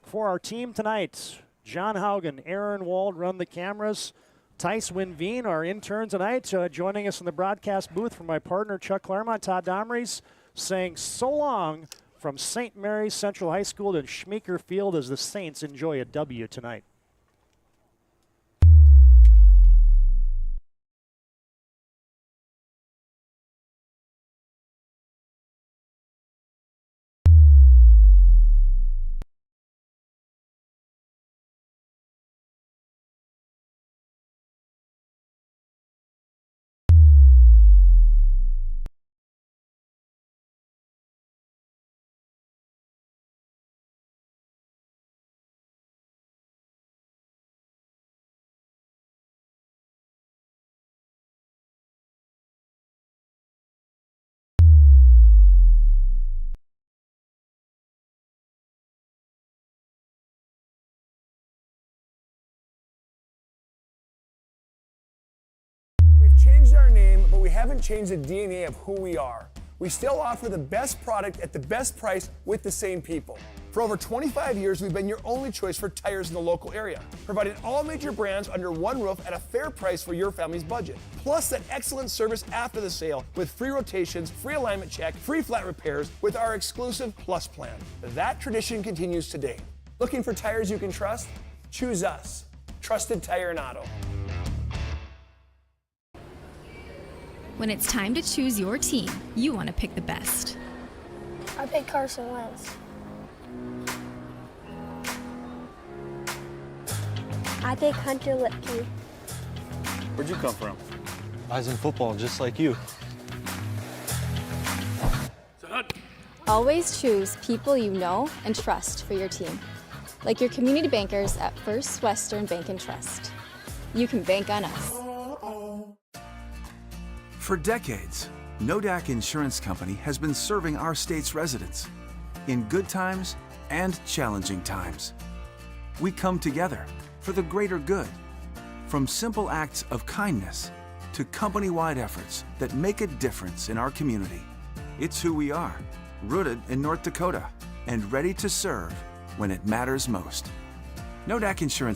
S15: For our team tonight, John Haugen, Aaron Wald run the cameras. Tice Winveen, our intern tonight, joining us in the broadcast booth from my partner Chuck Claremont. Todd Domries saying so long from St. Mary's Central High School to Schmeeker Field as the Saints enjoy a W tonight.
S1: Changed our name, but we haven't changed the DNA of who we are. We still offer the best product at the best price with the same people. For over 25 years, we've been your only choice for tires in the local area, providing all major brands under one roof at a fair price for your family's budget. Plus that excellent service after the sale with free rotations, free alignment check, free flat repairs with our exclusive Plus plan. That tradition continues today. Looking for tires you can trust? Choose us. Trusted Tire and Auto.
S14: When it's time to choose your team, you want to pick the best.
S6: I picked Carson Wentz. I picked Hunter Lipke.
S7: Where'd you come from? I was in football, just like you.
S18: Always choose people you know and trust for your team, like your community bankers at First Western Bank and Trust. You can bank on us.
S17: For decades, Nodak Insurance Company has been serving our state's residents in good times and challenging times. We come together for the greater good, from simple acts of kindness to company-wide efforts that make a difference in our community. It's who we are, rooted in North Dakota and ready to serve when it matters most. Nodak Insurance